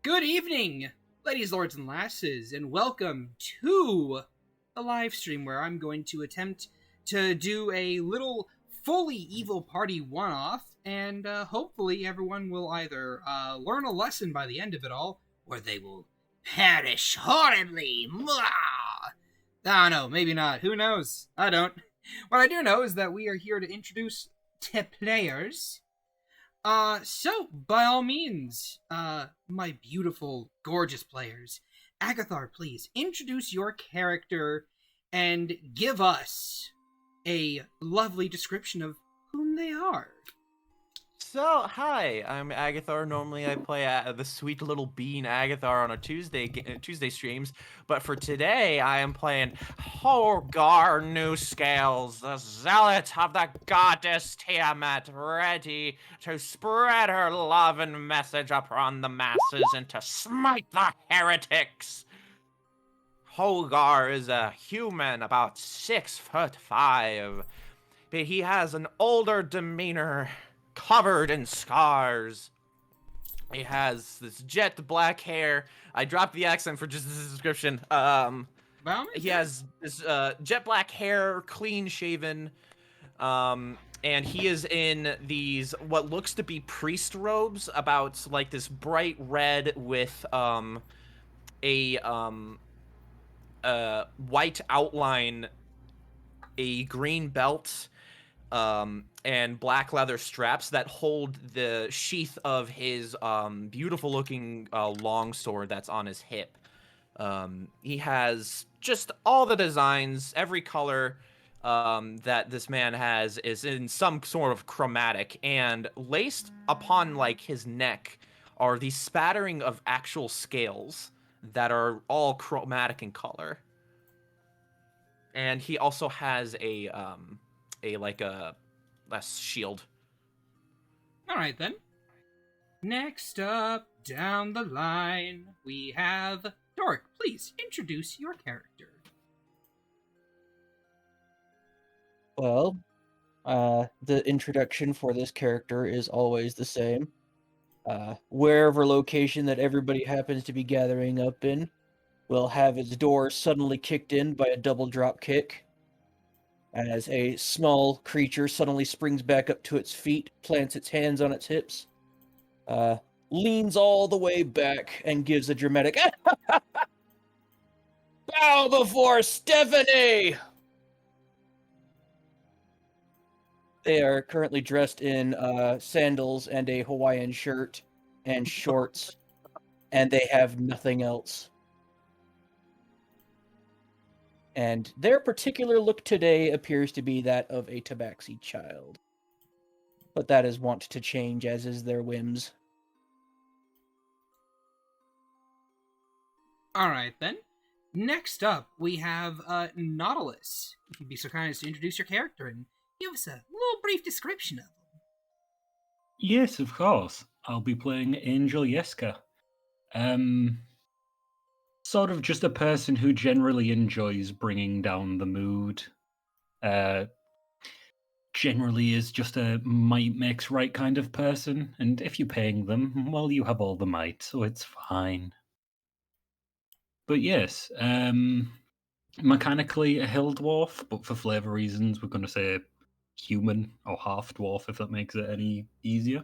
Good evening, ladies, lords, and lasses, and welcome to the live stream where I'm going to attempt to do a little fully evil party one-off, and hopefully everyone will either learn a lesson by the end of it all, or they will perish horribly. Mwah! I don't know, maybe not. Who knows? I don't. What I do know is that we are here to introduce to players. So, by all means, my beautiful, gorgeous players, Agathar, please introduce your character and give us a lovely description of whom they are. So, hi, I'm Agathar. Normally, I play the sweet little bean Agathar on a Tuesday streams, but for today, I am playing Hogar New Scales, the zealot of the goddess Tiamat, ready to spread her love and message upon the masses and to smite the heretics. Hogar is a human about 6'5", but he has an older demeanor covered in scars. He has this jet black hair. I dropped the accent for just this description. He has this jet black hair, clean shaven, and he is in these what looks to be priest robes, about like this bright red with a white outline, a green belt, and black leather straps that hold the sheath of his beautiful looking long sword that's on his hip. He has just all the designs, every color that this man has is in some sort of chromatic, and laced upon like his neck are these spattering of actual scales that are all chromatic in color. And he also has a shield. All right, then. Next up, down the line, we have Dork. Please introduce your character. Well, the introduction for this character is always the same. Wherever location that everybody happens to be gathering up in will have its door suddenly kicked in by a double drop kick, as a small creature suddenly springs back up to its feet, plants its hands on its hips, leans all the way back, and gives a dramatic bow before Stephanie! They are currently dressed in sandals and a Hawaiian shirt and shorts, and they have nothing else. And their particular look today appears to be that of a tabaxi child. But that is wont to change, as is their whims. All right, then. Next up, we have Nautilus. If you'd be so kind as to introduce your character and give us a little brief description of him. Yes, of course. I'll be playing Angel Yeska. Sort of just a person who generally enjoys bringing down the mood. Generally is just a might makes right kind of person, and if you're paying them, well, you have all the might, so it's fine. But yes, mechanically a hill dwarf, but for flavor reasons, we're going to say human or half dwarf, if that makes it any easier.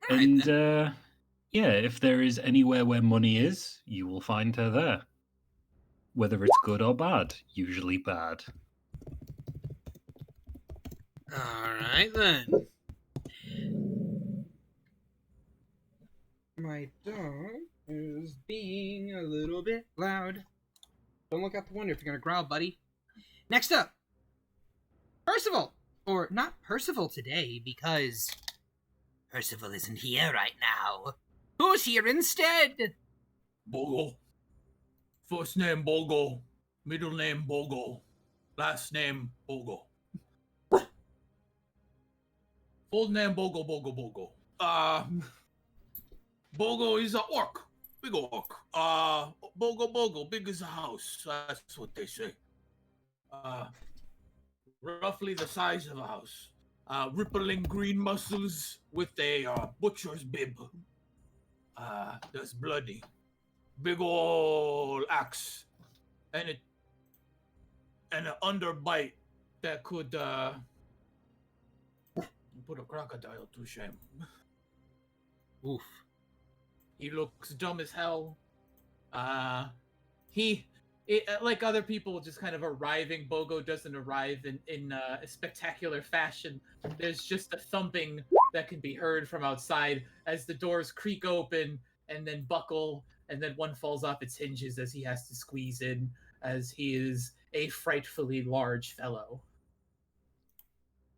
All right, And then. yeah, if there is anywhere where money is, you will find her there. Whether it's good or bad, usually bad. All right, then. My dog is being a little bit loud. Don't look out the window if you're gonna growl, buddy. Next up, Percival. Or not Percival today, because Percival isn't here right now. Who's here instead? Bogle. First name Bogle. Middle name Bogle. Last name Bogle. Full name Bogle. Bogle is a orc. Big orc. Bogle, big as a house. That's what they say. Roughly the size of a house. Rippling green muscles with a butcher's bib. that's bloody. Big ol' axe. And an underbite that could put a crocodile to shame. Oof. He looks dumb as hell. Like other people just kind of arriving, Bogo doesn't arrive in a spectacular fashion. There's just a thumping that can be heard from outside as the doors creak open and then buckle, and then one falls off its hinges as he has to squeeze in, as he is a frightfully large fellow.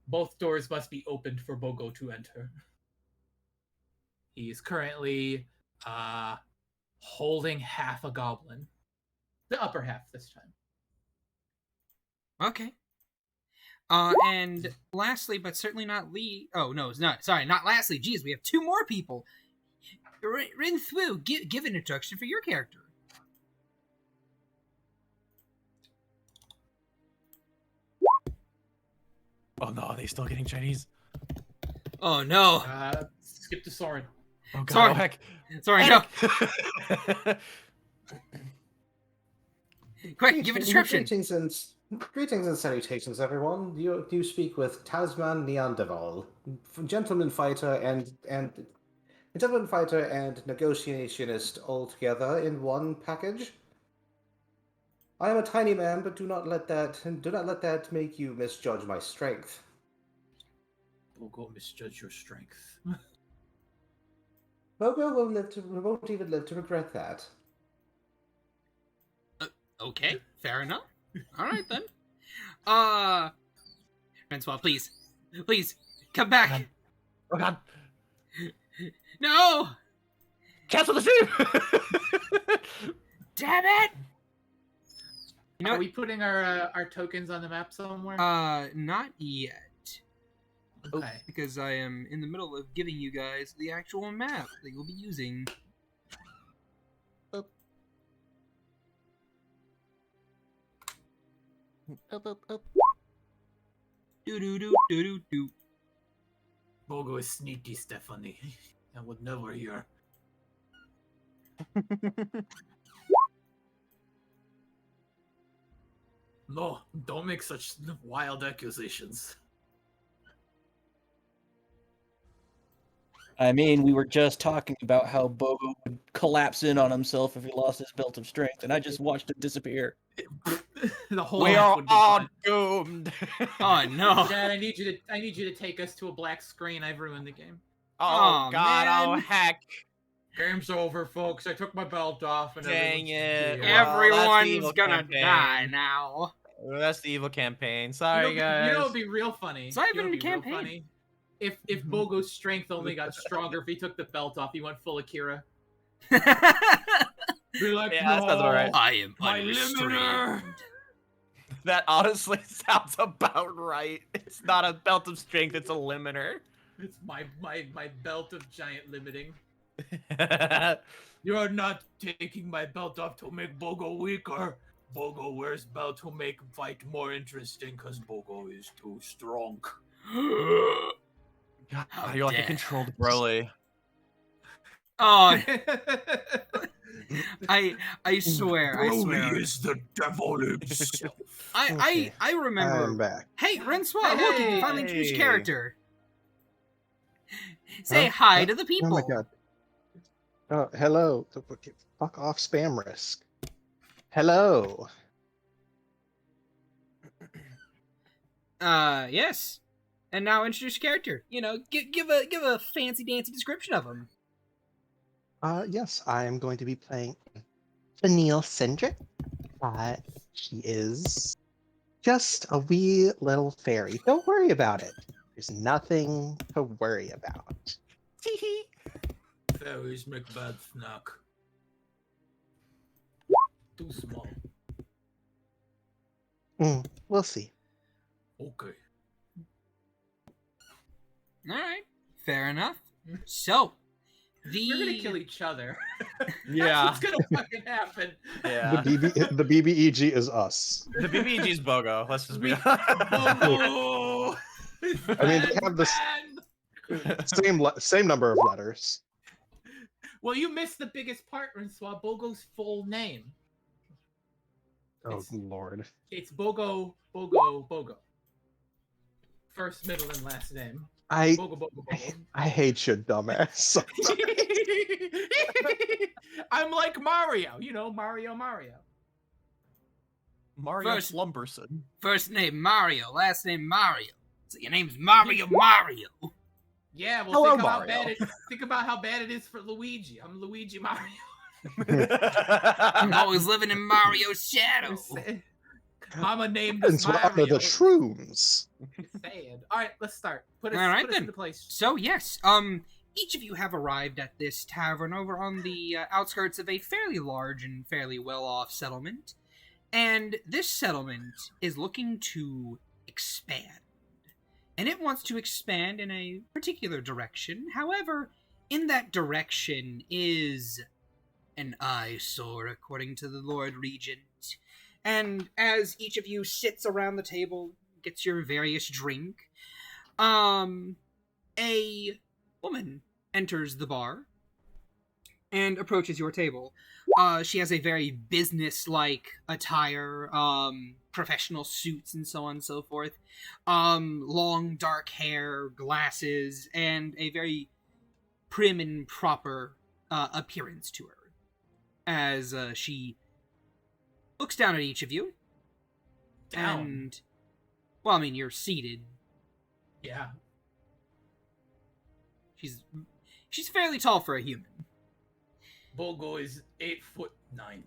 Both doors must be opened for Bogo to enter. He is currently holding half a goblin. The upper half this time. Okay. And lastly, but certainly not least... Oh, no, it's not. Sorry, not lastly. Geez, we have two more people. Rin Thwu, give an introduction for your character. Oh no, are they still getting Chinese? Oh, no. Skip to Soren. Oh god, Sorry. oh heck. Sorry, no. Quick, give a description. Greetings and salutations, everyone. You speak with Tasman Neanderthal, gentleman fighter and negotiationist all together in one package. I am a tiny man, but do not let that make you misjudge my strength. Bogo misjudge your strength. Bogo won't even live to regret that. Okay, fair enough. All right, then. Francois, please, come back. Oh god. No! Cancel the stream! Damn it! You know Are we putting our tokens on the map somewhere? not yet. Okay. Because I am in the middle of giving you guys the actual map that you'll be using. Do. Bogo is sneaky, Stephanie. I would never hear. No, don't make such wild accusations. I mean, we were just talking about how Bogo would collapse in on himself if he lost his belt of strength, and I just watched him disappear. The whole We map are would be all gone. doomed. Oh no! Shad, I need you to take us to a black screen. I've ruined the game. Oh Aw, god, oh man. heck. Game's over, folks. I took my belt off and Dang it. everyone's- Well, that's the Everyone's evil gonna campaign. die now. That's the evil campaign. Sorry, you know, guys. You know it'd be real funny. It's not You know even it'd a be real campaign. funny? If Bogo's strength only got stronger if he took the belt off, he went full Akira. Be like, Yeah, that sounds about right. I am My unrestrained. limiter. That honestly sounds about right. It's not a belt of strength, it's a limiter. It's my belt of giant limiting. You're not taking my belt off to make Bogo weaker. Bogo wears belt to make fight more interesting because Bogo is too strong. God, How you're like a dare. controlled Broly. Oh, I swear, I Broly swear. is the devil himself. I remember. I'm back. Hey, Francois, look, you can finally introduce Hey. character. Say Huh? hi Huh? to the people. Oh my god. Oh, hello. Fuck off, spam risk. Hello. Yes. And now introduce your character. You know, give a fancy dancy description of him. Yes, I am going to be playing Vanille Cindric. She is just a wee little fairy. Don't worry about it. There's nothing to worry about. Fairies make bad snack. Too small. We'll see. Okay. All right, fair enough. So, We're gonna kill each other. Yeah. That's what's gonna fucking happen. Yeah. The BBEG is us. The BBG's Bogo. Let's just be Oh, I mean, they have this same number of letters. Well, you missed the biggest part, Francois. Bogo's full name. Oh Lord. It's Bogo. First, middle, and last name. I Bogo. I hate you, dumbass. I'm like Mario. Mario. Mario First- Slumberson. First name Mario, last name Mario. So your name's Mario. Yeah, well, Hello, think about how bad it is for Luigi. I'm Luigi Mario. I'm always living in Mario's shadow. Mama named And us what are Mario. the shrooms? Sad. All right, let's start. Put us All right, put us then. into place. So yes, each of you have arrived at this tavern over on the outskirts of a fairly large and fairly well-off settlement, and this settlement is looking to expand, and it wants to expand in a particular direction. However, in that direction is an eyesore, according to the Lord Regent. And as each of you sits around the table, gets your various drink, a woman enters the bar and approaches your table. She has a very business-like attire, professional suits and so on and so forth, long dark hair, glasses, and a very prim and proper appearance to her. As she looks down at each of you. Down. And, well, I mean, you're seated. Yeah. She's fairly tall for a human. Bogo is 8'9".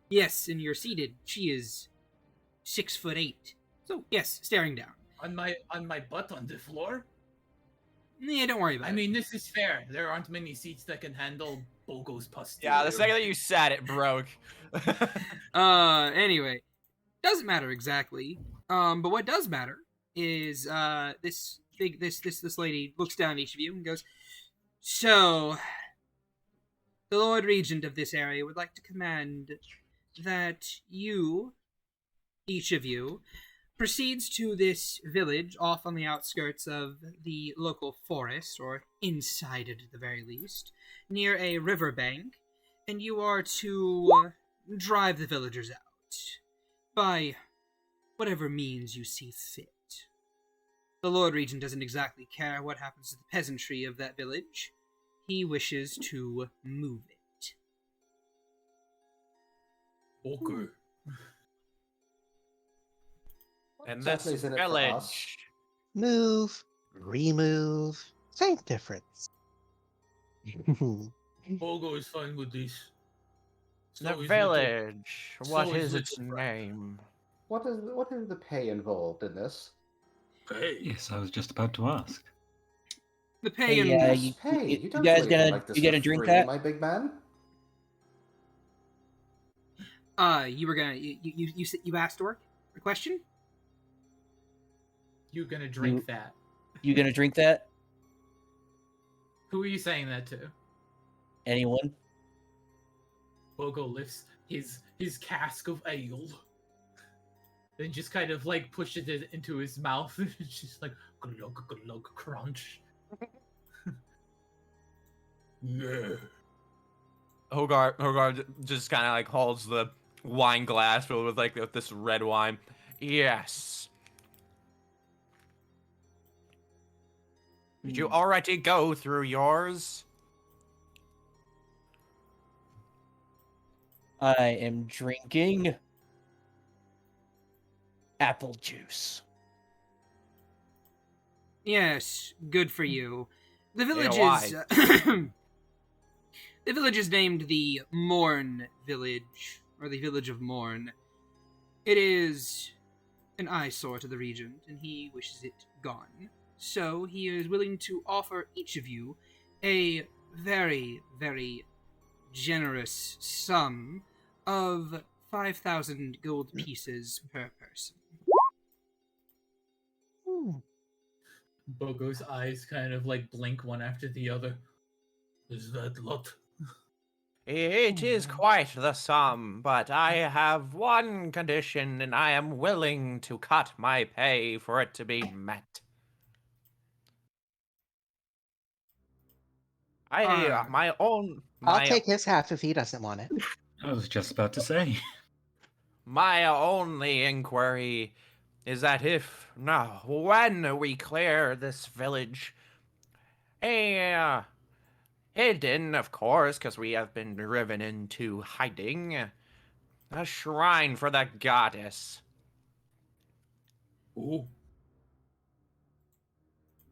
Yes, and you're seated. She is 6'8". So yes, staring down. On my butt on the floor. Yeah, don't worry about it. I mean, this is fair. There aren't many seats that can handle Bogo's posterior. Yeah, the second that you sat, it broke. Anyway, doesn't matter exactly. But what does matter is this lady looks down at each of you and goes, "So, the Lord Regent of this area would like to command that you, each of you, proceeds to this village off on the outskirts of the local forest, or inside it at the very least, near a riverbank, and you are to drive the villagers out by whatever means you see fit. The Lord Regent doesn't exactly care what happens to the peasantry of that village. He wishes to move it." Okay. And Exactly this is in it for us? village. Move, remove, same difference. Bogo is fine with this. The is village. What so is is its Little Frank. name? What is the pay involved in this? Hey. Yes, I was just about to ask. The pay Hey, and you- Pay? you You don't guys do anything gonna- like this you gonna for drink free, that? my big man. you were gonna you asked her a question? You gonna drink You- that? You gonna drink that? Who are you saying that to? Anyone? Bogo lifts his cask of ale, then just kind of like pushes it into his mouth. It's just like glug crunch. Yeah. Hogarth just kind of like holds the wine glass filled with this red wine. Yes. Did you already go through yours? I am drinking apple juice. Yes, good for you. The village why? is the village is named the Morn Village, or the Village of Morn. It is an eyesore to the Regent, and he wishes it gone. So he is willing to offer each of you a very, very generous sum of 5,000 gold pieces per person. Bogo's eyes kind of like blink one after the other. Is that lot? It is quite the sum, but I have one condition, and I am willing to cut my pay for it to be met. My own. I'll take his half if he doesn't want it. I was just about to say. My only inquiry is that when we clear this village, hidden, of course, because we have been driven into hiding, a shrine for the goddess. Ooh.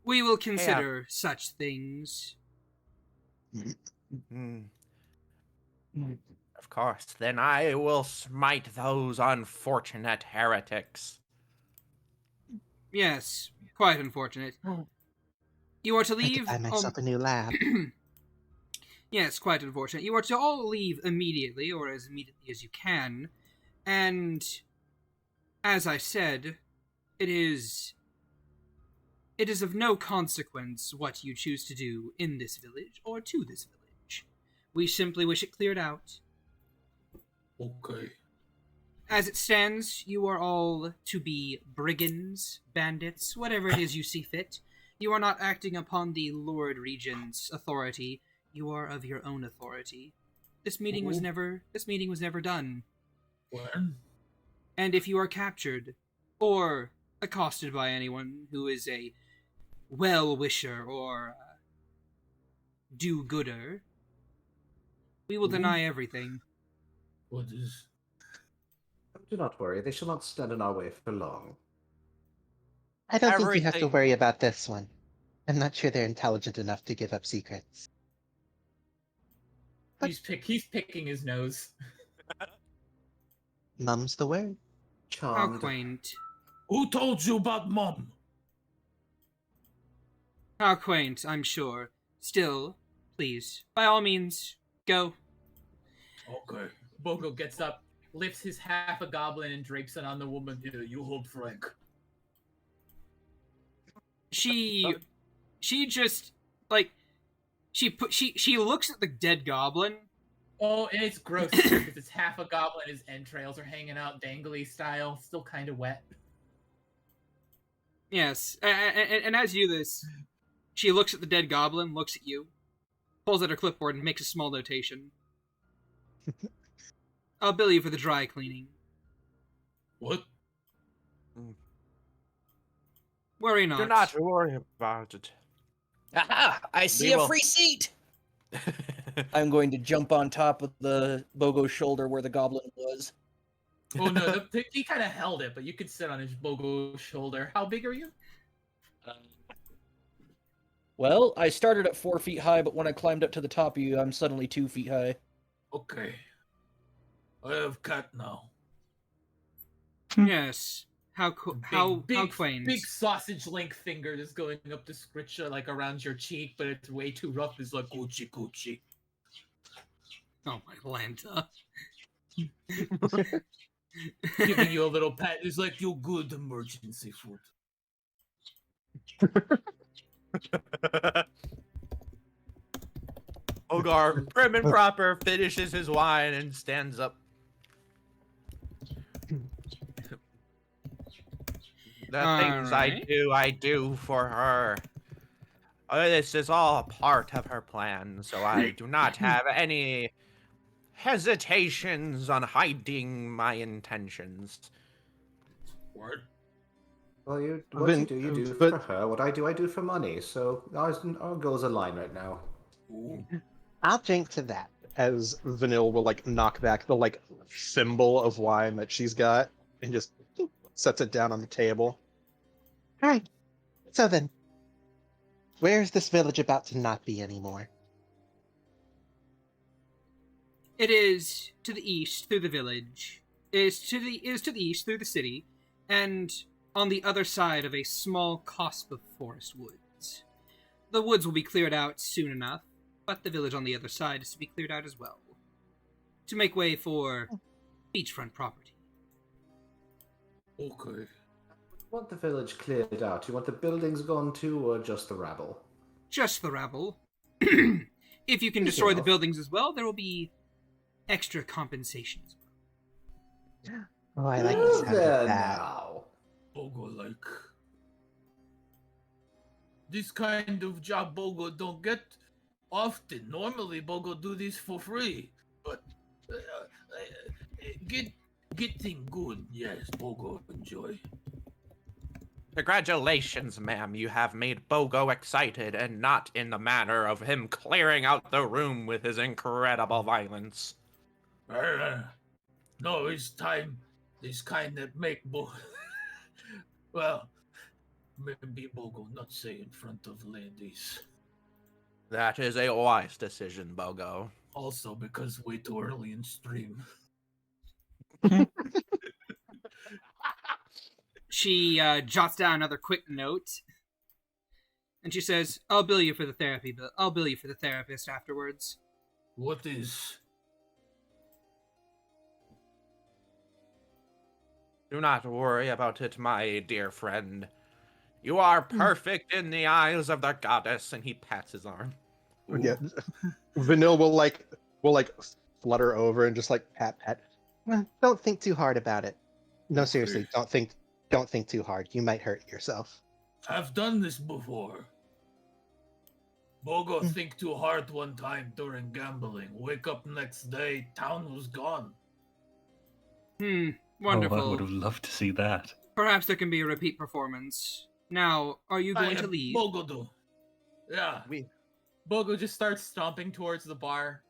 We will consider such things. Mm. Of course, then I will smite those unfortunate heretics. Yes, quite unfortunate. You are to I could leave. buy myself a new lab. Yes, quite unfortunate. You are to all leave immediately, or as immediately as you can. And, as I said, it is of no consequence what you choose to do in this village or to this village. We simply wish it cleared out. Okay. As it stands, you are all to be brigands, bandits, whatever it is you see fit. You are not acting upon the Lord Regent's authority. You are of your own authority. This meeting was never done. When? And if you are captured or accosted by anyone who is a well-wisher or do-gooder, we will deny everything. What is? Do not worry, they shall not stand in our way for long. I don't think you have to Everything- worry about this one. I'm not sure they're intelligent enough to give up secrets. He's picking his nose. Mum's the word. How Charmed. quaint. Who told you about Mom? How quaint, I'm sure. Still, please, by all means, go. Okay. Bogo gets up, lifts his half a goblin, and drapes it on the woman. Here, you hold Frank. She just, like, she looks at the dead goblin. Oh, and it's gross too, because it's half a goblin. His entrails are hanging out, dangly style, still kind of wet. Yes, and as you do this, she looks at the dead goblin, looks at you, pulls out her clipboard, and makes a small notation. I'll bill you for the dry cleaning. What? Worry not. Do not worry about it. Aha! I see We a will- free seat! I'm going to jump on top of the Bogo's shoulder where the goblin was. Oh no, he kind of held it, but you could sit on his Bogo shoulder. How big are you? Well, I started at 4 feet high, but when I climbed up to the top of you, I'm suddenly 2 feet high. Okay. I have cat now. Yes. How Big quaint. big sausage link finger just going up the scritcher like around your cheek, but it's way too rough. It's like coochie coochie. Oh my Lanta. Giving you a little pat. It's like you good emergency food. Ogar, prim and proper, finishes his wine and stands up. The things Alright. I do for her. This is all a part of her plan, so I do not have any hesitations on hiding my intentions. What? Well, you Vin- do but- for her. What I do for money. So our goals align right now. Ooh. I'll drink to that. As Vanille will like knock back the like thimble of wine that she's got and just sets it down on the table. Alright. So then, where's this village about to not be anymore? It is to the east through the village. It is to the east through the city, and on the other side of a small cusp of forest woods. The woods will be cleared out soon enough, but the village on the other side is to be cleared out as well, to make way for beachfront property. Okay. You want the village cleared out? You want the buildings gone too, or just the rabble? Just the rabble. If you can Easy destroy the enough. buildings as well, there will be extra compensation as well. Oh, I like the Well, sound there of that. now. Bogo like. This kind of job Bogo don't get often. Normally, Bogo do this for free, but getting good. Yes, Bogo enjoy. Congratulations, ma'am. You have made Bogo excited, and not in the manner of him clearing out the room with his incredible violence. No, it's time. This kind that make Bogo. Well, maybe Bogo not say in front of ladies. That is a wise decision, Bogo. Also, because way too early in stream. She jots down another quick note, and she says, "I'll bill you for the therapy, but I'll bill you for the therapist afterwards." What is? Do not worry about it, my dear friend. You are perfect in the eyes of the goddess, and he pats his arm. Ooh. Yeah. Vanille will flutter over and just pat. Don't think too hard about it. No, Okay. seriously, don't think too hard. You might hurt yourself. I've done this before. Bogo think too hard one time during gambling. Wake up next day, town was gone. Wonderful. Oh, I would have loved to see that. Perhaps there can be a repeat performance. Now, are you going to leave? Bogo do. Yeah. Bogo just starts stomping towards the bar,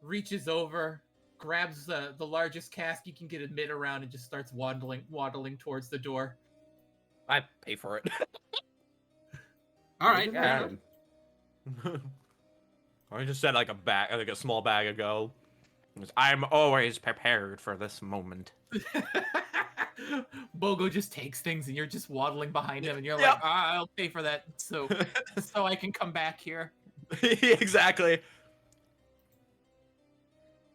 reaches over, grabs the largest cask he can get a mitt around, and just starts waddling towards the door. I pay for it. All right. Yeah. I just said like a small bag ago. I'm always prepared for this moment. Bogo just takes things, and you're just waddling behind him, and you're Yep. like, I'll pay for that, so I can come back here. Exactly.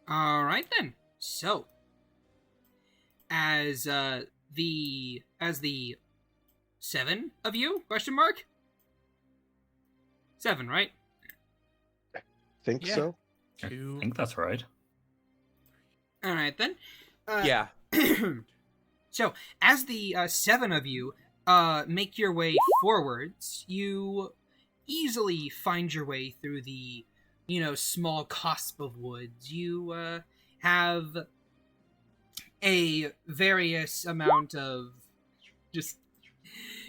All right then. So, as the 7 of you? Question mark. 7, right? Think Yeah. so? I think that's right. All right then. Yeah. So, as the 7 of you make your way forwards, you easily find your way through the, small cusp of woods. You have a various amount of just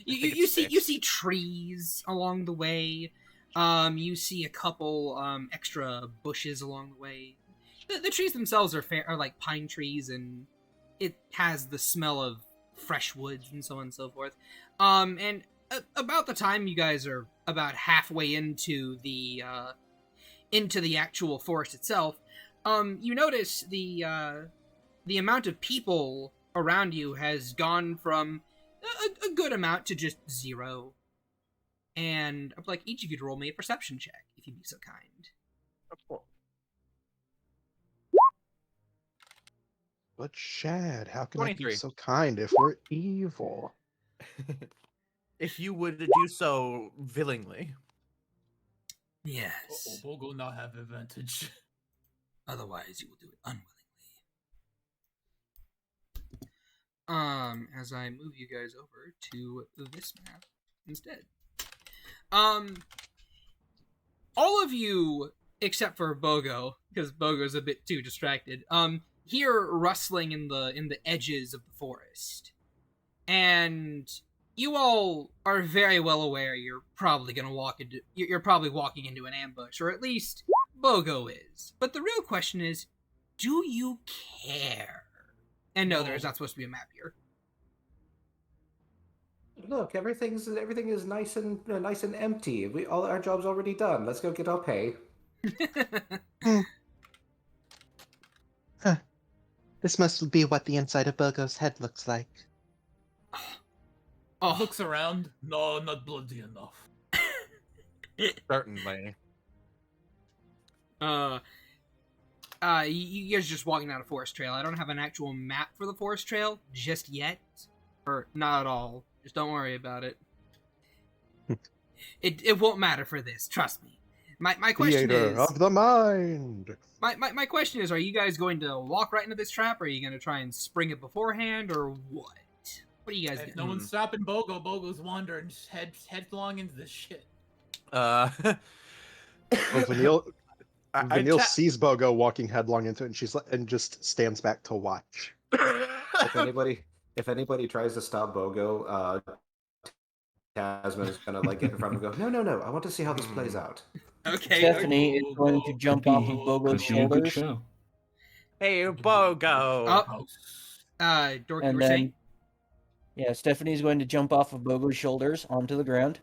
you see trees along the way. You see a couple extra bushes along the way. The trees themselves are like pine trees, and it has the smell of fresh woods and so on and so forth. And about the time you guys are about halfway into the actual forest itself, you notice the amount of people around you has gone from a good amount to just 0. And I'd like each of you to roll me a perception check, if you'd be so kind. But Shad, how can I 23. be so kind if we're evil? If you would do so willingly. Yes. Bogo not have advantage. Otherwise, you will do it unwillingly. As I move you guys over to this map instead. All of you, except for Bogo, because Bogo's a bit too distracted, hear rustling in the edges of the forest. And you all are very well aware you're probably walking into an ambush, or at least Bogo is. But the real question is, do you care? And no, there's not supposed to be a map here. Look, everything is nice and empty. All our job's already done. Let's go get our pay. This must be what the inside of Bogo's head looks like. Oh, Looks around. No, not bloody enough. Certainly. You guys are just walking down a forest trail. I don't have an actual map for the forest trail just yet. Or not at all. Just don't worry about it. It won't matter for this, trust me. My question Theater is of the mind. my question is, are you guys going to walk right into this trap, or are you going to try and spring it beforehand, or what? What are you guys If doing? no one's stopping Bogo, Bogo's wandering headlong into this shit. Well, Vanille ta- sees Bogo walking headlong into it, and she's and just stands back to watch. If anybody tries to stop Bogo, Tasman is gonna like get in front of him and go, no, I want to see how this plays out. Okay. Stephanie is going to jump off of Bogo's Could be a good shoulders, show. Hey, Bogo. Oh. Dork, you and were then saying? Stephanie's going to jump off of Bogo's shoulders onto the ground,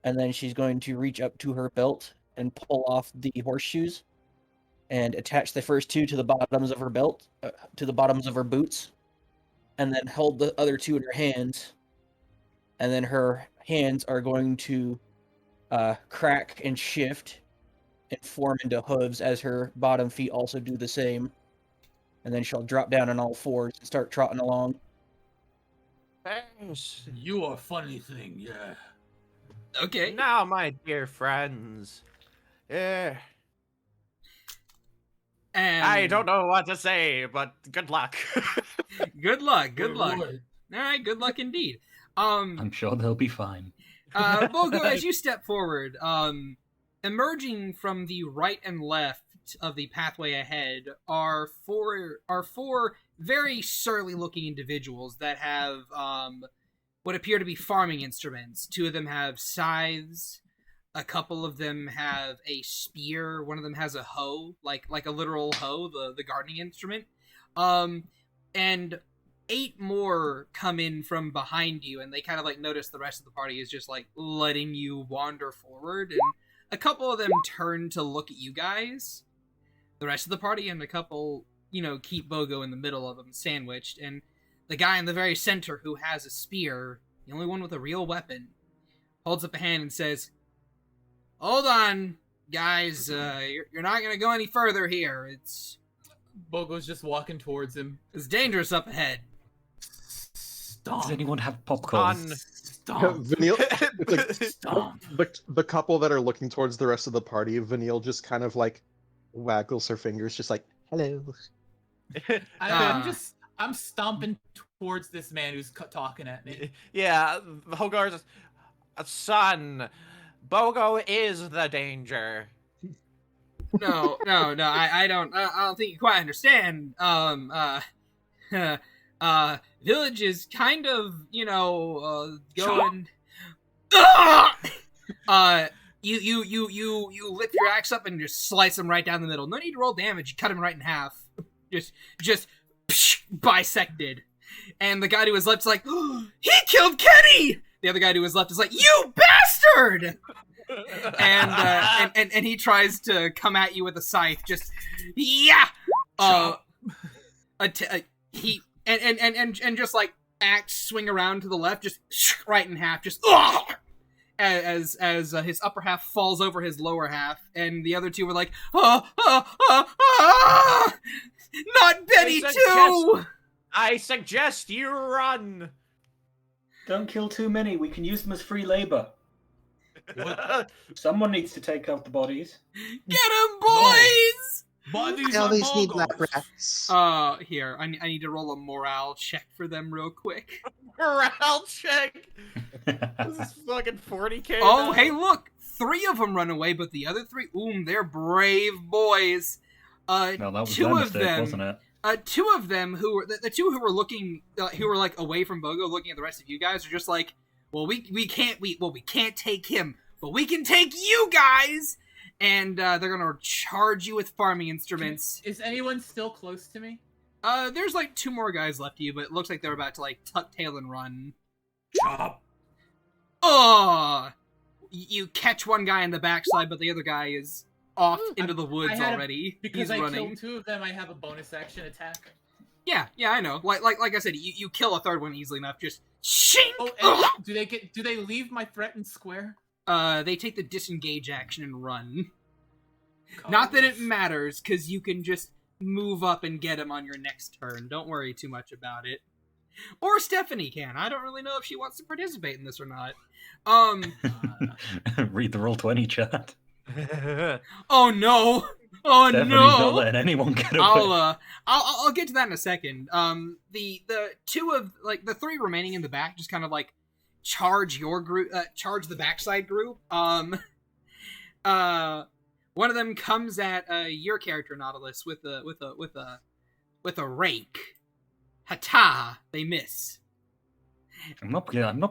and then she's going to reach up to her belt and pull off the horseshoes, and attach the first two to the bottoms of her belt, to the bottoms of her boots, and then hold the other two in her hands, and then her hands are going to crack and shift and form into hooves as her bottom feet also do the same. And then she'll drop down on all fours and start trotting along. Thanks. You are a funny thing, yeah. Okay. Now, my dear friends. I And don't know what to say, but good luck. Good luck. Good luck. Lord. All right. Good luck indeed. I'm sure they'll be fine. Bogo, as you step forward, emerging from the right and left of the pathway ahead are four very surly-looking individuals that have what appear to be farming instruments. Two of them have scythes. A couple of them have a spear. One of them has a hoe, like a literal hoe, the gardening instrument. And 8 more come in from behind you, and they kind of like notice the rest of the party is just like letting you wander forward, and a couple of them turn to look at you guys, the rest of the party, and a couple, keep Bogo in the middle of them, sandwiched, and the guy in the very center who has a spear, the only one with a real weapon, holds up a hand and says, "Hold on, guys, you're not gonna go any further here. It's Bogo's just walking towards him. dangerous up ahead." Stomp. Does anyone have popcorn? Stomp. Vanille, Stomp. the couple that are looking towards the rest of the party, Vanille just kind of like waggles her fingers, just like, hello. I'm stomping towards this man who's talking at me. Yeah, Hogar's son. Bogo is the danger. No, I don't think you quite understand. Village is kind of, going. You lift your axe up and just slice him right down the middle. No need to roll damage. You cut him right in half. Just bisected. And the guy to his left is like, oh, he killed Kenny. The other guy to his left is like, you bastard. And he tries to come at you with a scythe. Just he just like axe swing around to the left, just right in half, just as his upper half falls over his lower half, and the other two were like, not Betty too. I suggest you run. Don't kill too many. We can use them as free labor. Someone needs to take out the bodies. Get him, boys! Bodies I on always need Bogos. lap rats. Here, I need to roll a morale check for them real quick. Morale check. This is fucking 40k. Oh, now. hey, look! 3 of them run away, but the other 3, they're brave boys. No, that was 2 their of mistake, them, wasn't it? 2 of them who were the 2 who were looking, who were like away from Bogo, looking at the rest of you guys, are just like, well, we can't take him, but we can take you guys. And they're gonna charge you with farming instruments. Is anyone still close to me? There's like 2 more guys left of you, but it looks like they're about to like tuck tail and run. Chop. Oh! You catch one guy in the backside, but the other guy is off into the woods already. Because He's I running. killed 2 of them, I have a bonus action attack. Yeah, I know. Like I said, you kill a third one easily enough. Just shink. Oh, and do they leave my threatened square? They take the disengage action and run. Not that it matters, because you can just move up and get him on your next turn. Don't worry too much about it. Or Stephanie can. I don't really know if she wants to participate in this or not. Read the Roll20 chat. Oh no! Oh Stephanie's no! not letting anyone get away. I'll get to that in a second. The 2 of like the 3 remaining in the back just kind of like charge your group, charge the backside group. One of them comes at your character, Nautilus, with a rake. Hata! They miss. I'm not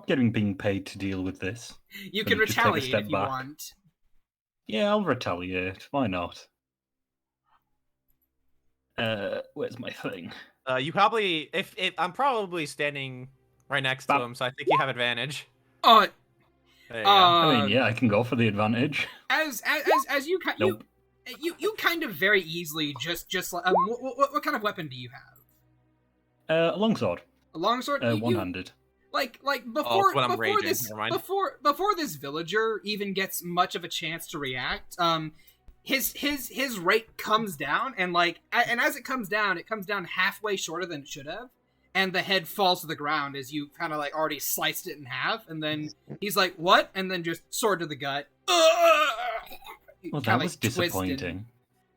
being paid to deal with this. You Let can me just take a retaliate step if you back. want. Yeah, I'll retaliate. Why not? Where's my thing? You probably, if I'm probably standing right next to him, so I think you have advantage. There you go. I mean, yeah, I can go for the advantage. As you Nope. you kind of very easily just what kind of weapon do you have? A longsword. A longsword. One-handed. Like Oh, it's when I'm raging. this Never mind. before this villager even gets much of a chance to react, his rake comes down and as it comes down halfway shorter than it should have, and the head falls to the ground as you kind of like already sliced it in half, and then he's like, "What?" and then just sword to the gut. Well, that was disappointing.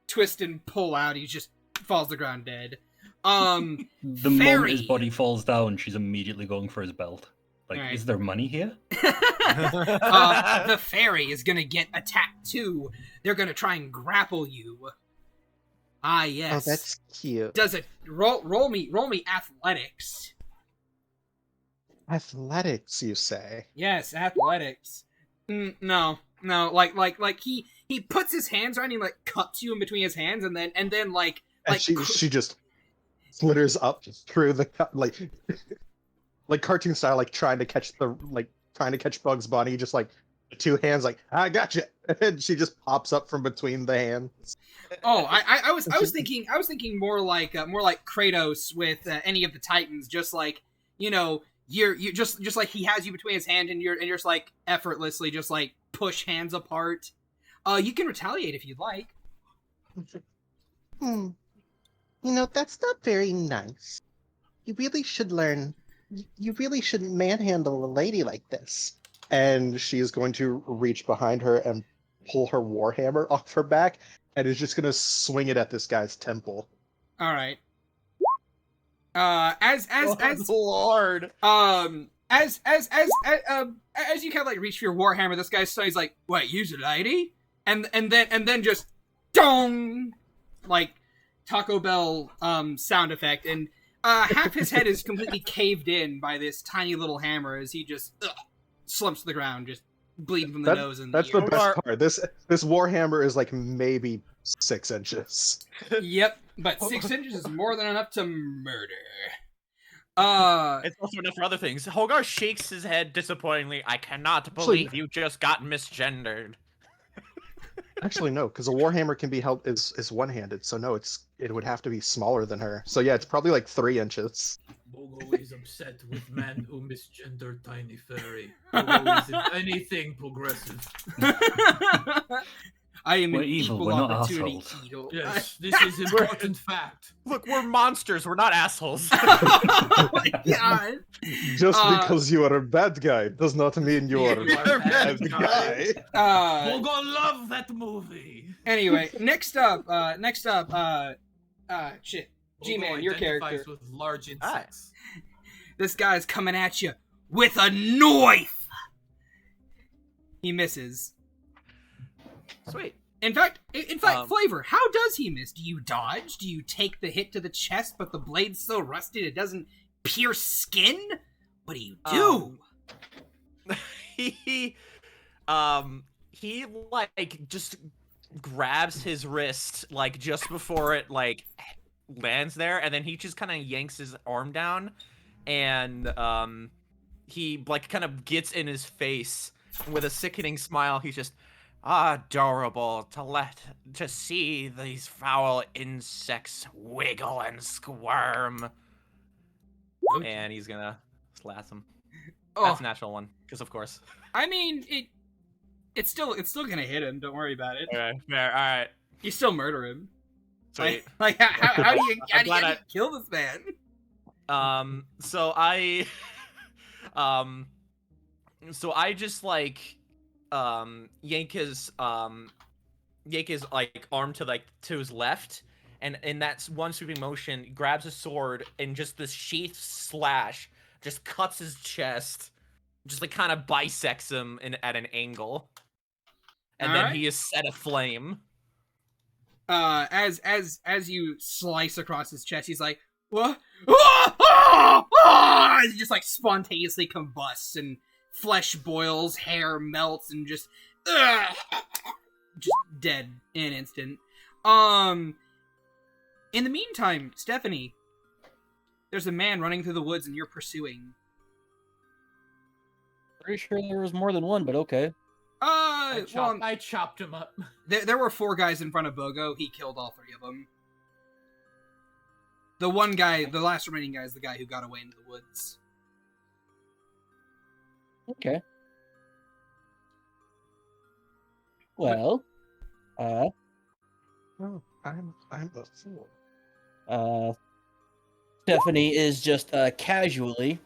Twist and pull out. He just falls to the ground dead. The moment his body falls down, she's immediately going for his belt. Like, Right. Is there money here? The fairy is gonna get attacked too. They're gonna try and grapple you. Ah, yes. Oh, that's cute. Does it roll me athletics? Athletics, you say? Yes, athletics. No, like he puts his hands around you, like cups you in between his hands, and then like she just flitters up through the like cartoon style, like trying to catch Bugs Bunny, just like two hands, like I gotcha, and she just pops up from between the hands. Oh, I was thinking more like Kratos with any of the Titans, just like you're just like he has you between his hand, and you're just like effortlessly just like push hands apart. You can retaliate if you'd like. That's not very nice. You really should learn. You really shouldn't manhandle a lady like this. And she's going to reach behind her and pull her warhammer off her back, and is just going to swing it at this guy's temple. All right. As Lord. as you kind of like reach for your warhammer, this guy's like, "What? Use a lady?" And then just dong, like Taco Bell sound effect, and half his head is completely caved in by this tiny little hammer as he just slumps to the ground, just bleeding from the nose and that's the ear. the best part. This warhammer is like maybe 6 inches. Yep, but 6 inches is more than enough to murder. It's also enough for other things. Hogar shakes his head disappointingly. I cannot believe you just got misgendered. Actually, no, because a warhammer can be held is one-handed, so no, it would have to be smaller than her. So yeah, it's probably like 3 inches. Bogo is upset with man who misgendered tiny fairy. Bogo isn't anything progressive. I am We're an evil, equal we're not opportunity assholes. eagle. Yes, this is important fact. Look, we're monsters. We're not assholes. Oh my god! Just because you are a bad guy does not mean you are a bad guy. Bogo love that movie. Anyway, next up, G-Man, your identifies character. with large insects. This guy's coming at you with a knife. He misses. Sweet. In fact, Flavor, how does he miss? Do you dodge? Do you take the hit to the chest, but the blade's so rusted it doesn't pierce skin? What do you do? He like just grabs his wrist like just before it like lands there, and then he just kind of yanks his arm down, and he like kind of gets in his face with a sickening smile. He's just adorable to see these foul insects wiggle and squirm. And he's gonna slash him. That's a natural one, because of course. I mean, it's still gonna hit him. Don't worry about it. Okay, fair. All right. You still murder him. Sweet. Like how do you kill this man? So I just like yank his like arm to his left, and in that one sweeping motion grabs his sword, and just this sheath slash just cuts his chest, just like kind of bisects him at an angle, and then he is set aflame. As you slice across his chest, he's like, "What?" He just like spontaneously combusts, and flesh boils, hair melts, and just dead in an instant. In the meantime, Stephanie, there's a man running through the woods, and you're pursuing. Pretty sure there was more than one, but okay. I chopped him up. There were 4 guys in front of Bogo. He killed all 3 of them. The one guy, the last remaining guy, is the guy who got away into the woods. Okay. Well, Oh, I'm a fool. Stephanie is just casually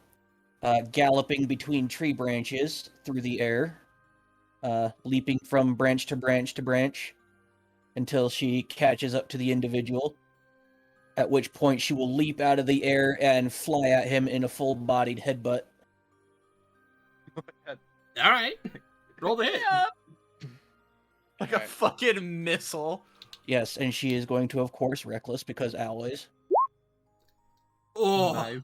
galloping between tree branches through the air, leaping from branch to branch to branch until she catches up to the individual, at which point she will leap out of the air and fly at him in a full-bodied headbutt. All right, roll the hit. Like a fucking missile. Yes, and she is going to, of course, reckless, because always. Oh, Nice.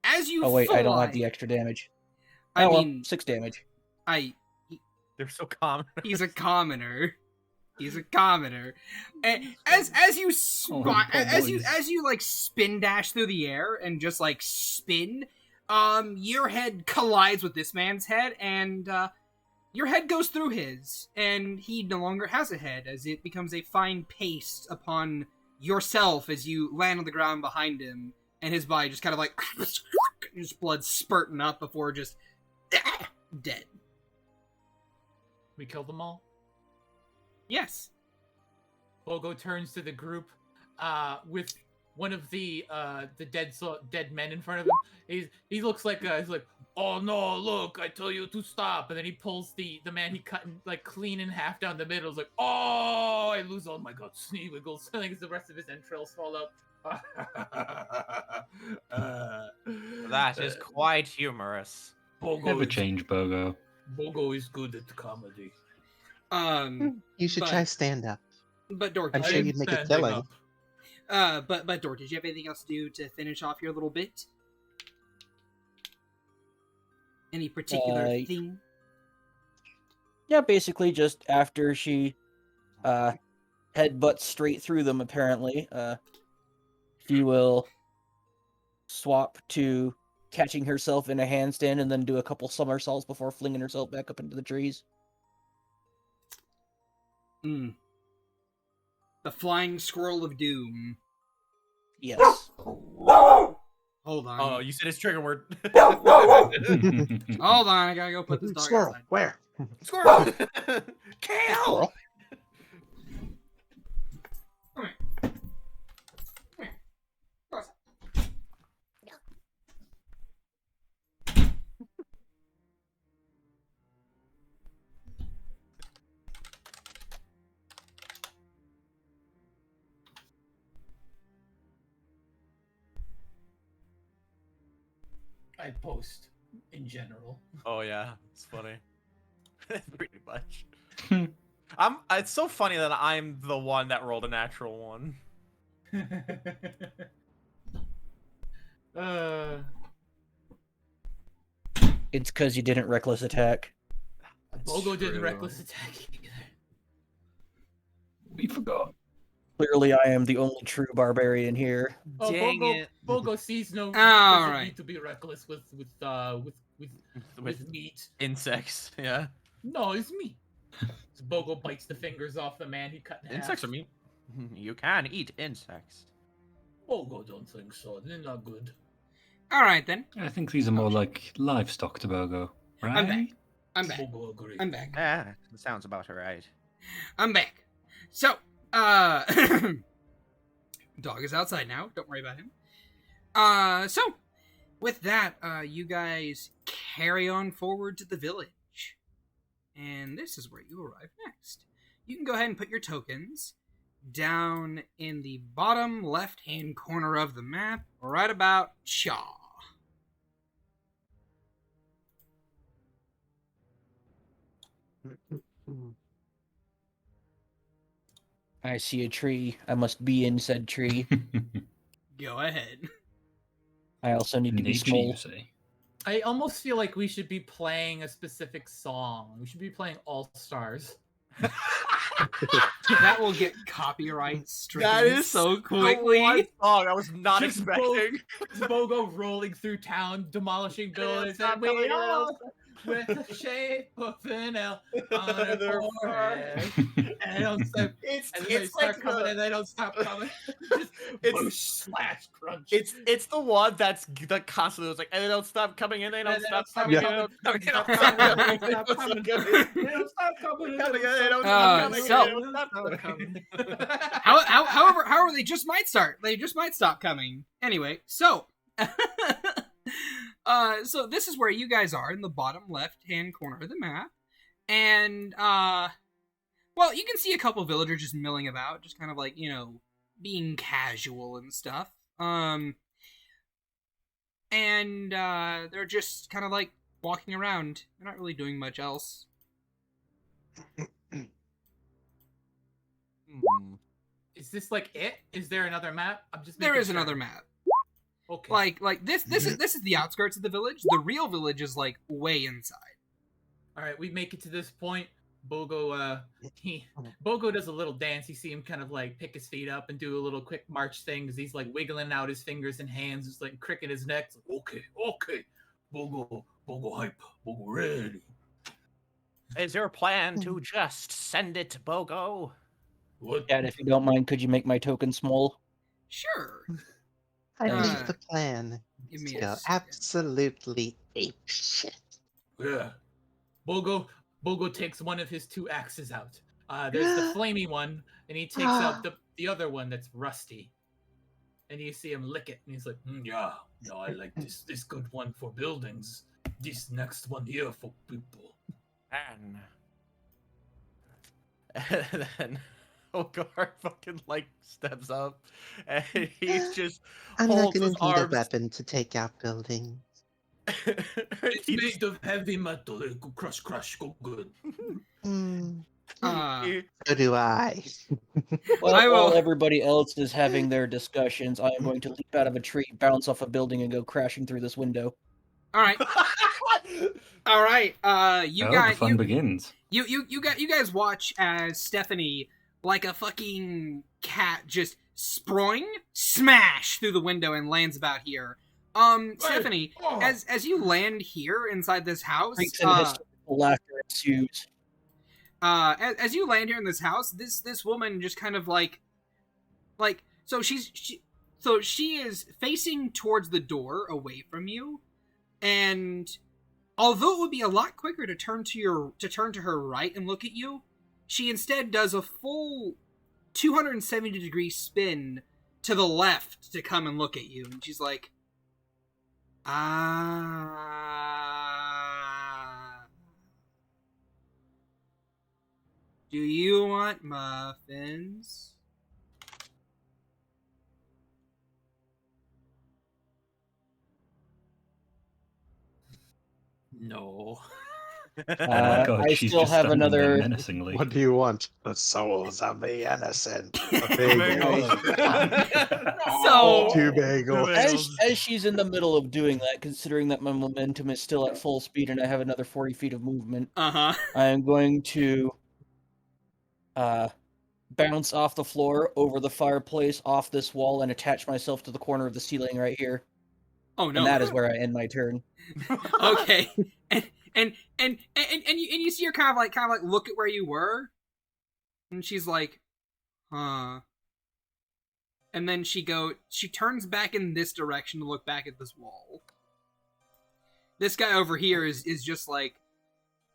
as you Oh wait, fly, I don't have the extra damage. I Oh, well, mean, 6 damage. They're so common. he's a commoner. He's a commoner. As you as you like spin dash through the air and just like spin, your head collides with this man's head, and your head goes through his, and he no longer has a head, as it becomes a fine paste upon yourself as you land on the ground behind him, and his body just kind of like just blood spurting up before just dead. We killed them all. Yes. Bogo turns to the group, with one of the dead men in front of him. He looks like he's like, "Oh no, look, I tell you to stop!" And then he pulls the man he cut like clean in half down the middle. He's like, "Oh, I lose all my guts." And he wiggles, as the rest of his entrails fall out. That is quite humorous. Never change, Bogo. Bogo is good at comedy. You should but- try stand up. But Dork, I'm did sure you, you'd make a Standing killing. up. but Dork, did you have anything else to do to finish off your little bit? Any particular thing? Yeah, basically just after she headbutts straight through them, apparently, she will swap to catching herself in a handstand and then do a couple somersaults before flinging herself back up into the trees. The flying squirrel of doom. Yes. Hold on. Oh, you said his trigger word. Hold on, I gotta go put this dog Squirrel, outside. where? Squirrel! Kale! Squirrel. I post in general. Oh yeah, it's funny. Pretty much. It's so funny that I'm the one that rolled a natural one. It's because you didn't reckless attack. Bogo didn't true. reckless attack either. We forgot. Clearly, I am the only true barbarian here. Oh, Dang it. Bogo sees no All doesn't right. need to be reckless with meat. Insects, yeah. No, it's meat. So Bogo bites the fingers off the man he cut in half. Insects are meat. You can eat insects. Bogo don't think so. They're not good. All right then. I think these are more like livestock to Bogo, right? I'm back. I'm back. Bogo agree. I'm back. Yeah, that sounds about right. I'm back. So, dog is outside now. Don't worry about him. So, with that, you guys carry on forward to the village. And this is where you arrive next. You can go ahead and put your tokens down in the bottom left-hand corner of the map, right about Chaw. I see a tree. I must be in said tree. Go ahead. I also need to be Nature, small. you say? I almost feel like we should be playing a specific song. We should be playing All Stars. That will get copyright stricken That is so the quickly. one song I was not Just expecting. Bogo rolling through town, demolishing buildings, and we all with the shape of an L on Their a forehead. And they don't stop, It's and then they it's start like coming, the, and they don't stop coming. Just It's- boosh, slash, crunch. it's the one that constantly was like, and they don't stop coming in, they don't And they stop don't coming stop in, they coming, don't stop coming, they they don't stop don't coming. stop coming. They don't stop coming. Coming in, they don't stop coming in, so- they don't stop coming. However, they just might start. They just might stop coming. Anyway, so so this is where you guys are in the bottom left-hand corner of the map, and well, you can see a couple villagers just milling about, just kind of like, you know, being casual and stuff. And they're just kind of like walking around. They're not really doing much else. Is this like it? Is there another map? I'm just. There making is sure. another map. Okay. Like this is the outskirts of the village. The real village is like way inside. All right, we make it to this point. Bogo, Bogo does a little dance. You see him kind of like pick his feet up and do a little quick march thing as he's like wiggling out his fingers and hands, just like cricking his neck. It's like, okay, Bogo hype, Bogo ready. Is your plan to just send it, Bogo? What? Dad, if you don't mind, could you make my token small? Sure. I Uh, think the plan give is me to a go second. absolutely ape shit. Yeah. Bogo takes one of his two axes out. There's the flamey one, and he takes out the other one that's rusty. And you see him lick it, and he's like, Yeah. No, I like this good one for buildings. This next one here for people. And then Ogar fucking like steps up, and he's just I'm not holds gonna his need a arms. weapon to take out buildings. It's He made of heavy metal. It go crush, go good. Hmm, he- so do I. Well, I will- while everybody else is having their discussions, I am going to leap out of a tree, bounce off a building, and go crashing through this window. All right. All right. You Oh, guys, the fun begins. you guys watch as Stephanie, like a fucking cat, just smash through the window and lands about here. Stephanie, Oh. as you land here inside this house, Freaks and hysterical laughter ensues. as you land here in this house, this woman just kind of like so she is facing towards the door away from you, and although it would be a lot quicker to turn to her right and look at you, she instead does a full 270-degree spin to the left to come and look at you, and she's like, do you want muffins? No. Oh my god, I she's still just have standing there another. menacingly. What do you want? The souls of the innocent. A So- Two bagels. As she's in the middle of doing that, considering that my momentum is still at full speed and I have another 40 feet of movement, Uh-huh. I am going to bounce off the floor, over the fireplace, off this wall, and attach myself to the corner of the ceiling right here. Oh no. And that is where I end my turn. Okay. And you see her kind of like look at where you were, and she's like, huh. And then she turns back in this direction to look back at this wall. This guy over here is just like,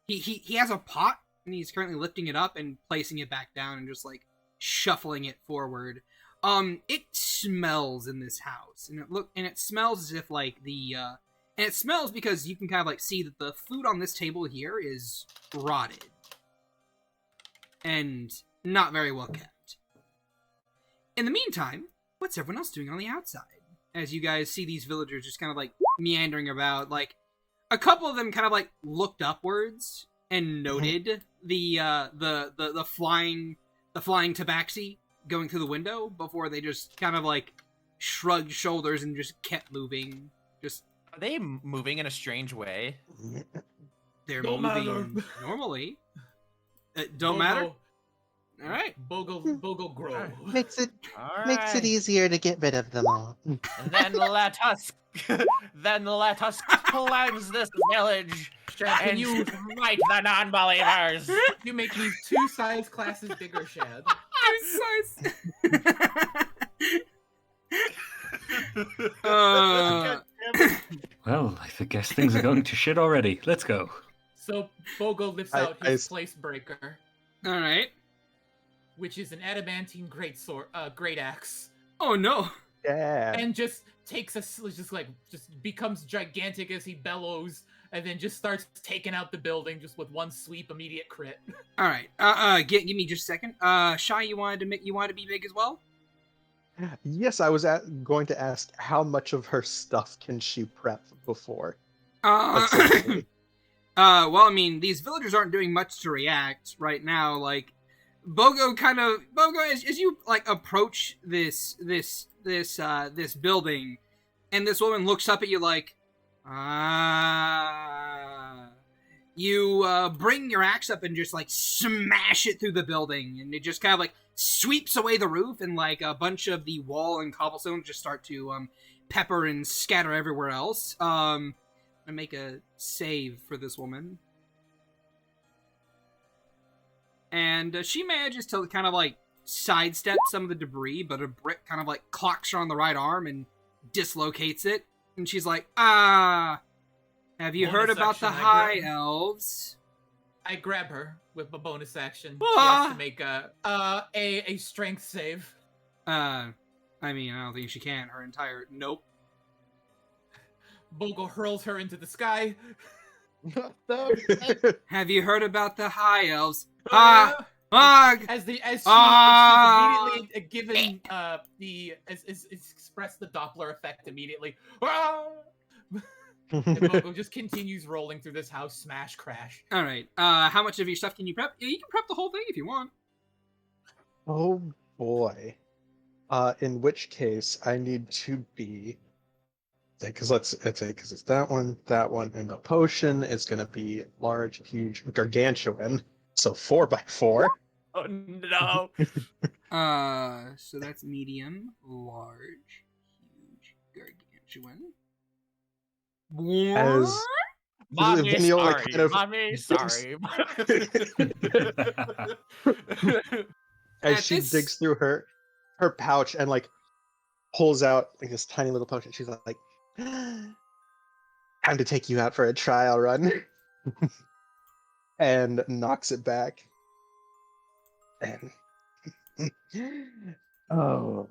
he has a pot, and he's currently lifting it up and placing it back down and just like shuffling it forward. It smells in this house, and it smells as if like and it smells because you can kind of like see that the food on this table here is rotted and not very well kept. In the meantime, what's everyone else doing on the outside? As you guys see these villagers just kind of like meandering about, like a couple of them kind of like looked upwards and noted the flying the flying tabaxi going through the window before they just kind of like shrugged shoulders and just kept moving. Just Are they moving in a strange way? they're Don't moving matter. normally. Don't matter. Bogo, All right. Bogo grow. Makes it All makes it right. easier to get rid of them all. Then let us cleanse this village Shad, can and you smite the non-believers. you make me 2 size classes bigger, Shad? uh, Well, I guess things are going to shit already. Let's go. So Bogo lifts out his place breaker, all right. which is an adamantine great axe, Oh no. Yeah. and just becomes gigantic as he bellows, and then just starts taking out the building just with one sweep, immediate crit. All right. Give me just a second. Shy, you wanted to be big as well? Yes, I was going to ask how much of her stuff can she prep before? Uh, Essentially. well, I mean, these villagers aren't doing much to react right now. Like, Bogo, as you like approach this building, and this woman looks up at you like, you bring your axe up and just like smash it through the building, and it just kind of like sweeps away the roof, and like a bunch of the wall and cobblestone just start to pepper and scatter everywhere else. I make a save for this woman, and she manages to kind of like sidestep some of the debris, but a brick kind of like clocks her on the right arm and dislocates it, and she's like, have you Bonus heard about the action, I high grab- elves? I grab her with a bonus action. She Ah! has to make a strength save. I mean, I don't think she can. Her entire nope. Bogo hurls her into the sky. Have you heard about the high elves? Uh, Ah! As she's immediately given is expressed the Doppler effect immediately. Ah! And Bogo just continues rolling through this house, smash, crash. All right. How much of your stuff can you prep? Yeah, you can prep the whole thing if you want. Oh boy. In which case, I need to be. Because because it's that one, and the potion is going to be large, huge, gargantuan. So 4x4. Oh no! So that's medium, large, huge, gargantuan. As Mommy, Vanille, like, sorry. kind of Mommy, sorry. as At she this- digs through her pouch and like pulls out like this tiny little potion, she's like, "Time to take you out for a trial run," and knocks it back. And oh,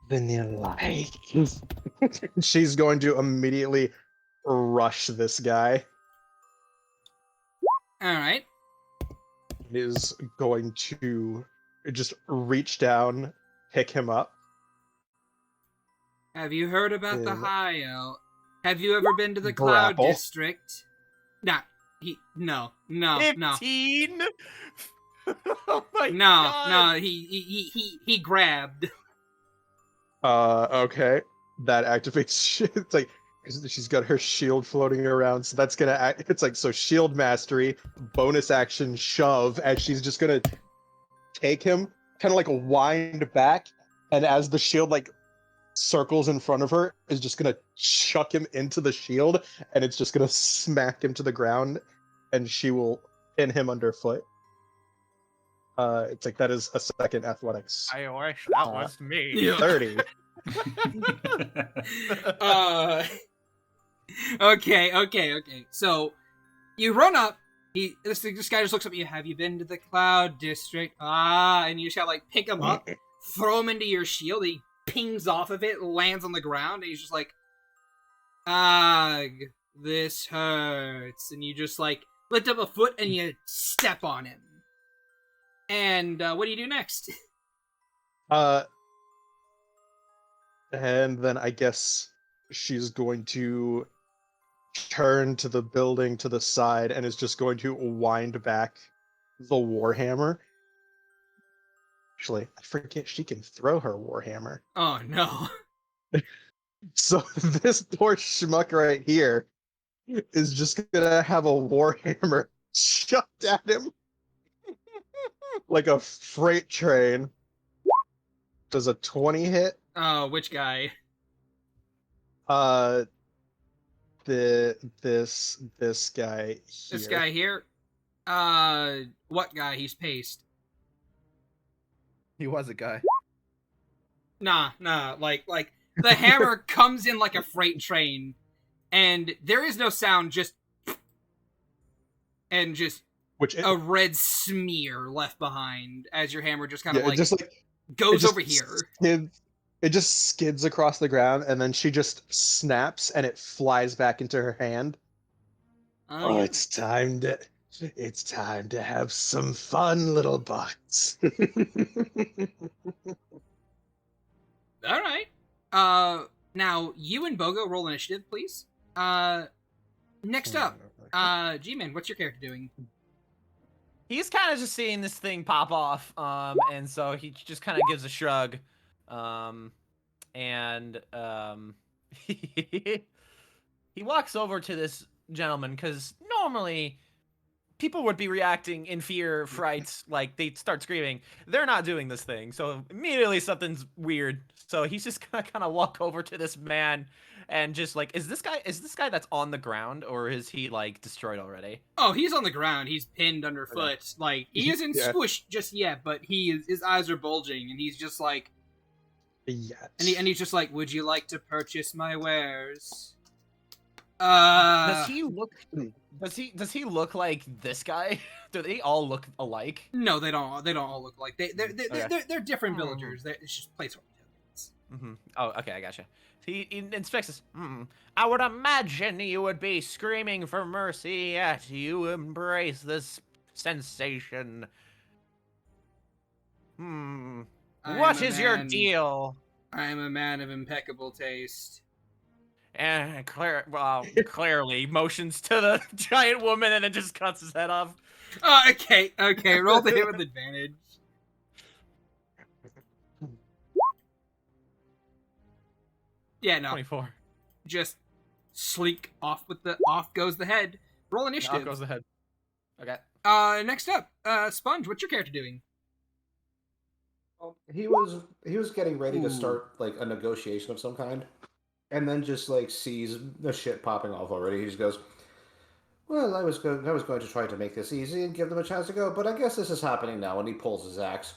Vanilla. She's going to immediately rush this guy. All right. Is going to just reach down, pick him up. Have you heard about the In- high elf? Have you ever been to the Cloud Grapple. District? No. 15? Oh my god. No, he grabbed. Okay. That activates. It's like she's got her shield floating around, so that's gonna act. It's like, so shield mastery, bonus action shove, as she's just gonna take him, kind of like wind back, and as the shield like circles in front of her, is just gonna chuck him into the shield, and it's just gonna smack him to the ground, and she will pin him underfoot. It's like that is a second athletics. I wish that was me. Yeah. 30. Okay. So you run up. This guy just looks up at you. Have you been to the Cloud District? And you just gotta like pick him up, throw him into your shield. He pings off of it, lands on the ground, and he's just like, this hurts. And you just like lift up a foot and you step on him. And what do you do next? And then I guess she's going to turn to the building to the side and is just going to wind back the warhammer. Actually, I forget she can throw her warhammer. Oh no. So this poor schmuck right here is just gonna have a warhammer shoved at him like a freight train. Does a 20 hit? Oh, which guy? This guy here. This guy here? What guy? He's paced. He was a guy. Nah, like the hammer comes in like a freight train, and there is no sound, just a red smear left behind as your hammer just kind of goes over here. It just skids across the ground, and then she just snaps, and it flies back into her hand. Yeah. It's time to have some fun, little bucks. All right. Now you and Bogo roll initiative, please. Next up, G-Man, what's your character doing? He's kind of just seeing this thing pop off, and so he just kind of gives a shrug, and he walks over to this gentleman, because normally people would be reacting in fear, fright, like they start screaming. They're not doing this thing, so immediately something's weird. So he's just gonna kind of walk over to this man and just like, is this guy that's on the ground, or is he like destroyed already? Oh, he's on the ground. He's pinned underfoot. Like he isn't squished just yet, but his eyes are bulging, and he's just like, yes. And he's just like, would you like to purchase my wares? Does he look like this guy? Do they all look alike? No, they don't. They don't all look like they're different villagers. It's just placeholder tokens. Mm-hmm. Oh, okay, I gotcha. He inspects this. I would imagine you would be screaming for mercy as you embrace this sensation. What is your deal? I am a man of impeccable taste. And clearly motions to the giant woman and then just cuts his head off. Oh, okay. Roll the hit with advantage. Yeah, no. 24. Just sleek off goes the head. Roll initiative. Off goes the head. Okay. Next up, Sponge, what's your character doing? He was getting ready to start like a negotiation of some kind, and then just like sees the shit popping off already. He just goes, "Well, I was going to try to make this easy and give them a chance to go, but I guess this is happening now." And he pulls his axe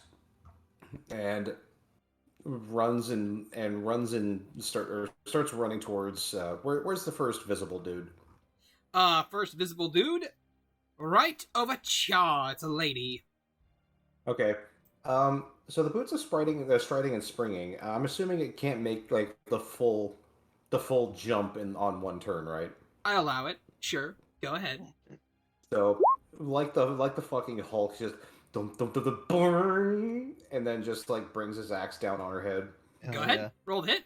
and runs and starts running towards where's the first visible dude? First visible dude, right over Cha. It's a lady. Okay. So the boots are striding and springing. I'm assuming it can't make like the full jump on one turn, right? I allow it. Sure, go ahead. So like the fucking Hulk, just dum dum dum dum boing, and then just like brings his axe down on her head. Go ahead. Roll the hit.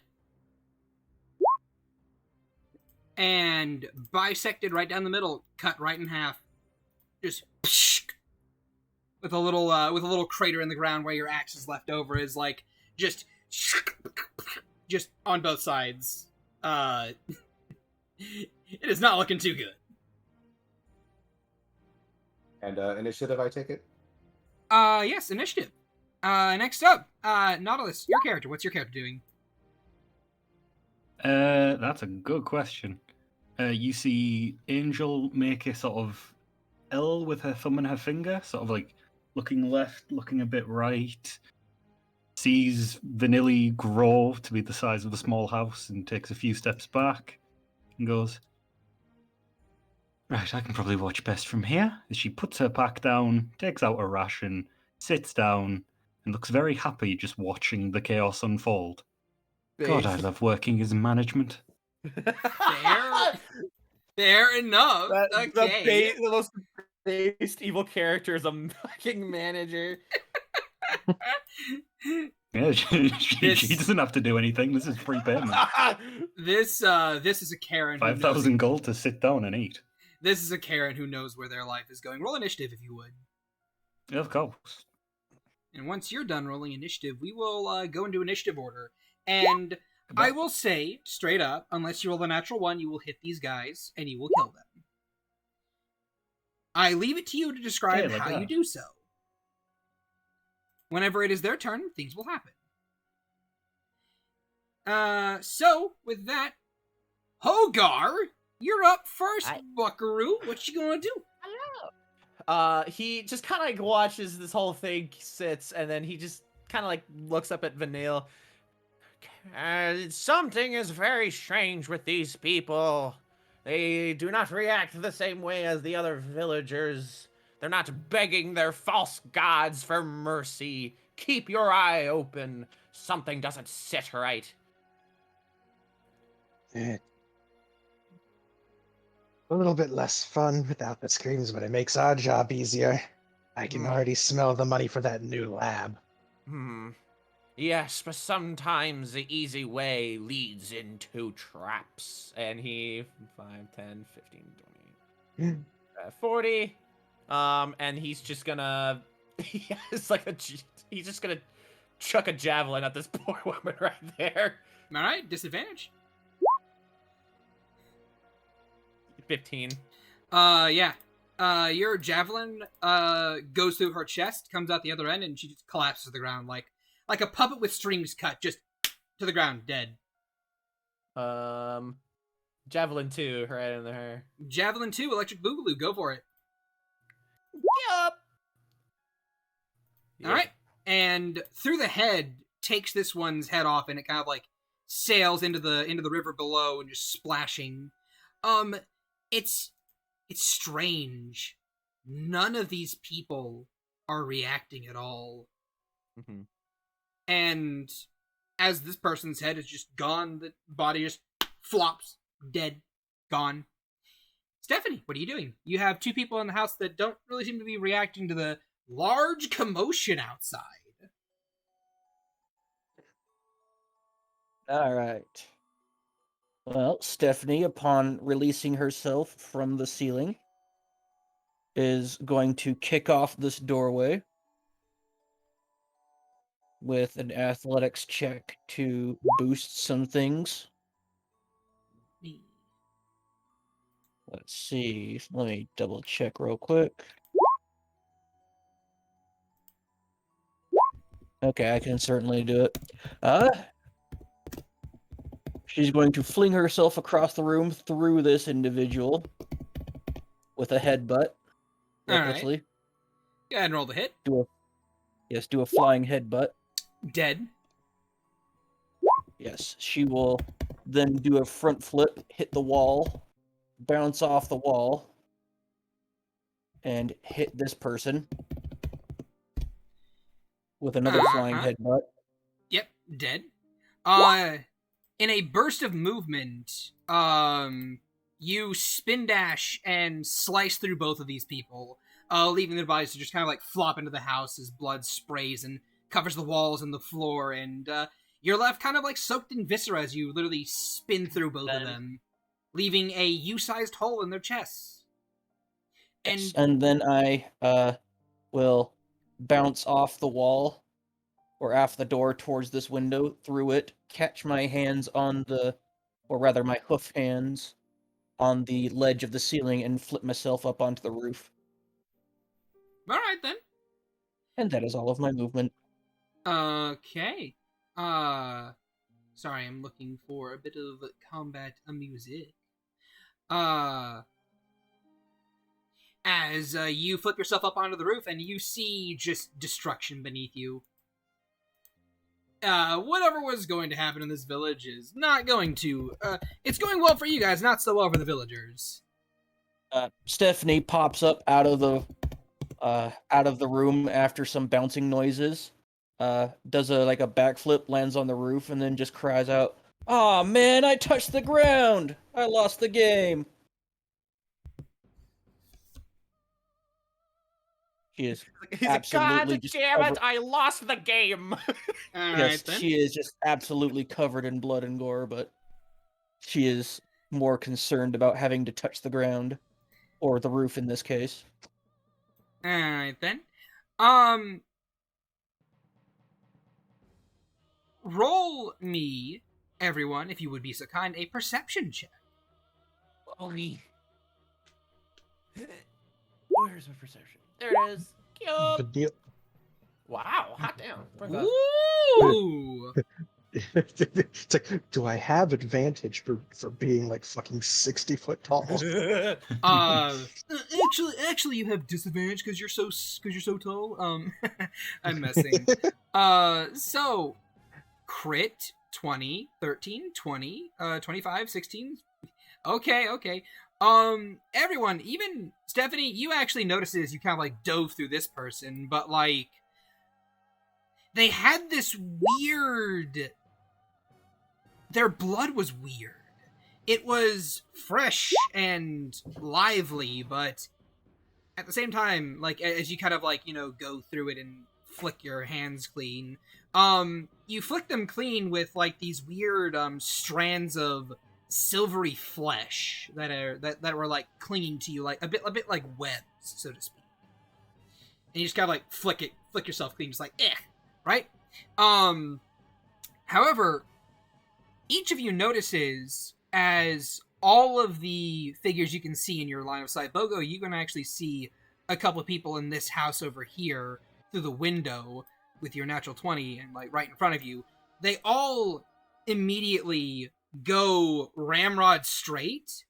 And bisected right down the middle, cut right in half. Just with a little crater in the ground where your axe is left over, is like just on both sides. It is not looking too good. And initiative, I take it? Yes, initiative. Next up, Nautilus, your character. What's your character doing? That's a good question. You see Angel make a sort of L with her thumb and her finger, sort of like looking left, looking a bit right. Sees Vanilli grow to be the size of a small house and takes a few steps back and goes, "Right, I can probably watch best from here." As she puts her pack down, takes out a ration, sits down, and looks very happy just watching the chaos unfold. God, I love working as management. Fair enough. Okay. The most based evil character is a fucking manager. Yeah, she doesn't have to do anything. This is free payment. This is a Karen. 5,000 gold to sit down and eat. This is a Karen who knows where their life is going. Roll initiative if you would. Of course. And once you're done rolling initiative, we will go into initiative order. And I will say, straight up, unless you roll a natural 1, you will hit these guys, and you will kill them. I leave it to you to describe how you do so. Whenever it is their turn, things will happen. So, with that, Hogar, you're up first, buckaroo. What you gonna do? He just kind of like watches this whole thing sits, and then he just kind of like looks up at Vanille. Something is very strange with these people. They do not react the same way as the other villagers. They're not begging their false gods for mercy. Keep your eye open. Something doesn't sit right. A little bit less fun without the screams, but it makes our job easier. I can already smell the money for that new lab. Yes, but sometimes the easy way leads into traps. And he 5, 10, 15, 20, 40. And he's just gonna he's just gonna chuck a javelin at this poor woman right there. All right, disadvantage. 15. Yeah. Your javelin goes through her chest, comes out the other end, and she just collapses to the ground like a puppet with strings cut, just to the ground, dead. Javelin 2, right in her. Javelin 2, electric boogaloo, go for it. Yup. All right, and through the head takes this one's head off, and it kind of like sails into the river below and just splashing. It's strange. None of these people are reacting at all. Mm-hmm. And as this person's head is just gone, the body just flops, dead, gone. Stephanie, what are you doing? You have 2 people in the house that don't really seem to be reacting to the large commotion outside. All right. Well, Stephanie, upon releasing herself from the ceiling, is going to kick off this doorway with an athletics check to boost some things. Let's see. Let me double check real quick. Okay, I can certainly do it. She's going to fling herself across the room through this individual with a headbutt. Recklessly. Right. Go ahead and roll the hit. Do a flying headbutt. Dead. Yes, she will then do a front flip, hit the wall, bounce off the wall, and hit this person with another flying headbutt. Yep, dead. In a burst of movement, you spin dash and slice through both of these people, leaving their bodies to just kind of like flop into the house as blood sprays and covers the walls and the floor, and you're left kind of like soaked in viscera as you literally spin through both of them, leaving a U-sized hole in their chests. And then I will bounce off the wall or off the door towards this window, through it, catch my hands on my hoof hands on the ledge of the ceiling and flip myself up onto the roof. All right, then. And that is all of my movement. Okay. Sorry, I'm looking for a bit of combat music. As you flip yourself up onto the roof and you see just destruction beneath you. Whatever was going to happen in this village is not going to. It's going well for you guys, not so well for the villagers. Stephanie pops up out of the room after some bouncing noises. Does a backflip, lands on the roof, and then just cries out, "Aw, man, I touched the ground! I lost the game!" She is absolutely God damn it, I lost the game! Yes, she is just absolutely covered in blood and gore, but she is more concerned about having to touch the ground, or the roof in this case. Alright then. Roll me, everyone, if you would be so kind, a perception check. Where's my perception? There it is. Good deal. Wow, hot damn. Ooh! It's like, do I have advantage for being like fucking 60 foot tall? Actually, you have disadvantage because you're so tall. I'm messing. So, crit 20, 13, 20, 25, 16. Okay. Everyone, even Stephanie, you actually noticed it as you kind of like dove through this person, but like, they had this weird. Their blood was weird. It was fresh and lively, but at the same time, like, as you kind of like, go through it and flick your hands clean, you flick them clean with like these weird strands of silvery flesh that were like clinging to you, like a bit like webs, so to speak. And you just kind of like flick yourself clean, just like right? However, each of you notices as all of the figures you can see in your line of sight. Bogo, you can actually see a couple of people in this house over here through the window with your natural 20 and like right in front of you. They all immediately go ramrod straight,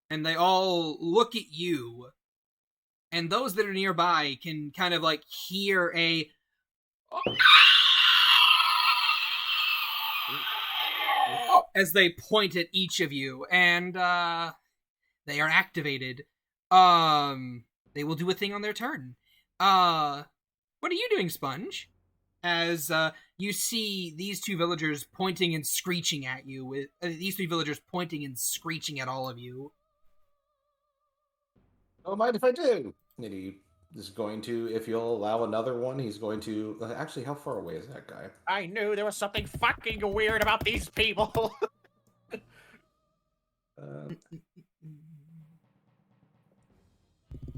and they all look at you, and those that are nearby can kind of like hear a as they point at each of you, and they are activated. They will do a thing on their turn. What are you doing, Sponge? As you see these two villagers pointing and screeching at you, with these three villagers pointing and screeching at all of you. Don't mind if I do. And he is going to, if you'll allow another one, he's going to. Actually, how far away is that guy? I knew there was something fucking weird about these people.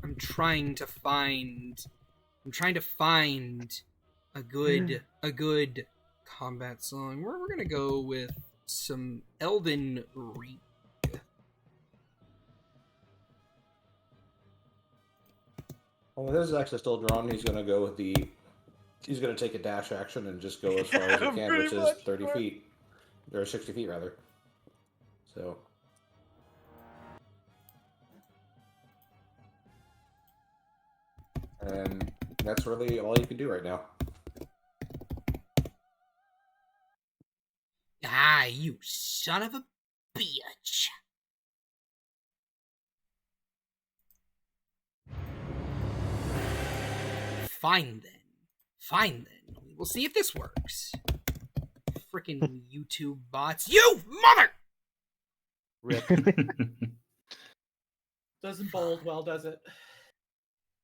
I'm trying to find a good combat song. We're gonna go with some Elden Ring. Well, this is actually still drawn. He's going to go with the. He's going to take a dash action and just go as far as he can, which is 30 feet. Or 60 feet, rather. So. And that's really all you can do right now. Ah, you son of a bitch. Fine then. We'll see if this works. Frickin' YouTube bots. You mother! Rip. Doesn't bode well, does it?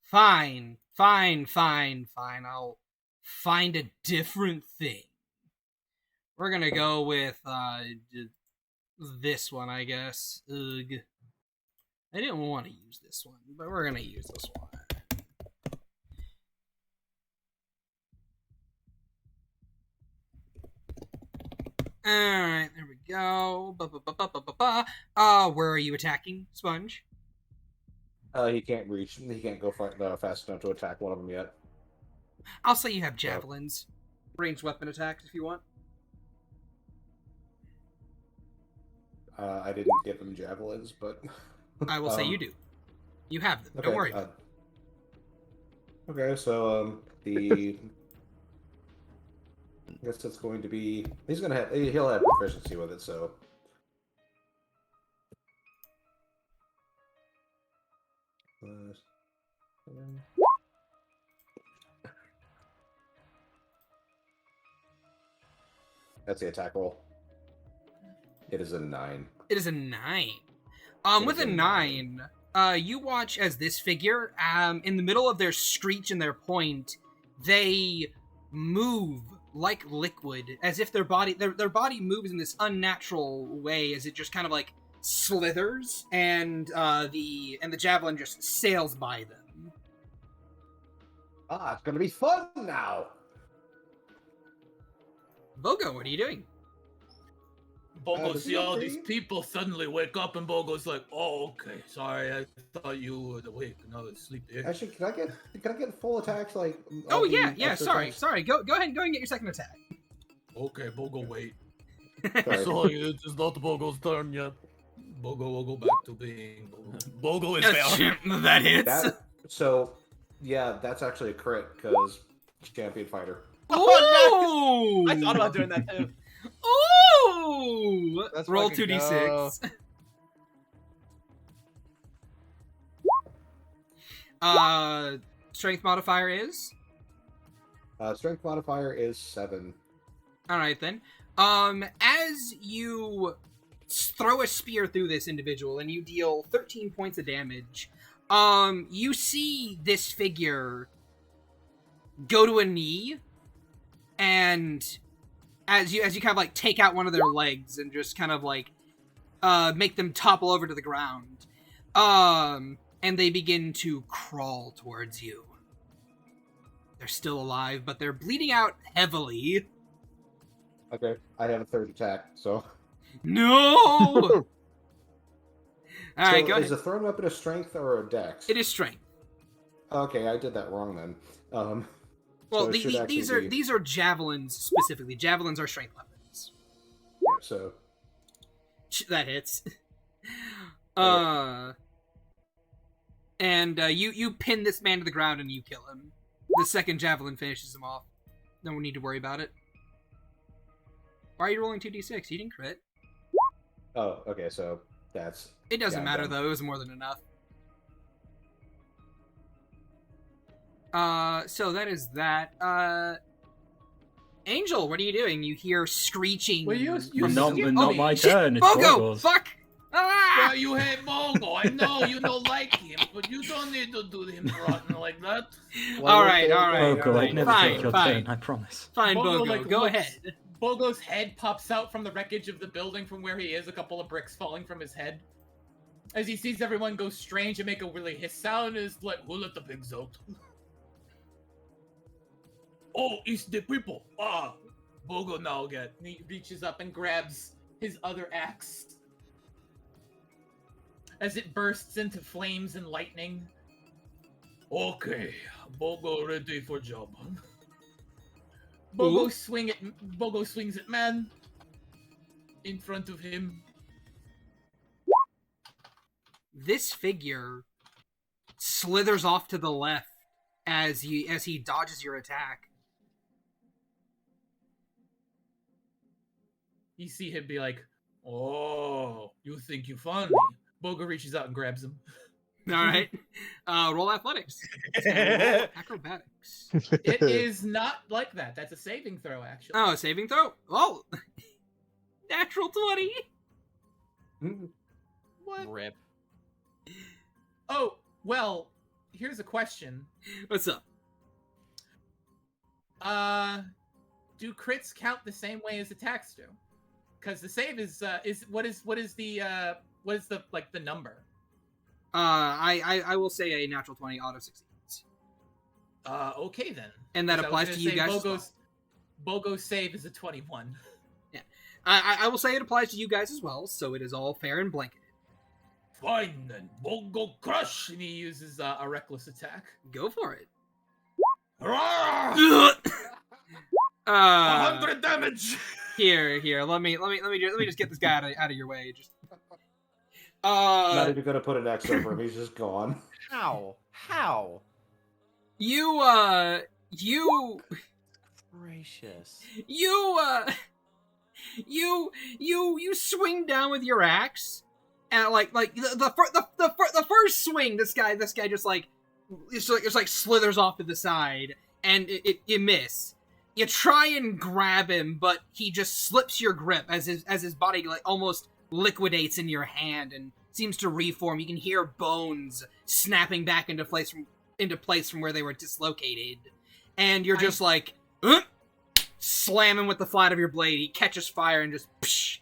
Fine. I'll find a different thing. We're gonna go with this one, I guess. Ugh. I didn't want to use this one, but we're gonna use this one. Alright, there we go. Where are you attacking, Sponge? He can't reach. He can't go fast enough to attack one of them yet. I'll say you have javelins. Ranged weapon attacks if you want. I didn't give him javelins, but... I will say you do. You have them. Okay, Don't worry. Okay, so the... I guess it's going to be... He'll have proficiency with it, so... That's the attack roll. It is a 9. It is a 9. With a 9, you watch as this figure, in the middle of their screech and their point, they move like liquid, as if their body moves in this unnatural way, as it just kind of like slithers, and the javelin just sails by them. Ah, it's gonna be fun now. Bogo, what are you doing? Bogo does see he all have these dream? people suddenly wake up, and Bogo's like, "Oh, okay, sorry, I thought you were awake, and I was sleepy." Actually, can I get full attacks like? Oh all yeah, the yeah. extra Sorry, attacks? sorry. Go ahead and get your second attack. Okay, Bogo, wait. Sorry. Sorry, it's not Bogo's turn yet. Bogo will go back to being Bogo. Bogo is there. That hits. That's actually a crit because champion fighter. Ooh! I thought about doing that too. Ooh! Let's Roll fucking 2d6. Strength modifier is? Strength modifier is 7. Alright then. As you throw a spear through this individual and you deal 13 points of damage, you see this figure go to a knee, and as you kind of like take out one of their legs and just kind of like make them topple over to the ground, and they begin to crawl towards you. They're still alive, but they're bleeding out heavily. Okay, I have a third attack, so. No! Alright, So go is ahead. a thrown weapon a strength or a dex? It is strength. Okay, I did that wrong then. Well, so it should actually be- these are javelins specifically. Javelins are strength weapons. Yeah, so That hits. Right. And you pin this man to the ground and you kill him. The second javelin finishes him off. No need to worry about it. Why are you rolling 2d6? You didn't crit. oh, okay, so that's It doesn't Yeah, matter done. though. It was more than enough. So that is that. Angel, what are you doing? You hear screeching. Well, you from Not, the- not oh, my shit! turn. It's Bogo! Bogo's. Fuck! Ah! Yeah, you hate Bogo. I know you don't like him, but you don't need to do him rotten like that. All right, all right, Bogo, all right. I'd never Fine, take your fine. turn. I promise. Fine, Bogo, Bogo, like, go looks- ahead. Bogo's head pops out from the wreckage of the building from where he is, a couple of bricks falling from his head. As he sees everyone go strange and make a really hiss sound, is like, Who let the pigs out? Oh, it's the people. Ah, Bogo now get. and he reaches up and grabs his other axe. As it bursts into flames and lightning. Okay, Bogo ready for job. Bogo Ooh. Bogo swings at man in front of him. This figure slithers off to the left as he dodges your attack. You see him be like, "Oh, you think you found me?" Bogo reaches out and grabs him. All right, roll athletics. Roll acrobatics. It is not like that. That's a saving throw, actually. Oh, saving throw. Oh, natural 20. What? Rip. Oh, well, here's a question. What's up? Do crits count the same way as attacks do? Because the save is what is the like the number? I will say a natural 20 auto succeeds, Okay then. and that 'Cause I was applies gonna to you say guys. As well. Bogo's save is a 21. I will say it applies to you guys as well, so it is all fair and blanketed. Fine then, Bogo crush. And he uses a reckless attack. Go for it. Roar! 100 damage. Here. Let me just get this guy out of your way. Just. Not even gonna put an X over him. He's just gone. How? You Gracious. you swing down with your axe, and like the first swing, this guy just like it's like slithers off to the side, and you miss. You try and grab him, but he just slips your grip as his body like almost liquidates in your hand and seems to reform. You can hear bones snapping back into place from where they were dislocated, and you're just like slam him with the flat of your blade. He catches fire and just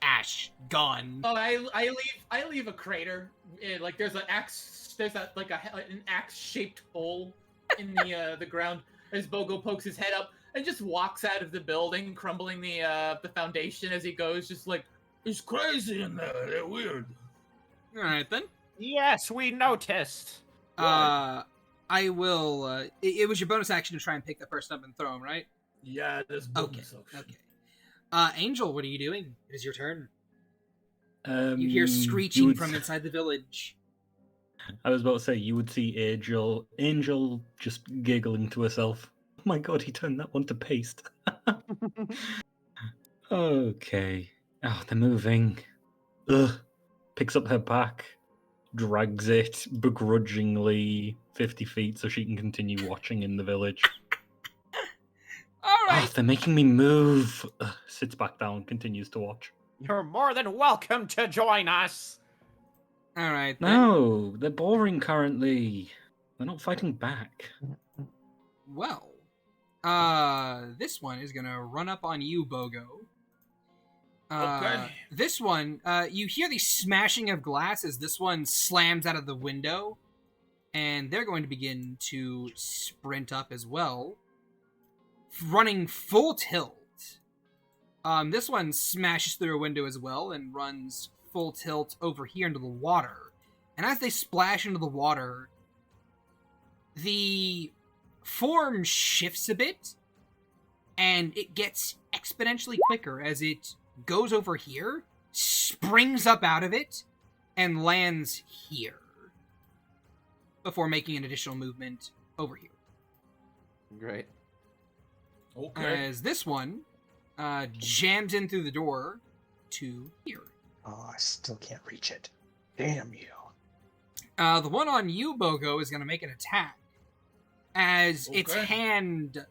ash gone. Oh, I leave a crater. Like there's an axe. There's an axe shaped hole in the ground. as Bogo pokes his head up and just walks out of the building, crumbling the foundation as he goes, just like, It's crazy in there. They're weird. All right then. Yes, we noticed. I will. It was your bonus action to try and pick the person up and throw him, right? Yeah, there's Okay. bonus action. Okay. Angel, what are you doing? It is your turn. You hear You screeching would- from inside the village. I was about to say, you would see Angel just giggling to herself. Oh my god, he turned that one to paste. Okay. Oh, they're moving. Ugh. Picks up her pack, drags it begrudgingly 50 feet so she can continue watching in the village. All Oh, right. they're making me move. Ugh. Sits back down, continues to watch. You're more than welcome to join us. All right. Then. No, they're boring currently. They're not fighting back. Well, this one is gonna run up on you, Bogo. Okay. This one, you hear the smashing of glass as this one slams out of the window, and they're going to begin to sprint up as well, running full tilt. This one smashes through a window as well and runs full tilt over here into the water. And as they splash into the water, the form shifts a bit, and it gets exponentially quicker as it goes over here, springs up out of it, and lands here before making an additional movement over here. Great. Okay. As this one jams in through the door to here. Oh, I still can't reach it. Damn you. The one on you, Bogo, is going to make an attack as its Okay. hand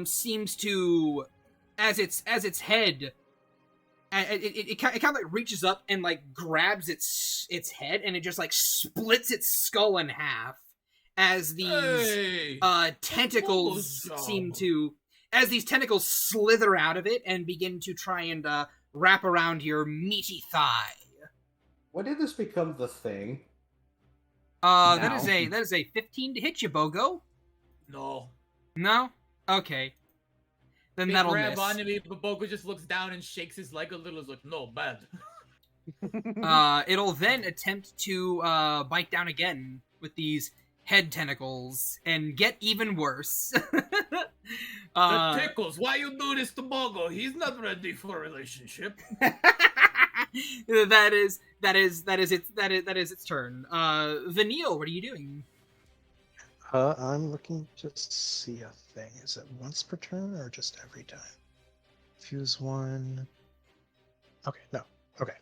seems to, as its head, it kind of like reaches up and like grabs its head, and it just like splits its skull in half as these Hey! tentacles Bogo's seem job. to, as these tentacles slither out of it and begin to try and wrap around your meaty thigh. When did this become the thing? That Now. is a 15 to hit you, Bogo. No. No? Okay. Then they that'll grab miss. onto me, but Bogo just looks down and shakes his leg a little. Is like, no, bad. It'll then attempt to bite down again with these head tentacles and get even worse. The tickles. Why you do this to Bogo? He's not ready for a relationship. that is its turn. Vanille, what are you doing? I'm looking to see a thing. Is it once per turn or just every time? Fuse one. Okay, no. Okay.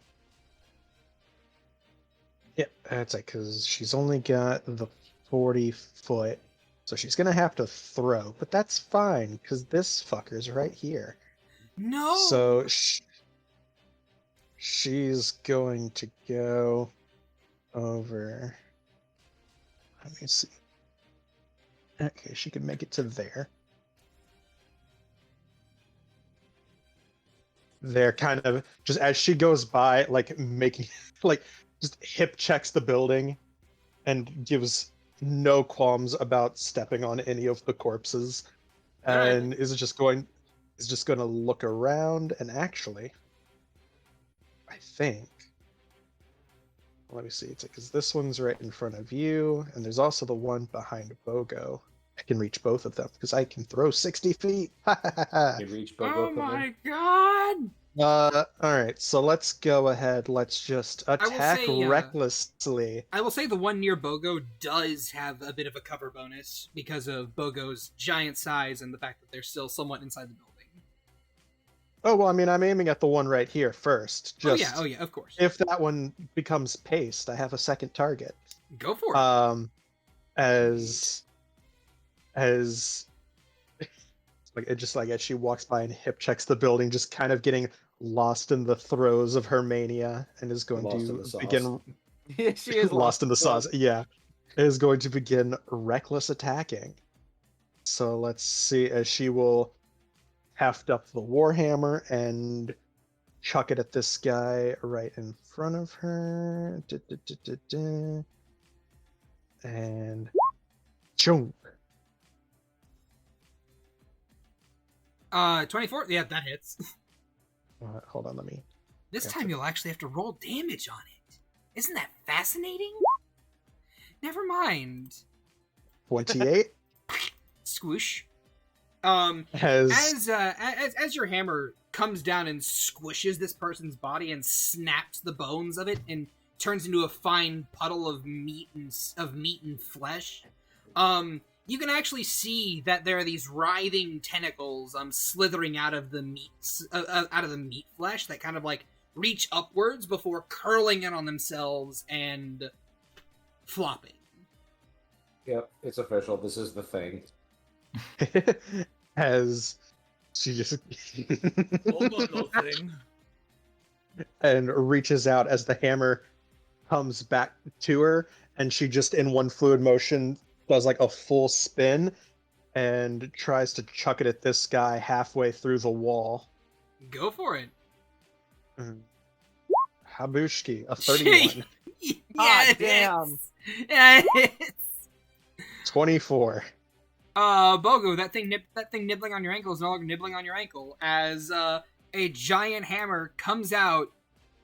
Yep, that's it, because she's only got the 40 foot, so she's gonna have to throw, but that's fine, because this fucker's right here. No. So she's going to go over. Let me see. Okay, she can make it to there. There, kind of just as she goes by, like making, like just hip checks the building, and gives no qualms about stepping on any of the corpses, and is just going to look around. And actually, I think, let me see, it's because this one's right in front of you, and there's also the one behind Bogo. I can reach both of them because I can throw 60 feet. You reach Oh Bogo. my god. All right, so let's go ahead. Let's just will attack say, recklessly. I will say the one near Bogo does have a bit of a cover bonus because of Bogo's giant size and the fact that they're still somewhat inside the building. Oh, well, I mean, I'm aiming at the one right here first. Just Oh yeah, of course. if that one becomes paced, I have a second target. Go for it. As like it just like as she walks by and hip checks the building, just kind of getting lost in the throes of her mania, and is going Lost in to the sauce. begin She is lost in the sauce. Yeah, is going to begin reckless attacking. So let's see, as she will heft up the warhammer and chuck it at this guy right in front of her. And chunk. 24. Yeah, that hits. Hold on, let me. This Gotcha. time you'll actually have to roll damage on it. Isn't that fascinating? Never mind. 28 Squish. has As your hammer comes down and squishes this person's body and snaps the bones of it and turns into a fine puddle of meat and flesh, you can actually see that there are these writhing tentacles slithering out of the meat flesh that kind of like reach upwards before curling in on themselves and flopping. Yep, it's official. This is the thing. as she just No thing. and reaches out as the hammer comes back to her, and she just in one fluid motion does like a full spin and tries to chuck it at this guy halfway through the wall. Go for it. Habushki, a 31. Yeah, damn. Yeah, it hits. 24. Bogo, that thing nibbling on your ankle is no longer nibbling on your ankle as a giant hammer comes out,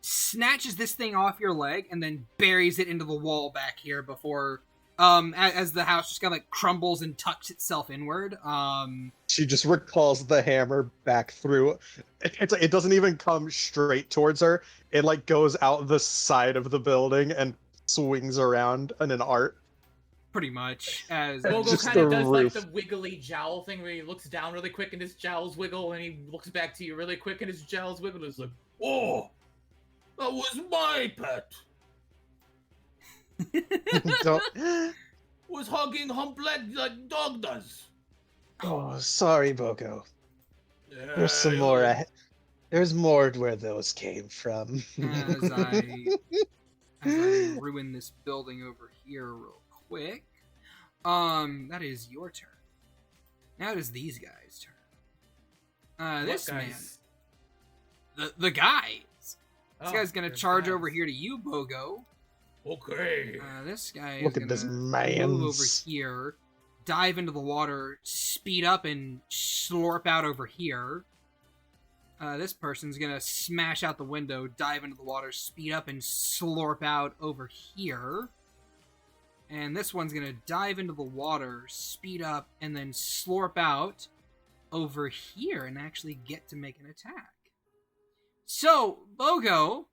snatches this thing off your leg, and then buries it into the wall back here before as the house just kind of like crumbles and tucks itself inward. She just recalls the hammer back through. It doesn't even come straight towards her. It like goes out the side of the building and swings around in an arc. Pretty much as Bogo Just kind of the does like roof. the wiggly jowl thing where he looks down really quick and his jowls wiggle, and he looks back to you really quick and his jowls wiggle. And it's like, Oh, that was my pet. Don't- Was hugging Humplet like dog does. Oh, sorry, Bogo. Yeah, There's some more. There's more where those came from. as I ruin this building over here real quick. That is your turn. Now it is these guys' turn. This what man, guys? the guys. This Oh, guy's gonna there's charge guys. over here to you, Bogo. Okay. This guy Look is at this gonna man. move over here, dive into the water, speed up, and slurp out over here. This person's gonna smash out the window, dive into the water, speed up, and slurp out over here. And this one's gonna dive into the water, speed up, and then slurp out over here and actually get to make an attack. So, Bogo,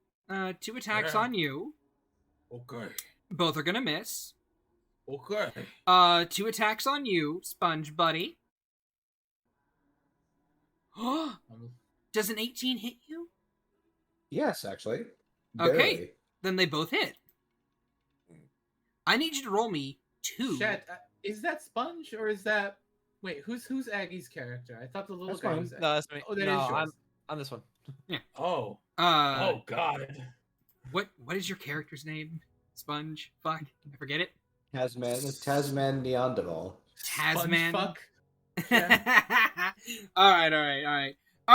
2 attacks Yeah. on you. Okay. Both are gonna miss. Okay. 2 attacks on you, Sponge Buddy. Does an 18 hit you? Yes, actually. Okay. Barely. Then they both hit. I need you to roll me 2. Shad, is that Sponge or is that? Wait, who's Aggie's character? I thought the little That's guy mine. was. No, that's me. Oh, that is no, yours. I'm this one. Oh. Uh, Oh God. what is your character's name? Sponge? Fuck, I forget it. Tasman Neanderthal. Tasman. Fuck. All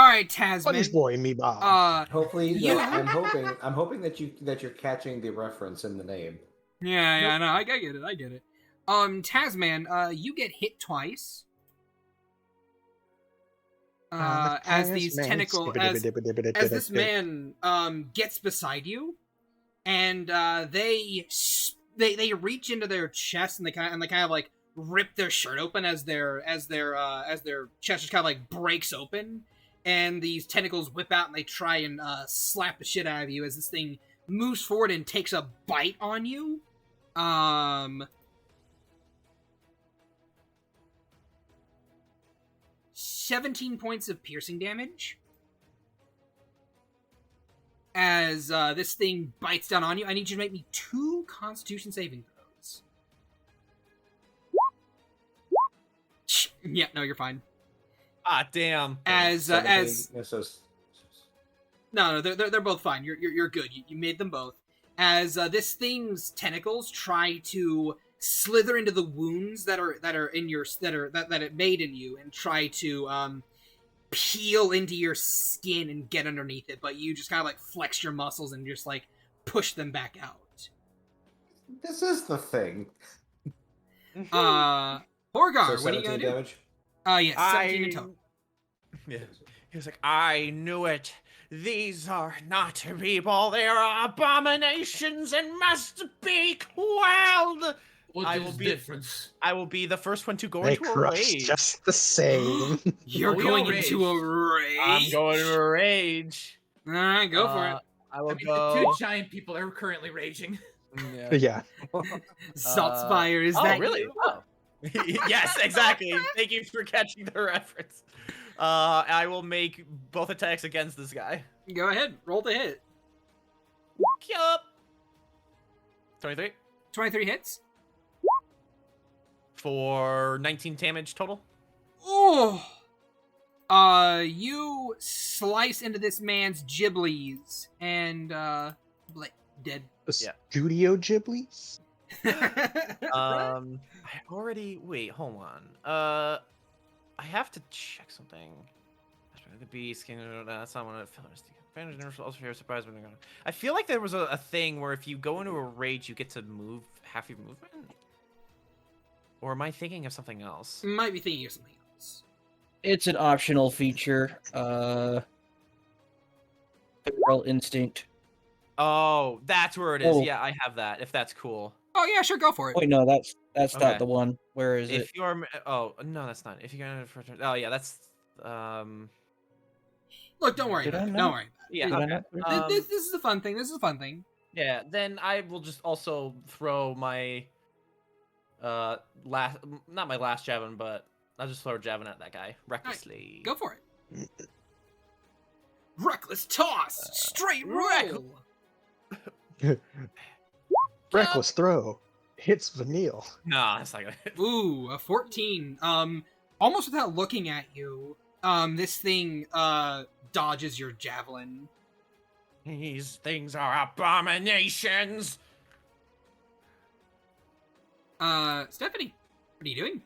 right, Tasman. Sponge boy, me Bob. Hopefully, You- I'm hoping that you're catching the reference in the name. Yeah, no, I get it. Tasman, you get hit twice. As these tentacle, as this man gets beside you, and they reach into their chest and they kind of like rip their shirt open as their chest just kind of like breaks open, and these tentacles whip out and they try and slap the shit out of you as this thing moves forward and takes a bite on you. 17 points of piercing damage. As this thing bites down on you, I need you to make me 2 Constitution saving throws. Yeah, no, you're fine. Ah, damn. As no, they're both fine. You're good. You made them both. As this thing's tentacles try to slither into the wounds that are in your that it made in you and try to peel into your skin and get underneath it, but you just kind of like flex your muscles and just like push them back out. This is the thing. Horgar, So what are you gonna 17 do? damage. Yes, 17 in total. Yeah. He was like, I knew it. These are not people. They are abominations and must be quelled. What I is will be- difference? I will be the first one to go They into a crush rage. just the same. You're Oh, we going all into a rage. I'm going to a rage. All right, go for it. I will I mean, go. the two giant people are currently raging. Yeah. Yeah. Saltspire, is oh, that really? you? Oh. Yes, exactly. Thank you for catching the reference. I will make both attacks against this guy. Go ahead, roll the hit. Yup. 23 23 hits. for 19 damage total. Oh! You slice into this man's giblies and, dead. The Yeah. Studio Ghiblies? I already wait. Hold on. I have to check something. The beast. That's not one of the surprise. I feel like there was a thing where if you go into a rage, you get to move half your movement. Or am I thinking of something else? Might be thinking of something else. It's an optional feature. Feral Instinct. Oh, that's where it is. Oh. Yeah, I have that. If that's cool. Oh yeah, sure, go for it. Wait, no, that's Okay. not the one. Where is it? If you're oh no, that's not. If you're gonna oh yeah, that's Look, don't worry Did about I it. not? Don't worry. yeah. Did I Okay. not put it- This is a fun thing. This is a fun thing. Yeah, then I will just also throw my not my last javelin, but I'll just throw a javelin at that guy recklessly. Go for it. Reckless toss, straight roll. Reckless throw. Hits Vanille. No, that's not gonna hit. Ooh, a 14. Almost without looking at you, this thing dodges your javelin. These things are abominations. Stephanie, what are you doing?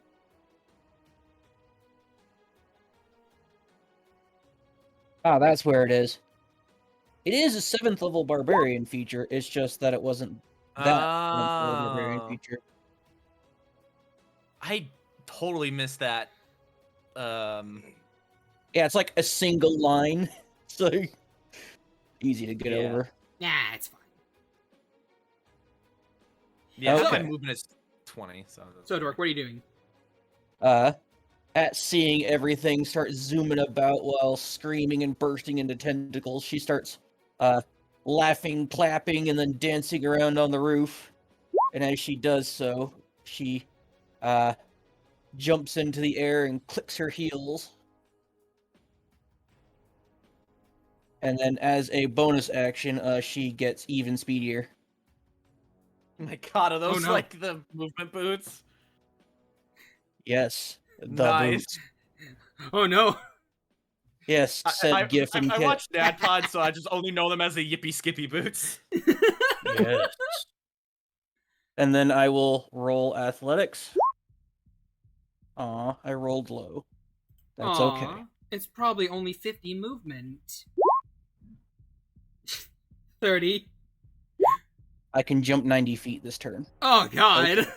Ah, that's where it is. It is a 7th level barbarian feature. It's just that it wasn't that 7th level barbarian Oh. feature. I totally missed that. Yeah, it's like a single line, so easy to get Yeah. over. Nah, it's fine. Yeah, Okay. my movement is 20. So, Dork, what are you doing? At seeing everything start zooming about while screaming and bursting into tentacles, she starts laughing, clapping, and then dancing around on the roof. And as she does so, she jumps into the air and clicks her heels. And then as a bonus action, she gets even speedier. My God, are those no. like the movement boots? Yes. The Nice. boots. Oh no. Yes, said GIF and I Kit. watched NADPOD, so I just only know them as the Yippee Skippy boots. Yes. And then I will roll athletics. Aw, I rolled low. That's okay. Aw, it's probably only 50 movement. 30. I can jump 90 feet this turn. Oh god. Okay.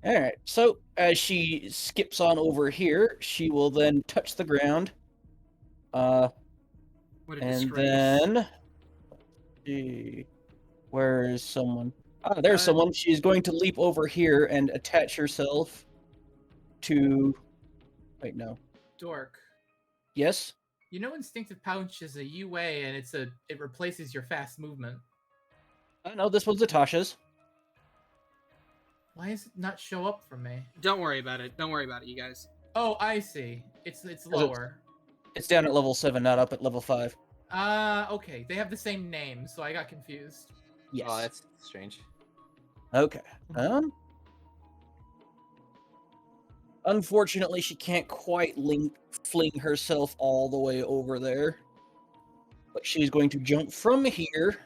Alright, so as she skips on over here, she will then touch the ground. What a And disgrace. then... let's see, where is someone? Ah, there's Uh, someone. She's going to leap over here and attach herself to... Wait, no. Dork. Yes? You know Instinctive Pouch is a UA and it replaces your fast movement. No, this one's Natasha's. Why does it not show up for me? Don't worry about it. Don't worry about it, you guys. Oh, I see. It's lower. It's down at level 7, not up at level 5. Okay. They have the same name, so I got confused. Yes. Oh, that's strange. Okay. Unfortunately, she can't quite fling herself all the way over there. But she's going to jump from here.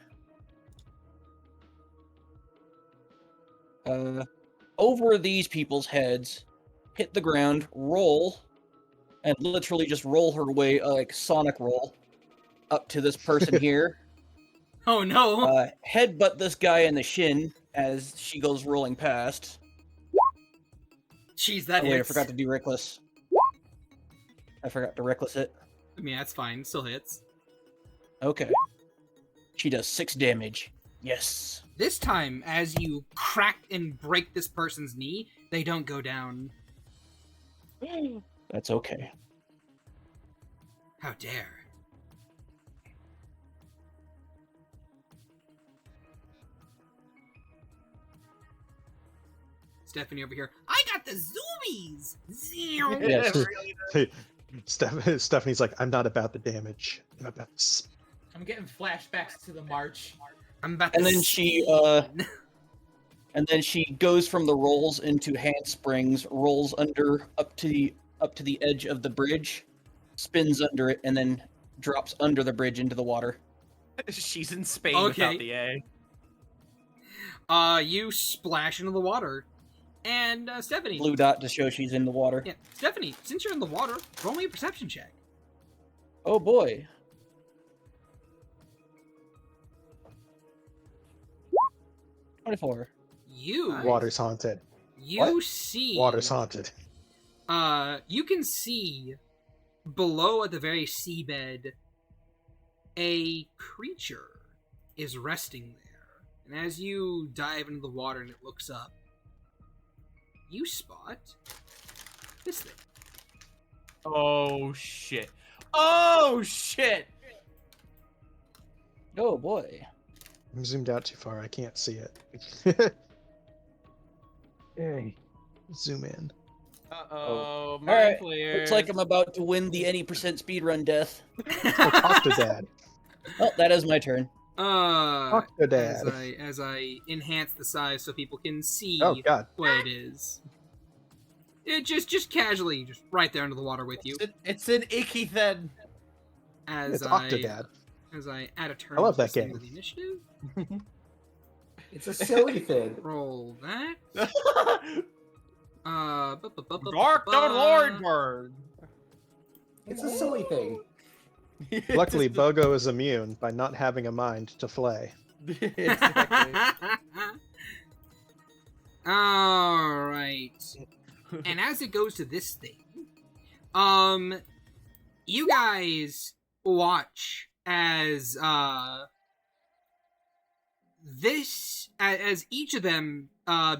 Over these people's heads, hit the ground, roll, and literally just roll her way, like Sonic roll, up to this person here. Oh no. Headbutt this guy in the shin as she goes rolling past. Jeez, that Oh, wait, I hits. forgot to do reckless. I forgot to reckless it. I mean, that's fine. Still hits. Okay. She does 6 damage. Yes. This time, as you crack and break this person's knee, they don't go down. That's okay. How dare. Stephanie over here. I got the zoomies! Zero! Yes. Hey, Stephanie's like, I'm not about the damage. I'm about the I'm getting flashbacks to the march. I'm about And to then she, spin. And then she goes from the rolls into handsprings, rolls under up to the edge of the bridge, spins under it, and then drops under the bridge into the water. She's in Spain Okay. without the A. You splash into the water. And, Stephanie. Blue dot to show she's in the water. Yeah, Stephanie, since you're in the water, roll me a perception check. Oh boy. $24. You. water's haunted. You What? see. Water's haunted. You can see below at the very seabed a creature is resting there. And as you dive into the water and it looks up, you spot this thing. Oh shit. Oh shit. Oh boy. I'm zoomed out too far. I can't see it. Hey, zoom in. Uh-oh, mind Alright, flares. looks like I'm about to win the any percent speedrun death. Talk to Dad. Oh, that is my turn. Talk to Dad. as I enhance the size so people can see Oh God. what it is. It just casually, just right there under the water with you. It's an icky thing. As Talk to Dad. As I add a turn I love that to game. the initiative. It's a silly thing. Roll that. Dark the Lord Bird. It's a silly thing. Luckily, Bogo is immune by not having a mind to flay. All right. And as it goes to this thing, you guys watch as as each of them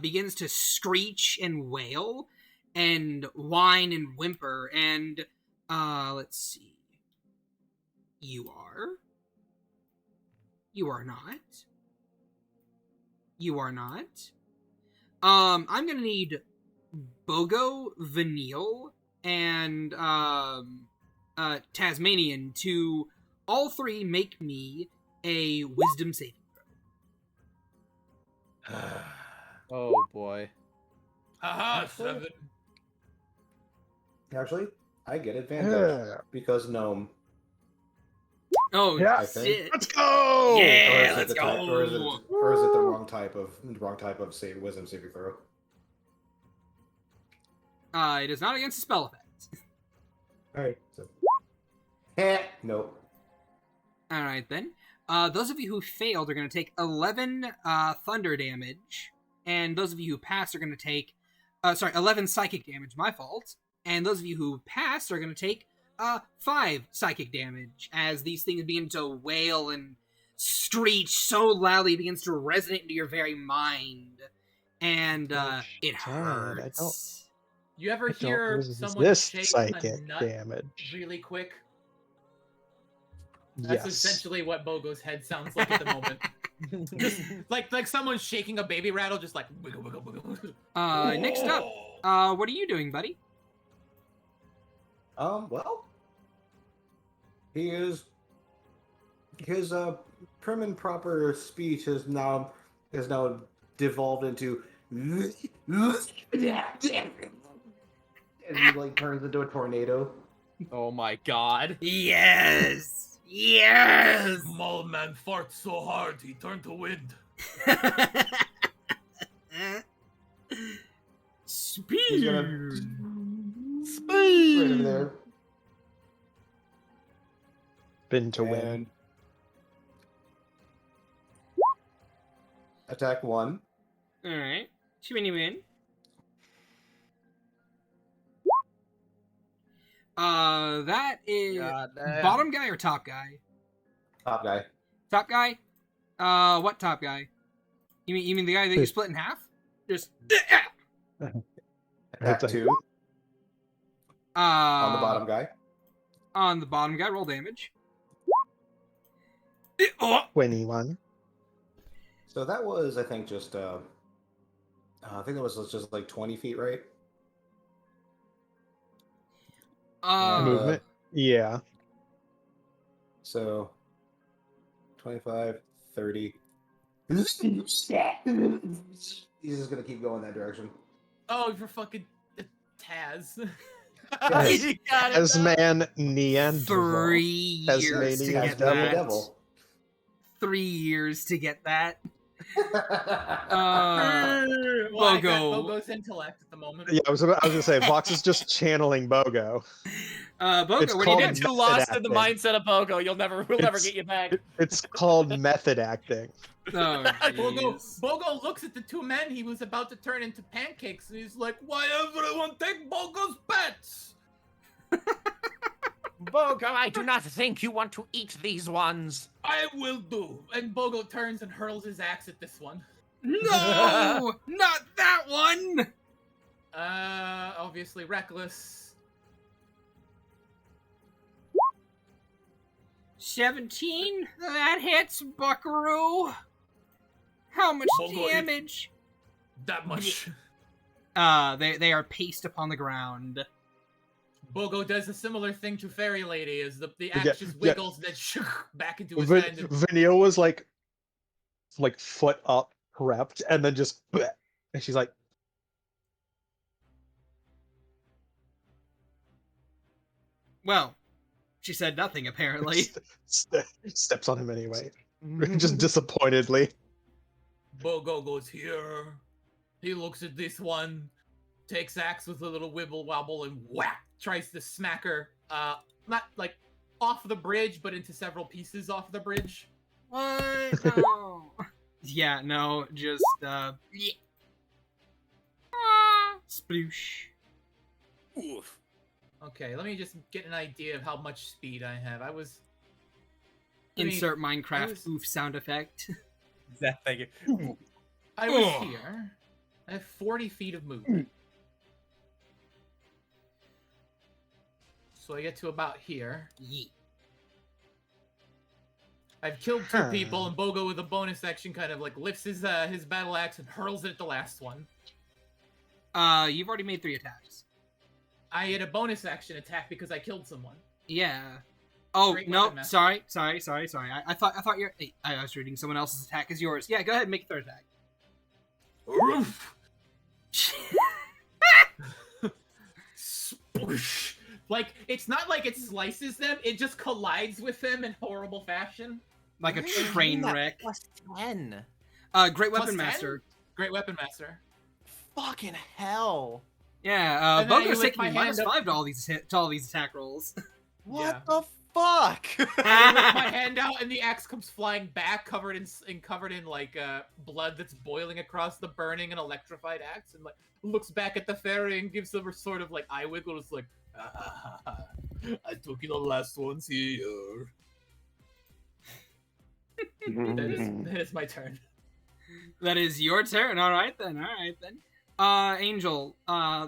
begins to screech and wail and whine and whimper, and let's see. You are not. I'm gonna need Bogo, Vanille, and Tasmanian to all three make me a wisdom saving throw. Oh boy. Haha, 7. Actually, I get advantage because gnome. Oh Yeah. shit! Let's go! Yeah, Or is let's it the type- go. or is it the wrong type of wisdom saving throw? It is not against a spell effect. All right. So. Nope. All right then. Those of you who failed are going to take 11 thunder damage, and those of you who passed are going to take 11 psychic damage. My fault. And those of you who passed are going to take 5 psychic damage as these things begin to wail and screech so loudly it begins to resonate into your very mind, and it God, hurts. You ever I don't hear resist someone this shake a psychic nut damage. really quick? That's Yes. essentially what Bogo's head sounds like at the moment. Just like someone shaking a baby rattle, just like wiggle, wiggle, wiggle. Next up, what are you doing, buddy? Well, his prim and proper speech has now devolved into and he like turns into a tornado. Oh my god. Yes! Yes! Small man farts so hard he turned to wind. Speed! He's gonna right over there. Been to win. And attack 1. Alright. Shimmy win. That is God damn. bottom guy or top guy? Top guy. Top guy? What top guy? You mean the guy that you split in half? Just Attack like- 2 on the bottom guy. On the bottom guy, roll damage. Oh! 21. So that was, I think, just I think that was just like 20 feet, right? Movement. Yeah. So 25, 30. He's just gonna keep going that direction. Oh, you're fucking Taz. Yes. You got it, As though. man Neanderthal. 3 years to Tasmanian get devil. that. Devil. 3 years to get that. Well, I got Bogo. Bogo's intellect at the moment. Yeah, I was gonna say Vox is just channeling Bogo. Bogo, It's what are you called doing? Get too method lost in the acting. mindset of Bogo. We'll never It's- get you back. It's called method acting. Oh, Bogo, jeez. Bogo looks at the two men. He was about to turn into pancakes, and he's like, "Why everyone take Bogo's pets?" Bogo, I do not think you want to eat these ones. I will do. And Bogo turns and hurls his axe at this one. No! Not that one! Obviously reckless. 17? That hits, buckaroo. How much Bogo, damage? That much. They are pasted upon the ground. Bogo does a similar thing to Fairy Lady, as the Yeah, axe just yeah. wiggles, then back into his hand. And Vanille was like foot up, prepped, and then just, and she's like, Well, she said nothing, apparently. steps on him anyway, just disappointedly. Bogo goes here. He looks at this one, takes axe with a little wibble wobble, and whack! Tries to smack her. Not like off the bridge, but into several pieces off the bridge. What? No. Yeah, no, just, yeah. Sploosh. Oof. Okay, let me just get an idea of how much speed I have. I was. I mean, Insert Minecraft I was- oof sound effect. Thank you. I was Ugh. here. I have 40 feet of movement. So I get to about here. Yeet. I've killed two Huh. people, and Bogo with a bonus action kind of like lifts his battle axe and hurls it at the last one. You've already made 3 attacks. I had a bonus action attack because I killed someone. Yeah. Oh, Great no, weapon, master. sorry. I thought you're... I was reading someone else's attack as yours. Yeah, go ahead and make a 3rd attack. Spoosh. Like, it's not like it slices them, it just collides with them in horrible fashion. Like a Why are you train doing that wreck. Plus 10. Great Plus Weapon 10? Master. Great weapon master. Fucking hell. Yeah, And then I Bogo's lift my taking hand up- -5 to all these attack rolls. What Yeah. the fuck? I lift my hand out, and the axe comes flying back, covered in like blood that's boiling across the burning and electrified axe, and like looks back at the fairy and gives them a sort of like eye wiggle. It's like, I took you the last ones here. That is my turn. That is your turn. All right then. Angel,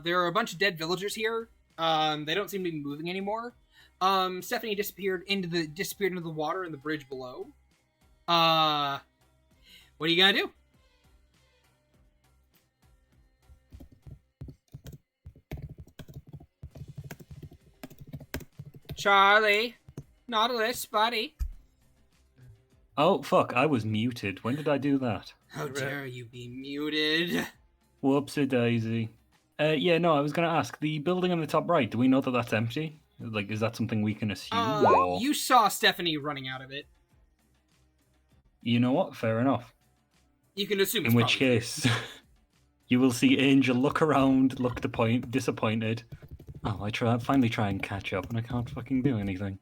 there are a bunch of dead villagers here. They don't seem to be moving anymore. Stephanie disappeared into the water in the bridge below. What are you gonna do? Charlie, Nautilus, buddy. Oh, fuck, I was muted. When did I do that? How dare you be muted? Whoopsie daisy. Yeah, no, I was going to ask, the building on the top right, do we know that that's empty? Like, is that something we can assume? Or... You saw Stephanie running out of it. You know what? Fair enough. You can assume it's In which probably case, you will see Angel look around, look disappointed. Oh, finally try and catch up, and I can't fucking do anything.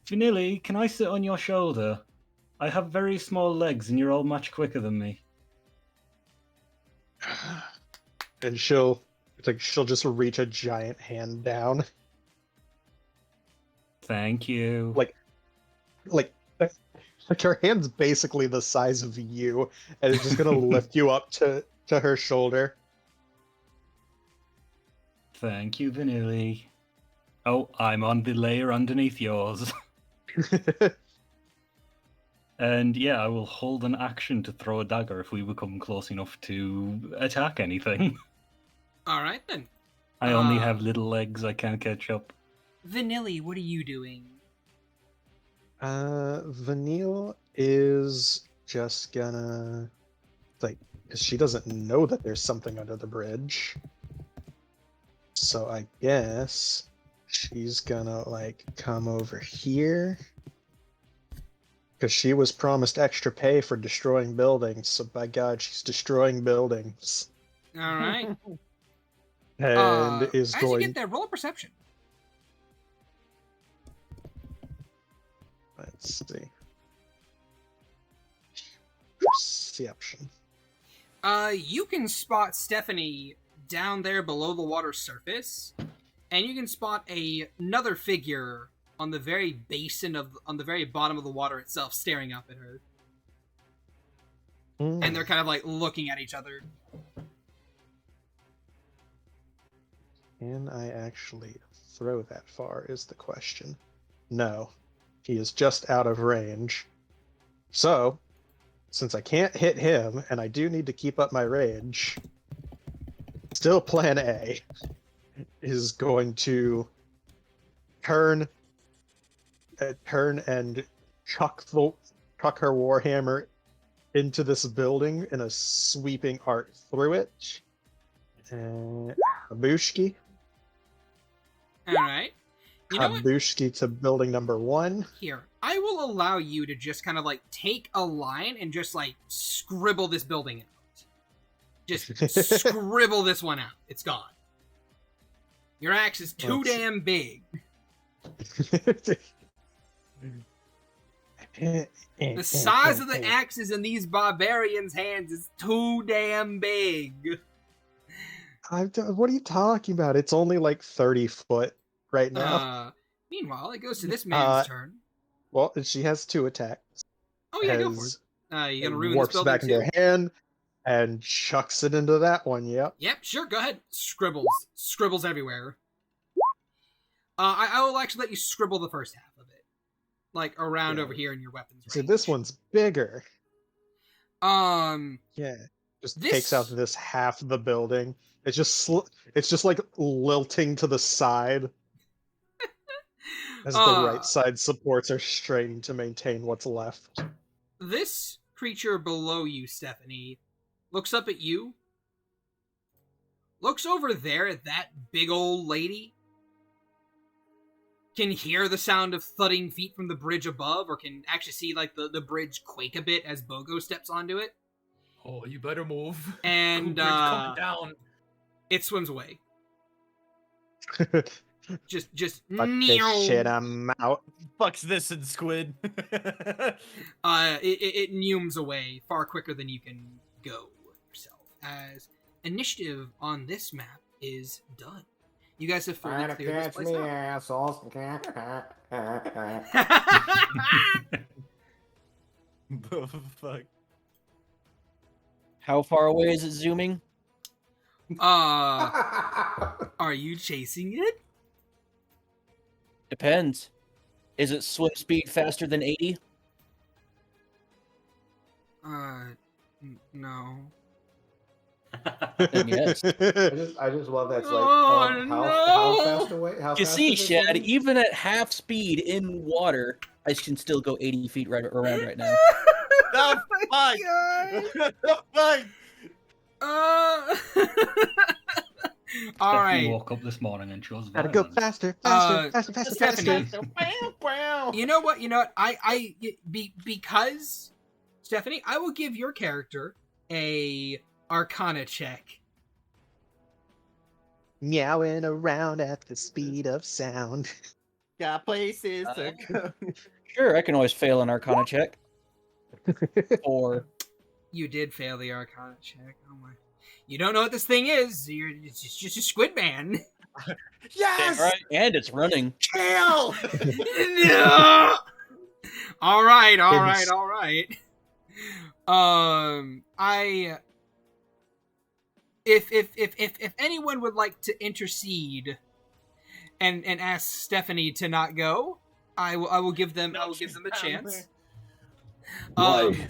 Vanilli, can I sit on your shoulder? I have very small legs, and you're all much quicker than me. And she'll just reach a giant hand down. Thank you. Like her hand's basically the size of you, and is just gonna lift you up to her shoulder. Thank you, Vanilli. Oh, I'm on the layer underneath yours. And yeah, I will hold an action to throw a dagger if we become close enough to attack anything. All right then. I only have little legs, I can't catch up. Vanilli, what are you doing? Vanille is just gonna, like, because she doesn't know that there's something under the bridge. So I guess she's gonna, like, come over here. Because she was promised extra pay for destroying buildings, so by God, she's destroying buildings. All right. And is as going. you get there, roll a perception. Let's see. Perception. You can spot Stephanie down there below the water surface, and you can spot another figure on the very on the very bottom of the water itself, staring up at her. And they're kind of like looking at each other. Can I actually throw that far is the question. No. He is just out of range. So, since I can't hit him, and I do need to keep up my range, still plan A is going to turn and chuck her warhammer into this building in a sweeping arc through it. And Habushki. All right. You know what? Habushki to building number 1. Here, I will allow you to just kind of like take a line and just like scribble this building out. Just scribble this one out. It's gone. Your axe is too damn big. The size of the axes in these barbarians' hands is too damn big. What are you talking about? It's only like 30 foot right now. Meanwhile, it goes to this man's turn. Well, she has 2 attacks. Oh yeah, go for it. You gonna ruin warps this building back into her hand and chucks it into that one. Yep. Yep. Sure. Go ahead. Scribbles everywhere. I will actually let you scribble the first half of it, like around over here in your weapons range. See, this one's bigger. Yeah. Just takes out this half of the building. It's just like lilting to the side as the right side supports are straining to maintain what's left. This creature below you, Stephanie, looks up at you, looks over there at that big old lady, can hear the sound of thudding feet from the bridge above, or can actually see like the bridge quake a bit as Bogo steps onto it. Oh, you better move. And coming down. It swims away. just Fuck this shit, I'm out. Fucks this and squid. It neumes away far quicker than you can go yourself, as initiative on this map is done. You guys have fully cleared this place out. Assholes. Fuck. How far away is it zooming? Are you chasing it? Depends. Is it swim speed faster than 80? No. Then yes. I just love that. It's like, how fast away? How You fast see, is it Shad, moving? even at half speed in water, I can still go 80 feet right around right now. The fuck? The fuck? All right. Woke up this morning and chose Gotta violence. go faster. Stephanie. You know what? Because Stephanie, I will give your character a Arcana check. Meowing around at the speed of sound. Got places to go. Sure, I can always fail an Arcana check. Or You did fail the Arcana check. Oh my! You don't know what this thing is. It's just a squid man. Yes! Right, and it's running. Kill! No! All right. Goodness. If anyone would like to intercede and ask Stephanie to not go, I will give them a chance. Why?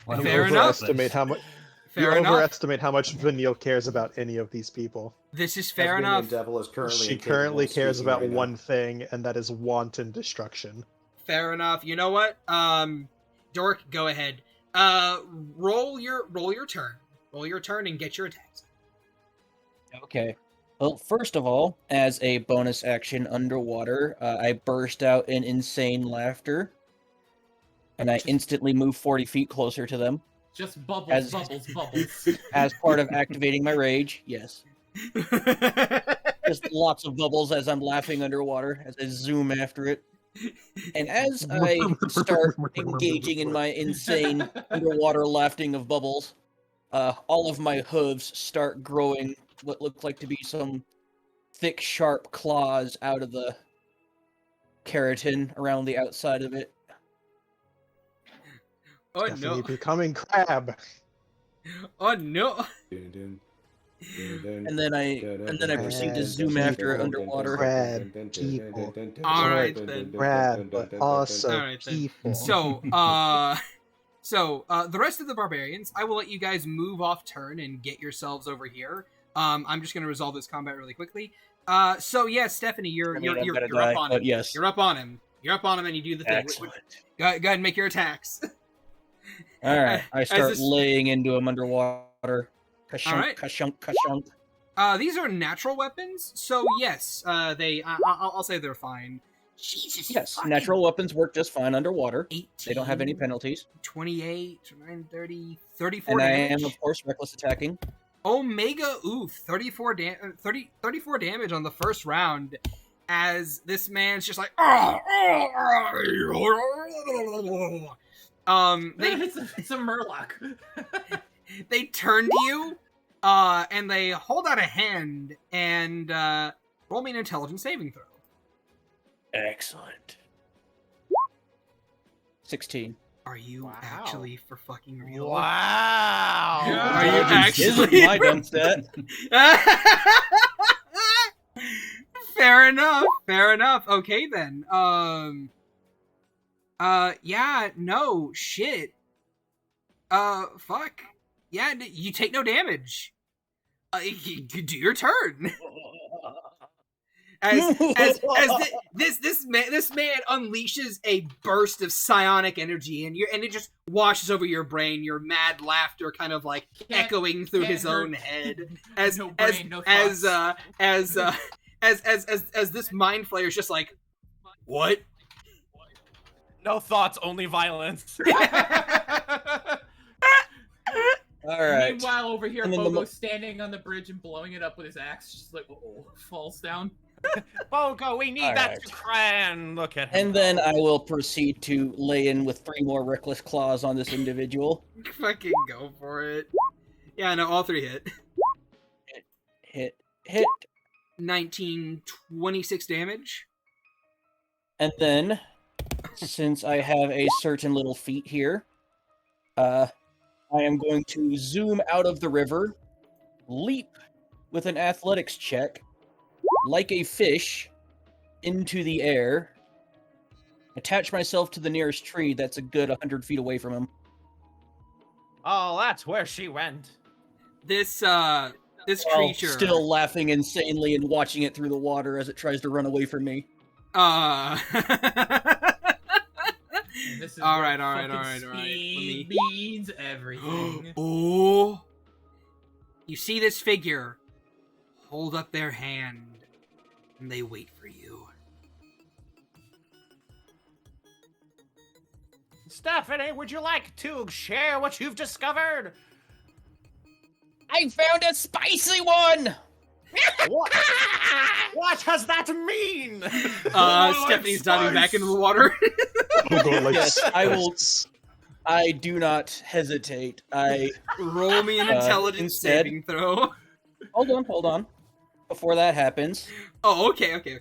Why Fair would enough. you Overestimate how much. You Fair enough. overestimate how much Vanille cares about any of these people. This is fair Tasmanian enough. Devil is currently She incapable currently of cares speaking about right now. one thing, and that is wanton destruction. Fair enough. You know what? Dork, go ahead. Roll your turn. Roll your turn and get your attacks. Okay. Well, first of all, as a bonus action underwater, I burst out in insane laughter, and I instantly move 40 feet closer to them. Just bubbles, As- bubbles. As part of activating my rage, yes. Just lots of bubbles as I'm laughing underwater, as I zoom after it. And as I start engaging in my insane underwater laughing of bubbles, all of my hooves start growing what look like to be some thick, sharp claws out of the keratin around the outside of it. Oh Stephanie no! becoming crab. Oh no! And then I proceed to zoom after it underwater. Crab people. All right, Lord, then. Crab, but also All right, then. people. So, the rest of the barbarians, I will let you guys move off turn and get yourselves over here. I'm just gonna resolve this combat really quickly. So yeah, Stephanie, you're I'm you're gonna up die, on but him. yes. You're up on him. You're up on him, and you do the thing. Excellent. Go ahead and make your attacks. All right, I As start this- laying into him underwater. Ka-shunk, Alright. ka-shunk, ka-shunk. These are natural weapons, so yes, I'll say they're fine. Jesus. Yes, fucking natural weapons work just fine underwater. 18, They don't have any penalties. 28, 9, 30, 34 And I damage. am, of course, reckless attacking. Omega Oof, 34 damage on the first round, as this man's just like, It's a Murloc. they turn to you, and they hold out a hand and roll me an intelligence saving throw. Excellent. 16. Are you Wow. actually for fucking real? Wow! Are you Intelligence actually? isn't my dump stat. Fair enough. Fair enough. Okay then. Yeah. No shit. Fuck. Yeah. You take no damage. You do your turn. As this man unleashes a burst of psionic energy, and it just washes over your brain. Your mad laughter kind of like echoing through his own head as No brain, no as thoughts. as this mind flayer is just like, what? No thoughts, only violence. All right. Meanwhile, over here, And then Bogo's standing on the bridge and blowing it up with his axe, just like, falls down. Bogo, we need All that right. to cran. Look at him. And then I will proceed to lay in with 3 more reckless claws on this individual. Fucking go for it. Yeah, no, all 3 hit. Hit. 19, 26 damage. And then, since I have a certain little feat here, I am going to zoom out of the river, leap with an athletics check, like a fish, into the air, attach myself to the nearest tree that's a good 100 feet away from him. Oh, that's where she went. This While creature still laughing insanely and watching it through the water as it tries to run away from me. And This is All where right, all right, all fucking right, all right. Let speed me- means everything. Oh! You see this figure hold up their hand, and they wait for you. Stephanie, would you like to share what you've discovered? I found a spicy one! What? What does that mean? Stephanie's diving back into the water. Yes, I will. I do not hesitate. Roll me an intelligence instead- saving throw. Hold on. before that happens, Oh, okay.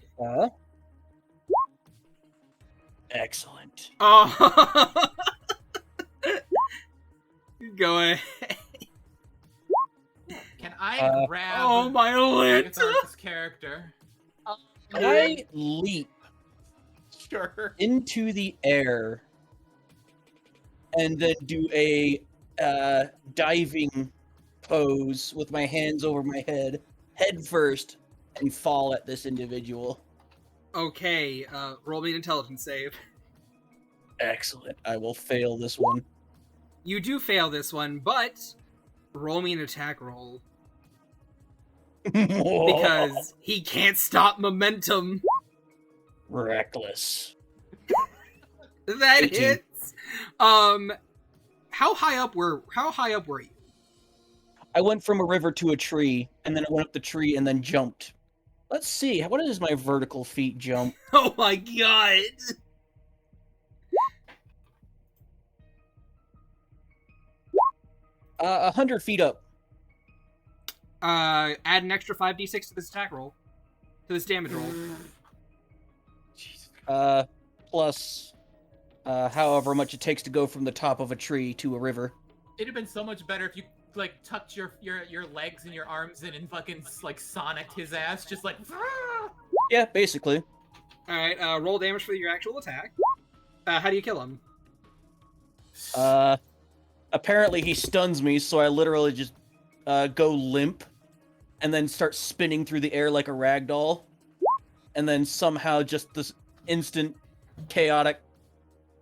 excellent. Oh, go ahead. Can I grab Oh my lint! Agathar's character? I leap Sure. into the air and then do a diving pose with my hands over my head first, and fall at this individual. Okay, roll me an intelligence save. Excellent. I will fail this one. You do fail this one, but roll me an attack roll. Because he can't stop momentum. Reckless. That 18. hits. How high up were you? I went from a river to a tree, and then I went up the tree and then jumped. Let's see. What is my vertical feet jump? Oh my god. 100 feet up. Add an extra 5d6 to this attack roll. To this damage roll. Plus, however much it takes to go from the top of a tree to a river. It'd have been so much better if you like tucked your legs and your arms in and fucking like Sonic his ass, just like. Yeah, basically. All right, roll damage for your actual attack. How do you kill him? Apparently he stuns me, so I literally just go limp, and then start spinning through the air like a ragdoll, and then somehow just this instant chaotic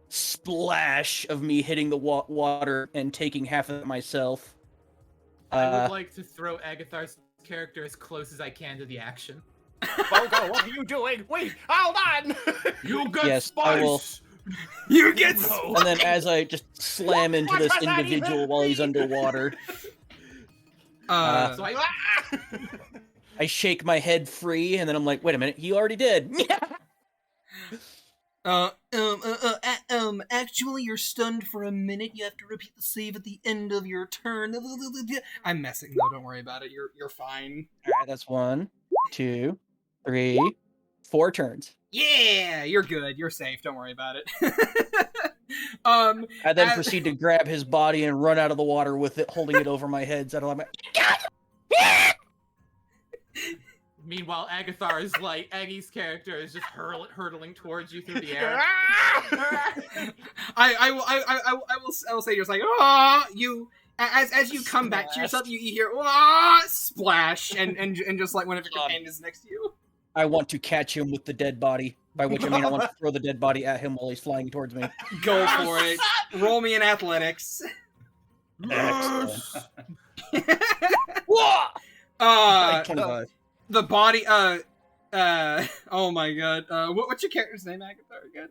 splash of me hitting the water and taking half of it myself. I would like to throw Agathar's character as close as I can to the action. Bogo, what are you doing? Wait, hold on! You get Yes, spice! I will. You get And then as I just slam into this individual while he's underwater, so I shake my head free, and then I'm like, wait a minute, he already did. Actually, you're stunned for a minute. You have to repeat the save at the end of your turn. I'm messing though. Don't worry about it. You're fine. All right, that's 1, 2, 3, 4 turns. Yeah, you're good. You're safe. Don't worry about it. I then proceed to grab his body and run out of the water with it, holding it over my head. So I don't have my... Meanwhile, Agathar is like Aggie's character is just hurtling towards you through the air. I will say you're just like you as you come back to yourself, you hear splash and just like one of your companions is next to you. I want to catch him with the dead body, by which I mean I want to throw the dead body at him while he's flying towards me. Go for it. Roll me in athletics. Excellent. The body. Oh my god. What's your character's name, Agathar, again?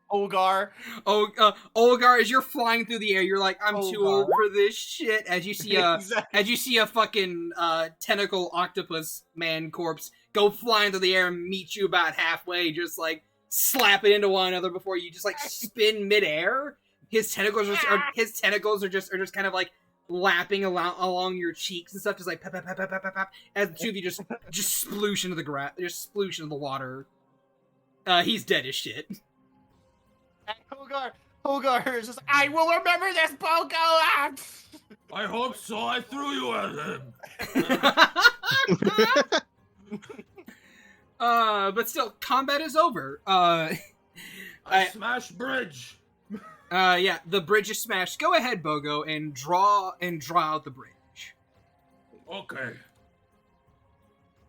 Olgar. Olgar, as you're flying through the air, you're like, I'm too Olgar. old for this shit. As you see Exactly. as you see a fucking tentacle octopus man corpse go flying through the air and meet you about halfway, just like slap it into one another before you just like spin midair. His tentacles are just kind of like lapping along your cheeks and stuff, just like pap, pap, pap, pap, pap, pap, as the two of you just sploosh into the sploosh into the water. He's dead as shit. Olgar is just, I will remember this, Bogo! I hope so. I threw you at him. But still, combat is over. I smashed bridge. Yeah, the bridge is smashed. Go ahead, Bogo, and draw out the bridge. Okay.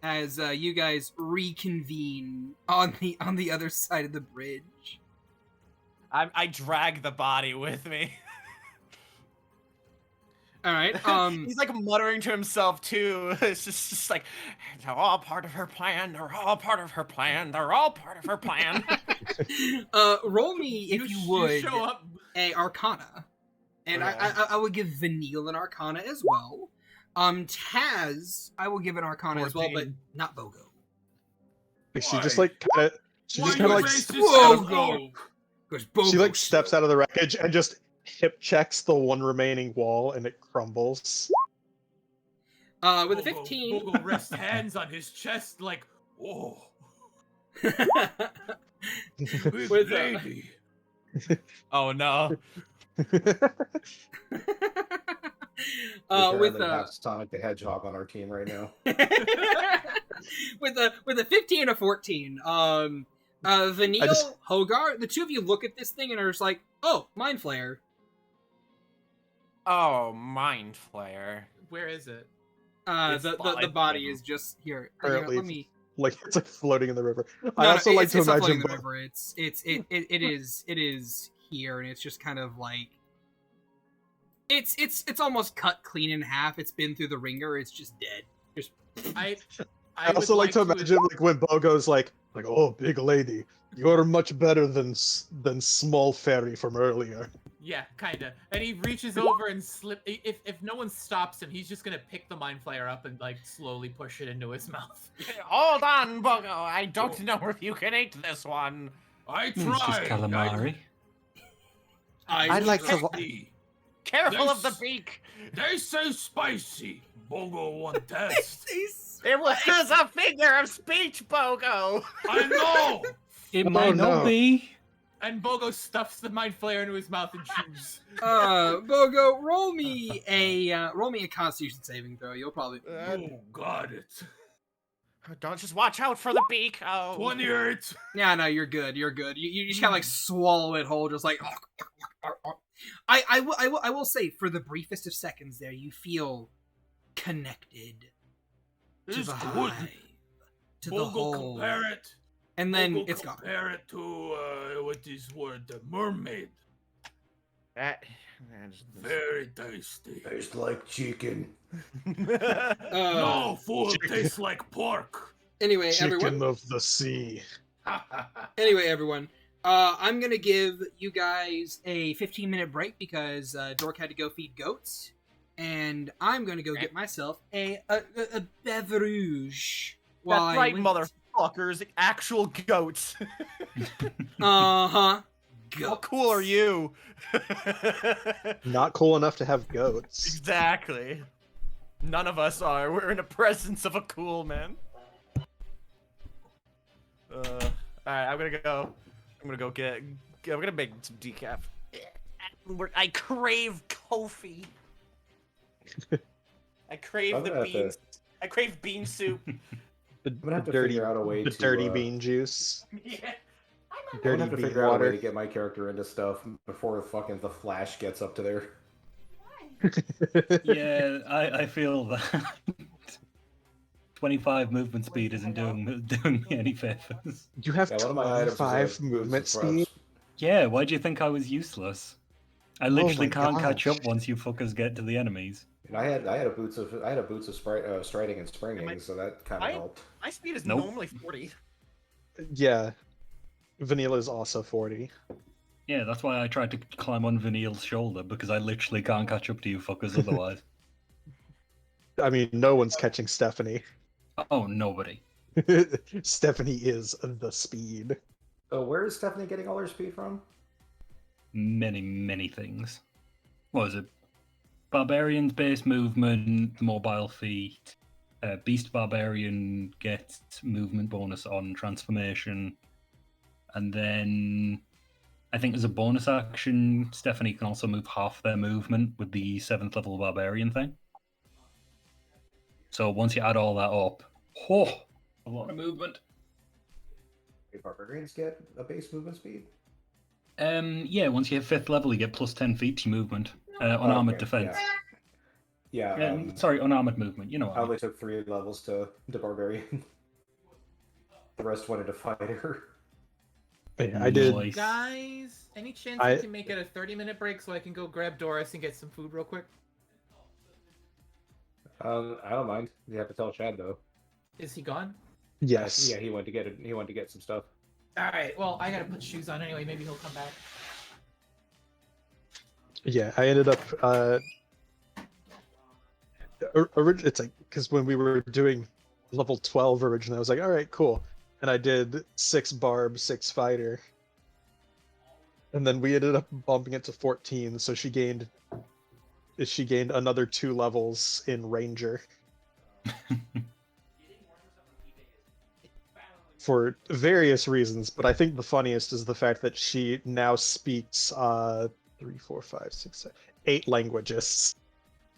As you guys reconvene on the other side of the bridge. I drag the body with me. All right. He's like muttering to himself too. It's just like, they're all part of her plan. They're all part of her plan. They're all part of her plan. Roll me if you would show up. a Arcana, and I will give Vanille an Arcana as well. Taz, I will give an Arcana as well, but not Bogo. She just like kind of, Bogo. She like steps out of the wreckage and just hip checks the one remaining wall, and it crumbles. With a Bogo- 15. Bogo rests hands on his chest like, oh, big With lady. Oh no. We with barely have Sonic the Hedgehog on our team right now. with a 15 and a 14. Vanille, Hogar, the two of you look at this thing and are just like, oh, Mind Flayer. Oh, Mind Flayer. Where is it? It's The body is just here. Apparently, Let me. like it's like floating in the river. I No, also like it's to not floating imagine in the river. It is here, and it's just kind of like it's almost cut clean in half. It's been through the ringer. It's just dead. Just I I also would like to imagine like when Bogo's like, oh, big lady, you're much better than small fairy from earlier. Yeah, kinda. And he reaches over and if no one stops him, he's just gonna pick the Mind Flayer up and like slowly push it into his mouth. Hold on, Bogo. I don't know if you can eat this one. I It's just tried. calamari. I'd like to. Tasty. Careful of the This- beak. They say spicy. Bogo want test. It was a figure of speech, Bogo. I know. It might not no. be. And Bogo stuffs the Mind Flayer into his mouth and chews. Bogo, roll me a Constitution saving throw. You'll probably. Oh, got it. Don't just watch out for the beak. Oh. 28. Yeah, no, you're good. You're good. You just kind of like swallow it whole, just like. I will say, for the briefest of seconds there, you feel connected to It's the good. hive, to the Bogo whole, compare it. and then Bogo it's gone. compare it to what is word? The mermaid. That- Very tasty. Tastes like chicken. No, fool, chicken. tastes like pork. Anyway, Chicken everyone. of the sea. Anyway, everyone. I'm gonna give you guys a 15-minute break because Dork had to go feed goats, and I'm gonna go get myself a beverage. That's while I right, wait. motherfuckers. Actual goats. Uh-huh. How cool are you? Not cool enough to have goats. Exactly. None of us are. We're in the presence of a cool man. Alright, I'm gonna go. I'm gonna make some decaf. I crave coffee. I crave I'm the gonna have to- beans. I crave bean soup. The, gonna have the to dirty, figure out a way the to, dirty bean juice. Yeah. I'm Dirty gonna have to bean figure out a way water. to get my character into stuff before fucking the Flash gets up to there. Yeah, I feel that. 25 movement speed isn't doing me any favors. You have Yeah, one of my items is 25 a movement boots of speed. Yeah, why do you think I was useless? I literally my can't catch gosh. up once you fuckers get to the enemies. And I had a boots of striding and springing, so that kind of helped. My speed is Nope. normally 40. Yeah. Vanilla is also 40. Yeah, that's why I tried to climb on Vanille's shoulder, because I literally can't catch up to you fuckers otherwise. I mean, no one's catching Stephanie. Oh, nobody. Stephanie is the speed. So where is Stephanie getting all her speed from? Many, many things. What is it? Barbarian's base movement, mobile feat. Beast Barbarian gets movement bonus on transformation. And then I think as a bonus action, Stephanie can also move half their movement with the 7th level Barbarian thing. So once you add all that up, a lot of movement. Do barbarians get a base movement speed? Yeah, once you hit 5th level, you get plus 10 feet to movement. Unarmored Okay, defense. Yeah. Sorry, unarmored movement. You know what I I mean. only took 3 levels to barbarian. The rest went into fighter. Yeah, I did. Nice. Guys, any chance I- we can make it a 30-minute break so I can go grab Doris and get some food real quick? I don't mind. You have to tell Shad though. Is he gone? Yes. Yeah, he went to get it. He went to get some stuff. Alright, well, I gotta put shoes on anyway. Maybe he'll come back. Yeah, I ended up. It's like because when we were doing level 12 originally, I was like, all right, cool, and I did 6 barb, 6 fighter, and then we ended up bumping it to 14. So she gained another 2 levels in ranger. for various reasons, but I think the funniest is the fact that she now speaks 3, 4, 5, 6, 7, 8 languages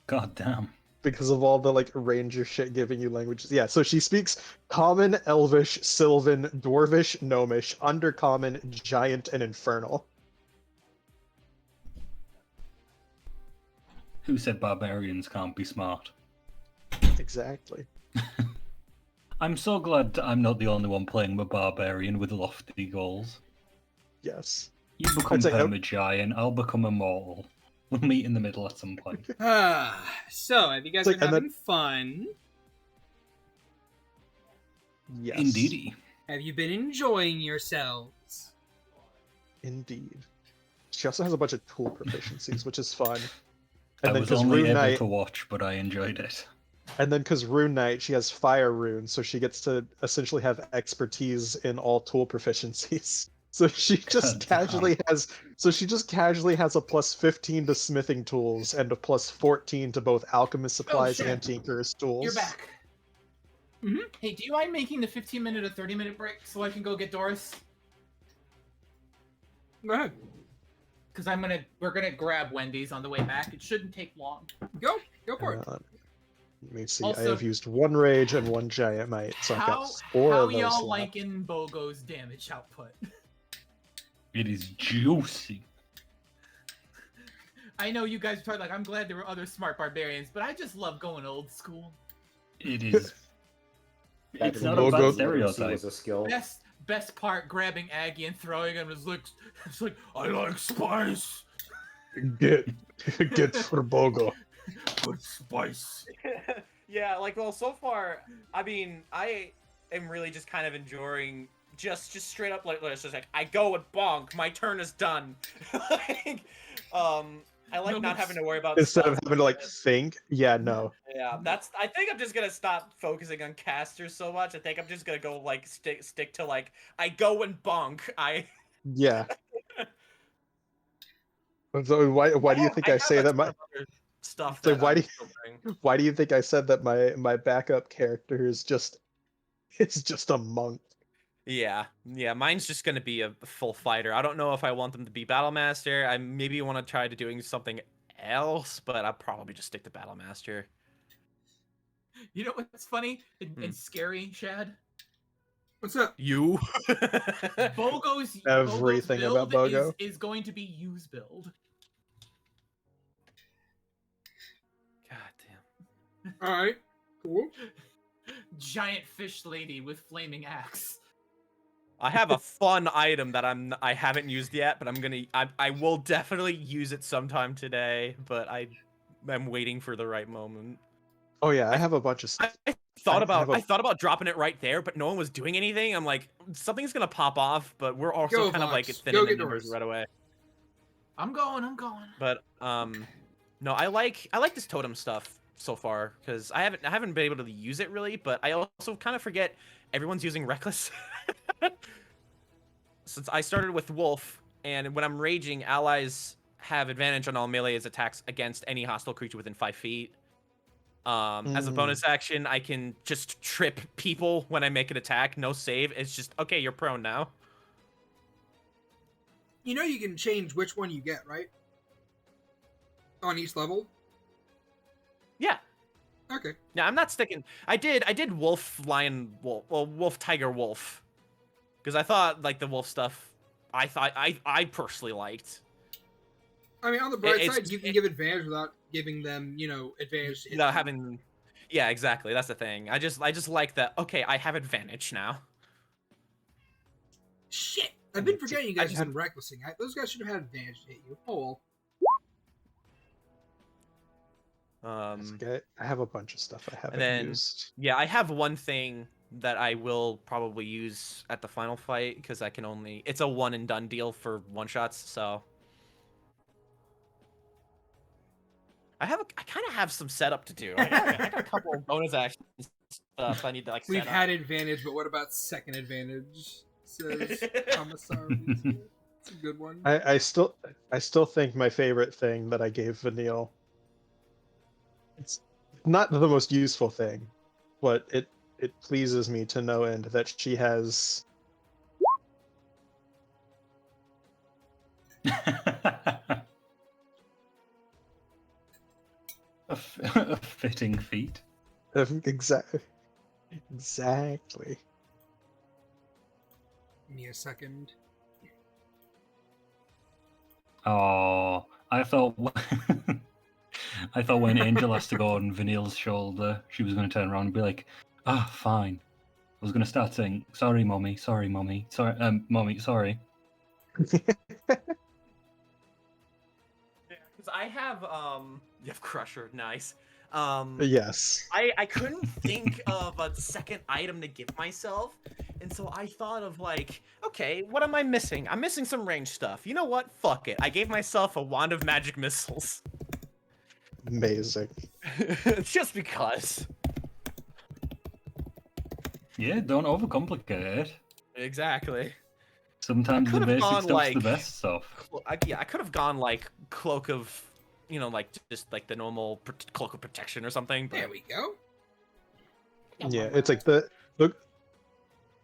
God damn. because of all the like ranger shit giving you languages. Yeah, so she speaks Common, Elvish, Sylvan, Dwarvish, Gnomish, Undercommon, Giant, and Infernal. Who said barbarians can't be smart? Exactly. I'm so glad I'm not the only one playing the barbarian with lofty goals. Yes. You become I'd say- perma-giant, I'll become immortal. We'll meet in the middle at some point. So, have you guys It's like- been and having fun? Yes. Indeedy. Have you been enjoying yourselves? Indeed. She also has a bunch of tool proficiencies, which is fun. And I then was because only Rune able Knight, to watch, but I enjoyed it. and then because Rune Knight, she has Fire Rune, so she gets to essentially have expertise in all tool proficiencies. So she just God damn. casually has a plus 15 to smithing tools and a plus 14 to both alchemist supplies shit. and tinker's tools. You're back. Mm-hmm. Hey, do you mind making the 15-minute or 30-minute break so I can go get Doris? Go ahead. Because we're gonna grab Wendy's on the way back. It shouldn't take long. Go for it. Let me see. Also- I have used 1 rage and 1 giant might, so I've got 4 how of those y'all left. liking Bogo's damage output? It is juicy. I know you guys are probably like, I'm glad there were other smart barbarians, but I just love going old school. It is. Back It's in the not day, a bad Logo- stereotype. was a skill. Best part, grabbing Aggie and throwing him is like, it's like, I like spice. Get for Bogo. Good spice. Yeah, like, well, so far, I mean, I am really just kind of enjoying just straight up, like, it's just like, I go and bonk, my turn is done. Like, I like No, not but- having to worry about Instead of stuff. having to like think. Yeah, no. Yeah, I think I'm just gonna stop focusing on casters so much. I think I'm just gonna go, like, stick to, like, I go and bonk, Yeah. So why do you think I have say a that ton my of other stuff So that why I'm do still doing. why do you think I said that my backup character is just a monk? Yeah, mine's just gonna be a full fighter. I don't know if I want them to be battle master. I maybe want to try to doing something else, but I'll probably just stick to battle master. You know what's funny and scary, Shad? What's up? You? Bogo's Everything build about Bogo. is going to be use build. God damn. All right. Cool. Giant fish lady with flaming axe. I have a fun item that I haven't used yet, but I will definitely use it sometime today, but I'm waiting for the right moment. Oh yeah, I have a bunch of stuff. I thought have about dropping it right there, but no one was doing anything. I'm like, something's gonna pop off, but we're also Go, kind of like Vox. thinning Go the get numbers Doris. right away. I'm going. But no, I like this totem stuff so far because I haven't been able to use it really, but I also kind of forget everyone's using reckless. Since I started with wolf, and when I'm raging, allies have advantage on all melee's attacks against any hostile creature within 5 feet. As a bonus action, I can just trip people when I make an attack. No save. It's just, okay, you're prone now. You know you can change which one you get, right? On each level? Yeah. Okay. Yeah, I'm not sticking. I did wolf, lion, wolf, well, wolf, tiger, wolf. Because I thought, like, the wolf stuff, I personally liked. I mean, on the bright It's- side, you can give advantage without giving them, advantage. to hit Without them. having... Yeah, exactly. That's the thing. I just like that, okay, I have advantage now. Shit! I've been forgetting you guys just- had recklessing. Those guys should have had advantage to hit you. Oh well. Okay, I have a bunch of stuff I haven't And then, used. yeah, I have one thing that I will probably use at the final fight, because I can only... It's a one and done deal for one-shots, so... I kind of have some setup to do. I got a couple of bonus actions stuff I need to, like, We've set had up. advantage, but what about second advantage? Says Commissar. It's a good one. I still think my favorite thing that I gave Vanille. It's not the most useful thing, but it pleases me to no end that she has a fitting feat. exactly. Give me a second. Oh, I thought I thought when Angel has to go on Vanille's shoulder, she was going to turn around and be like, "Ah, fine." I was going to start saying, "Sorry, mommy. Sorry, mommy. Sorry, mommy. Sorry." Because I have you have Crusher, nice. Yes. I couldn't think of a second item to give myself, and so I thought of like, okay, what am I missing? I'm missing some range stuff. You know what? Fuck it. I gave myself a wand of magic missiles. Amazing. Just because. Yeah, don't overcomplicate it. Exactly. Sometimes the could've basic gone, stuff's like, the best stuff. Yeah, I could have gone like cloak of, like just like the normal cloak of protection or something. But... There we go. Yeah, it's like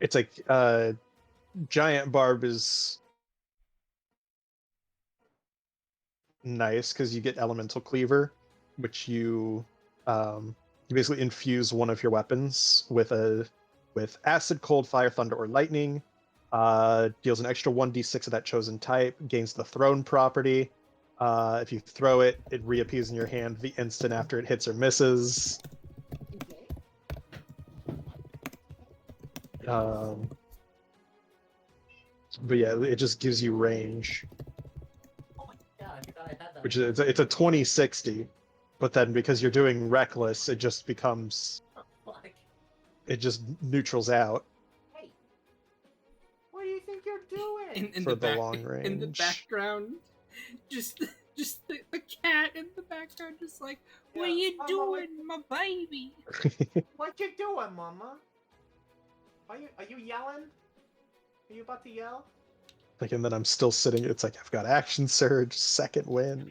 it's like giant barb is nice because you get elemental cleaver, which you basically infuse one of your weapons with acid, cold, fire, thunder, or lightning. Deals an extra 1d6 of that chosen type, gains the thrown property. If you throw it, it reappears in your hand the instant after it hits or misses. But yeah, it just gives you range. Which is it's a 2060, but then because you're doing reckless, it just becomes it just neutrals out Hey, what do you think you're doing? In for the the back, long range. in the background, just the cat in the background, just like, what are you doing, my baby? What you doing, mama? Are you yelling? Are you about to yell? Like, and then I'm still sitting. It's like I've got action surge, second wind.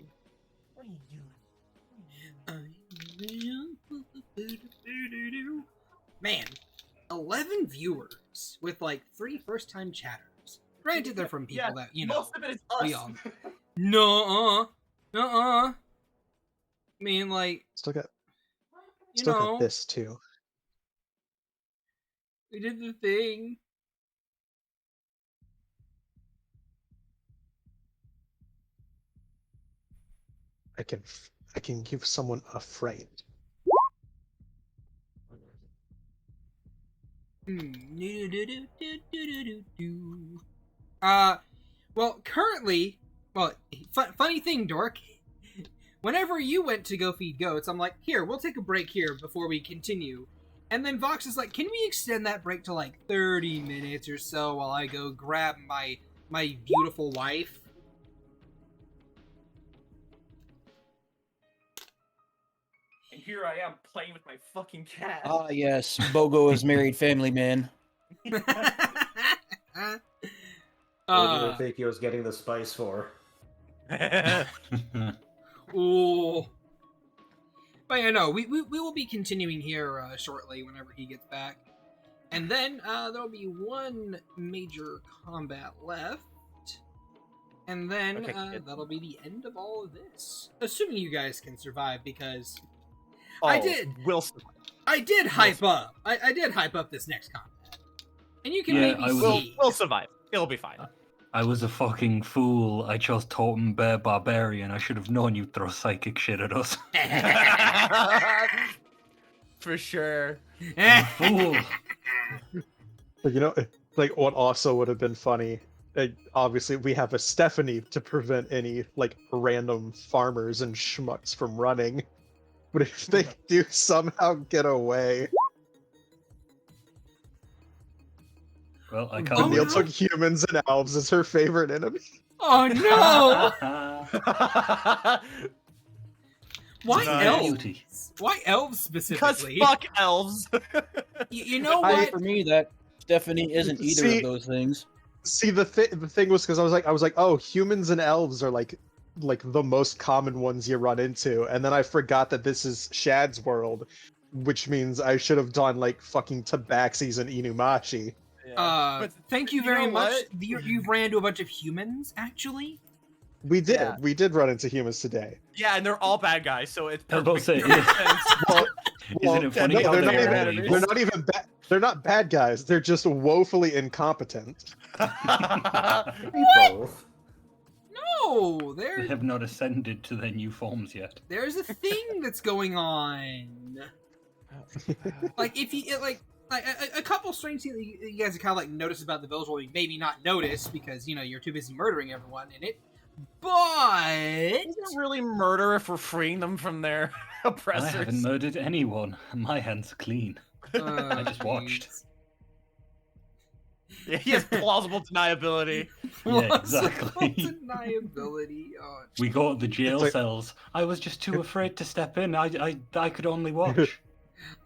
What are you doing? Man, 11 viewers with like 3 first-time chatters. Granted, they're from people that most of it is us. we all. No, I mean, like, Still got you still know, got this too. we did the thing. I can give someone a fright. Well, currently, funny thing, Dork. Whenever you went to go feed goats, I'm like, here, we'll take a break here before we continue. And then Vox is like, can we extend that break to like 30 minutes or so while I go grab my beautiful wife? And here I am playing with my fucking cat. Ah, yes. Bogo is married family man. What did I think he was getting the spice for? Ooh. But yeah, no, we will be continuing here shortly whenever he gets back. And then there'll be one major combat left. And then that'll be the end of all of this. Assuming you guys can survive, because I did hype up. I did hype up this next combat. And you can maybe see. We'll survive. It'll be fine. I was a fucking fool. I chose Totem Bear Barbarian. I should have known you'd throw psychic shit at us. For sure. Fool. But you know, like what also would have been funny. Obviously, we have a Stephanie to prevent any like random farmers and schmucks from running. But if they do somehow get away, Well, I can't. Neil took humans and elves as her favorite enemy. Oh no! Why elves? Beauty. Why elves specifically? Because fuck elves. You know what? For me, that Stephanie isn't either of those things. See, the thing was because I was like, oh, humans and elves are like the most common ones you run into, and then I forgot that this is Shad's world, which means I should have done like fucking tabaxis and inumashi. But Thank you you very know much. what? You've ran into a bunch of humans, actually. We did. Yeah. We did run into humans today. Yeah, and they're all bad guys, so it's I was about to say, perfect. Well, Isn't it funny no, how they're they not all bad even, evil? they're not even bad. They're not bad guys. They're just woefully incompetent. Both. No, They have not ascended to their new forms yet. there's a thing that's going on. Like if you like a couple strange things that you guys have kind of like noticed about the village, well, you maybe not notice because you're too busy murdering everyone in it. But Is it really murder if we're freeing them from their oppressors? I haven't murdered anyone. My hands are clean. I just watched. Yeah, he has plausible deniability. Yeah, exactly. Deniability. Oh, We got the jail It's like- cells. I was just too afraid to step in. I could only watch.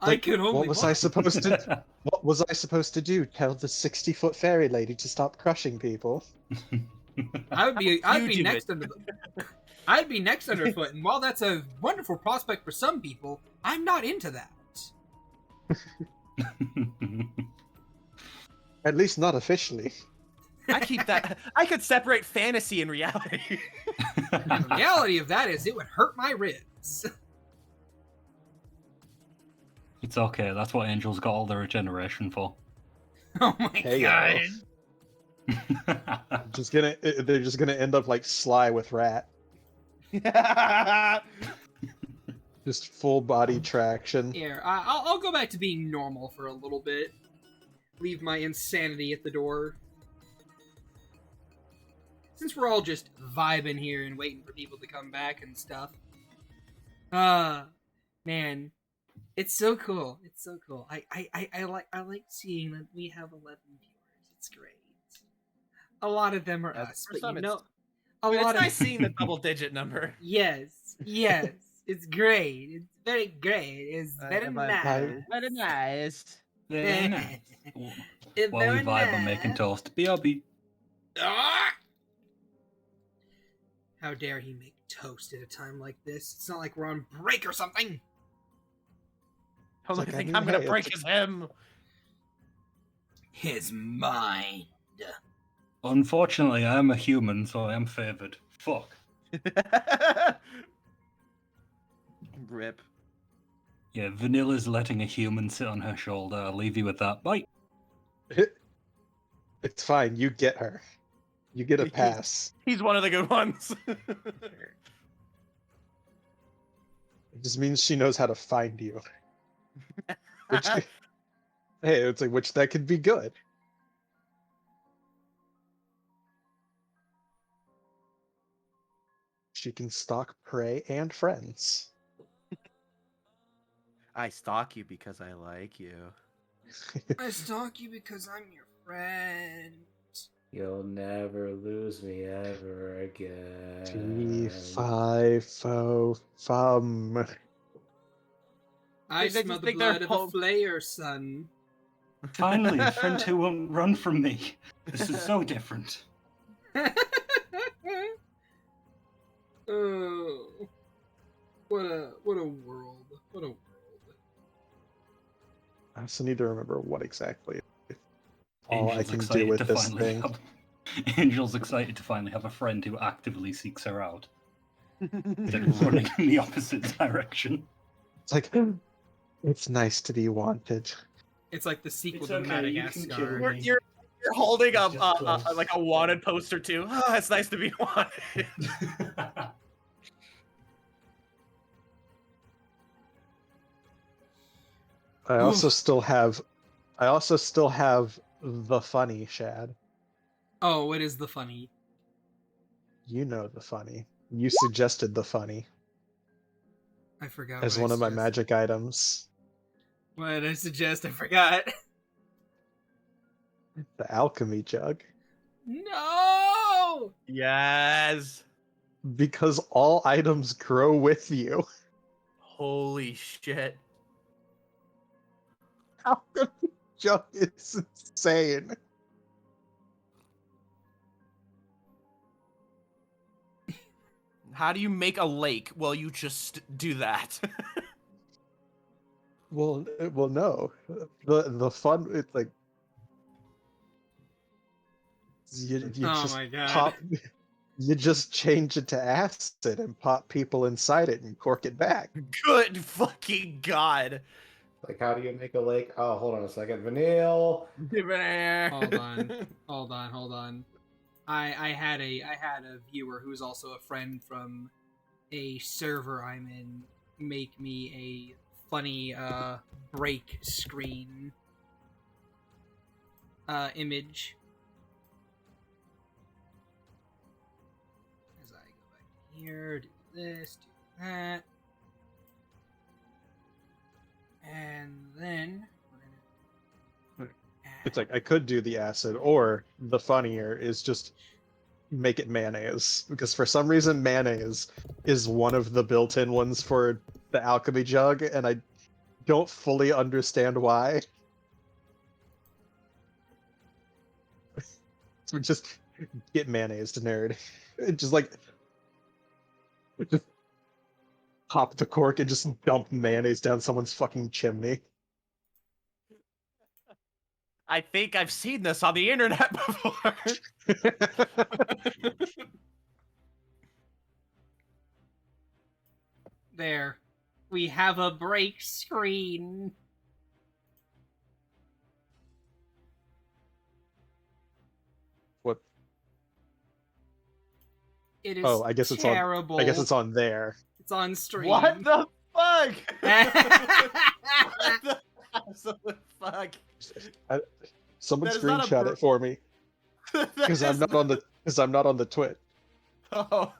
I can only. What was I supposed to? What was I supposed to do? Tell the 60-foot fairy lady to stop crushing people? I'd be You do next under the. I'd be next underfoot, and while that's a wonderful prospect for some people, I'm not into that. At least not officially. I keep that. I could separate fantasy and reality. And the reality of that is, it would hurt my ribs. It's okay. That's what angels got all their regeneration for. Oh my Hey, god! They're just gonna end up like Sly with Rat, just full body traction. Here, I'll go back to being normal for a little bit. Leave my insanity at the door. Since we're all just vibing here and waiting for people to come back and stuff. Man, it's so cool. It's so cool. I like seeing that we have 11 viewers. It's great. A lot of them are us, For but some you it's- know, a lot It's of nice seeing the double-digit number. yes, it's great. It's very great. It's very nice. Very nice. Very nice. It's While we very vibe on nice. making toast. BRB. Ah! How dare he make toast at a time like this? It's not like we're on break or something. Only like, I thing mean, I'm gonna hey, break it's- is him. His mind. Unfortunately, I am a human, so I am favored. Fuck. Rip. Yeah, Vanilla's letting a human sit on her shoulder. I'll leave you with that. Bye. It's fine. You get her. You get a pass. He's one of the good ones. It just means she knows how to find you. Which, hey, it's like which that could be good. She can stalk prey and friends. I stalk you because I like you. I stalk you because I'm your friend. You'll never lose me ever again. T5 fum. I They smell just the think they're blood of home- a flayer, son. Finally, a friend who won't run from me. This is so different. Oh, what a world! What a world! I also need to remember what exactly all I Angel's can do excited with to this finally thing. have. Angel's excited to finally have a friend who actively seeks her out, instead of running in the opposite direction. It's like it's nice to be wanted. It's like the sequel It's to okay, you can Madagascar. kill me. You're holding It's just close. like a wanted poster too. Oh, it's nice to be wanted. I also still have the funny, Shad. Oh, what is the funny? You know the funny. You suggested the funny I forgot. as what one I of my suggested. magic items. What did I suggest? I forgot. The alchemy jug. No! Yes. Because all items grow with you. Holy shit. Alchemy jug is insane. How do you make a lake? Well, you just do that. Well, no. The fun, it's like you Oh just my god. pop, you just change it to acid and pop people inside it and cork it back. Good fucking god. Like, how do you make a lake? Oh, hold on a second. Vanille. Hold on. I had a viewer who's also a friend from a server I'm in make me a funny break screen image. As I go back here, do this, do that. And then It's like I could do the acid, or the funnier is just make it mayonnaise, because for some reason mayonnaise is one of the built-in ones for the alchemy jug, and I don't fully understand why. So just get mayonnaise to nerd. Just like just pop the cork and just dump mayonnaise down someone's fucking chimney. I think I've seen this on the internet before. there, we have a break screen. What? It is Oh, I guess terrible. it's on. I guess it's on there. It's on stream. What the fuck? What the absolute fuck? Someone That is not a screenshot it for me, That because I'm is not on the twit. Oh,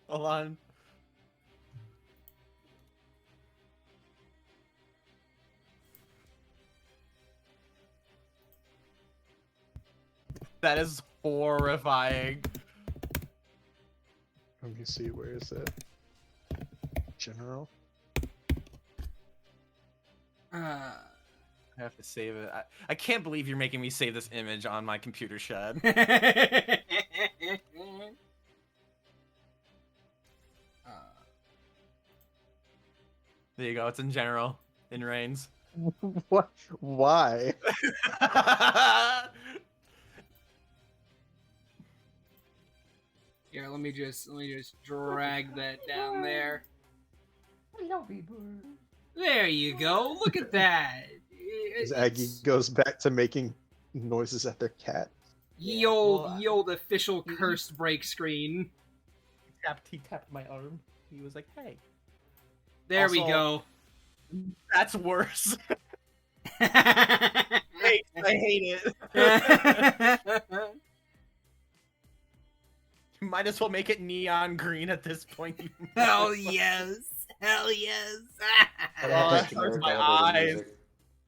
hold on. That is horrifying. Let me see, where is it? General. I have to save it. I can't believe you're making me save this image on my computer, Shad. There There you go. It's in general. In Reigns. What? Why? Here, let me just drag that down there. There you go. Look at that. As Aggie goes back to making noises at their cat. Ye old official cursed break screen. He tapped my arm. He was like, "Hey." There we Also- go. That's worse. I hate it. You might as well make it neon green at this point. You Hell yes. Hell yes. Oh, it hurts my eyes.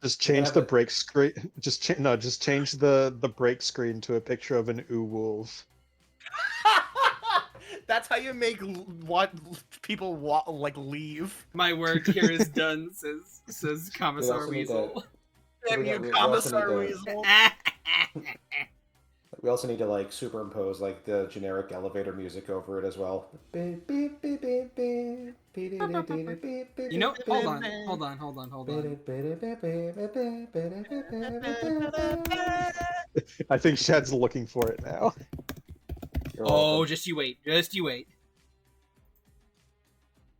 Just change the break screen. Just change the break screen to a picture of an wolf. That's how you make what people like leave. My work here is done, says Commissar We also need Weasel. Damn you, we also Commissar need Weasel. We also need to like superimpose like the generic elevator music over it as well. You know, hold on. I think Shad's looking for it now. You're Oh, welcome. just you wait.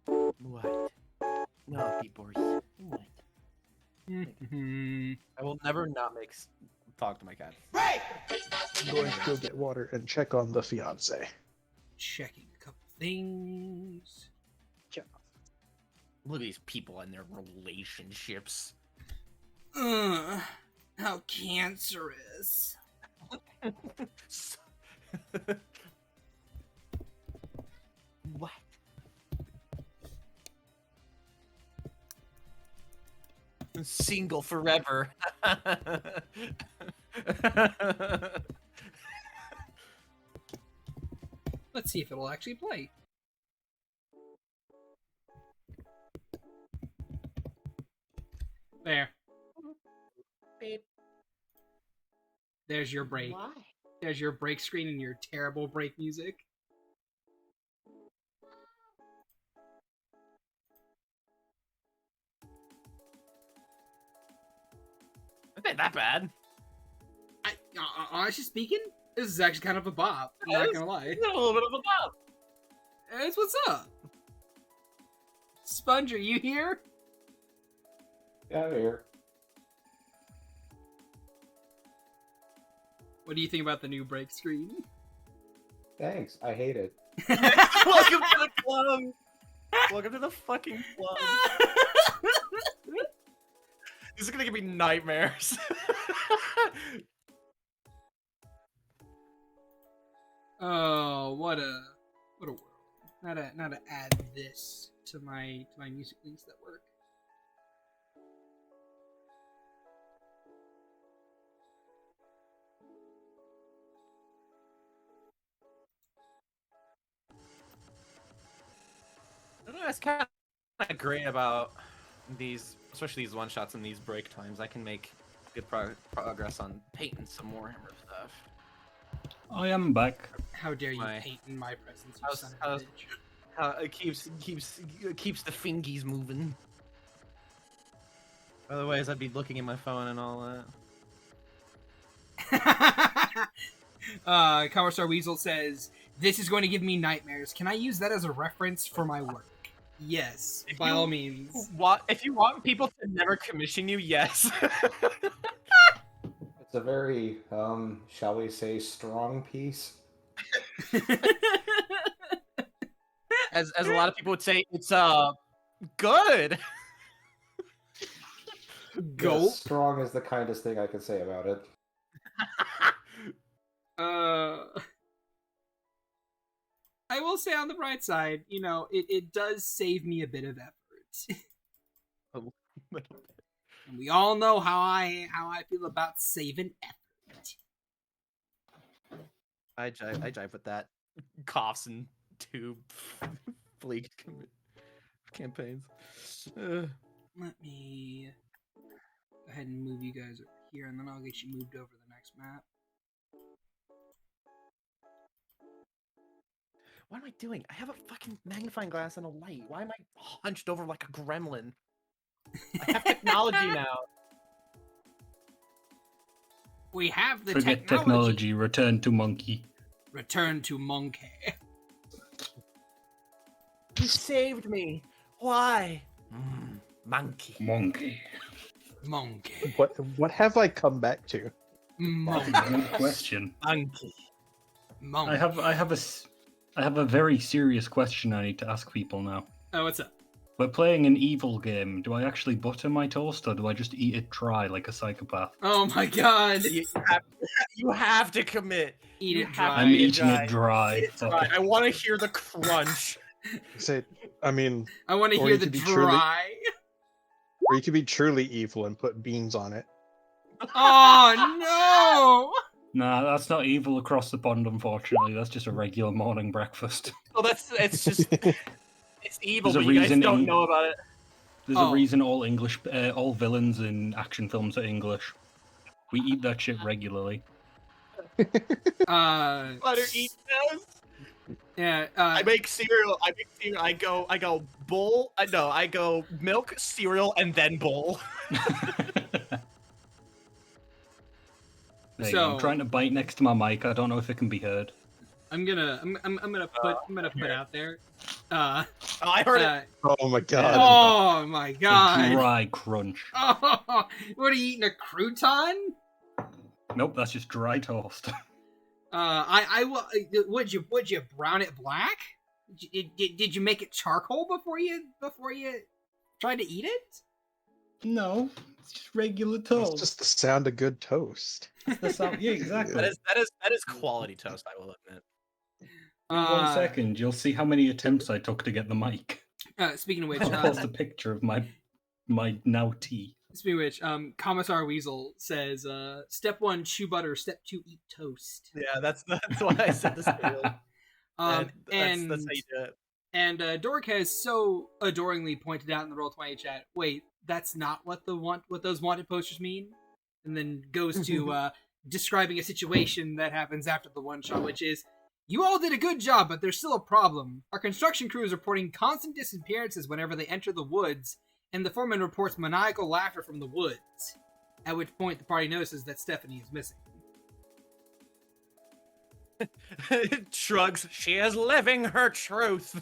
What? No, people. What? I will never not talk to my cat. I'm going to go get water and check on the fiance. Checking a couple things. Look at these people and their relationships. How cancerous. What? Single forever. Let's see if it'll actually play. There. Beep. There's your break. Why? There's your break screen and your terrible break music. ain't that bad. Honestly speaking, this is actually kind of a bop. I'm not gonna lie. It's a little bit of a bop. It's what's up. Sponge, are you here? Yeah, I'm here. What do you think about the new break screen? Thanks. I hate it. Welcome to the club. Welcome to the fucking club. This is gonna give me nightmares. Oh, what a world. Now to add this to my music links that work. I don't know, it's kind of great about these, especially these one shots and these break times. I can make good progress on painting some more Hammer stuff. I am back. How dare you My- paint in my presence, you son of a how's- bitch. It keeps the fingies moving. Otherwise, I'd be looking at my phone and all that. Commissar Weasel says, "This is going to give me nightmares. Can I use that as a reference for my work?" Yes, If by you all means. If you want people to never commission you, yes. It's a very, shall we say, strong piece. As a lot of people would say, it's good. Go. Yes, strong is the kindest thing I can say about it. I will say on the bright side, you know, it does save me a bit of effort. A little bit. And we all know how I feel about saving effort. I jive with that. Coughs and tube fleek campaigns. Let me go ahead and move you guys over here, and then I'll get you moved over to the next map. What am I doing? I have a fucking magnifying glass and a light. Why am I hunched over like a gremlin? I have technology now. We have the Forget technology. Return to monkey. Return to monkey. You saved me. Why? Monkey. Monkey. Monkey. What have I come back to? Monkey. Good question. Monkey. Monkey. I have a very serious question I need to ask people now. Oh, what's up? We're playing an evil game. Do I actually butter my toast, or do I just eat it dry like a psychopath? Oh my god. You have to commit. Eat You it have dry. to I'm eat eating it Eat dry. it dry. I want to hear the crunch. Say, I mean, I want to Or hear you the could be truly- dry. or you could be truly evil and put beans on it. Oh Nah, that's not evil across the pond, unfortunately. That's just a regular morning breakfast. Well, it's just it's evil, There's a but you guys reason don't know about it. There's Oh. a reason all villains in action films are English. We eat that shit regularly. no. Butter eat toast. Yeah. I make cereal. I go bowl. I go milk, cereal, and then bowl. There you go. I'm So- trying to bite next to my mic. I don't know if it can be heard. I'm gonna put out there. Oh, I heard it. Oh my god. Oh my It's a god. dry crunch. Oh, what are you eating, a crouton? Nope, that's just dry toast. Would you brown it black? Did you make it charcoal before you tried to eat it? No, it's just regular It's toast. just the sound of good toast. Yeah, exactly. That is quality toast. I will admit. In 1 second, you'll see how many attempts I took to get the mic. Speaking of which, I'll post a picture of my now tea. speaking of which, Commissar Weasel says, "Step 1, chew butter. Step 2, eat toast." Yeah, that's why I said this. That's how you do it. And Dork has so adoringly pointed out in the Roll20 chat, wait, that's not what those wanted posters mean? And then goes to describing a situation that happens after the one shot, which is, you all did a good job, but there's still a problem. Our construction crew is reporting constant disappearances whenever they enter the woods, and the foreman reports maniacal laughter from the woods. At which point the party notices that Stephanie is missing. Shrugs. She is living her truth.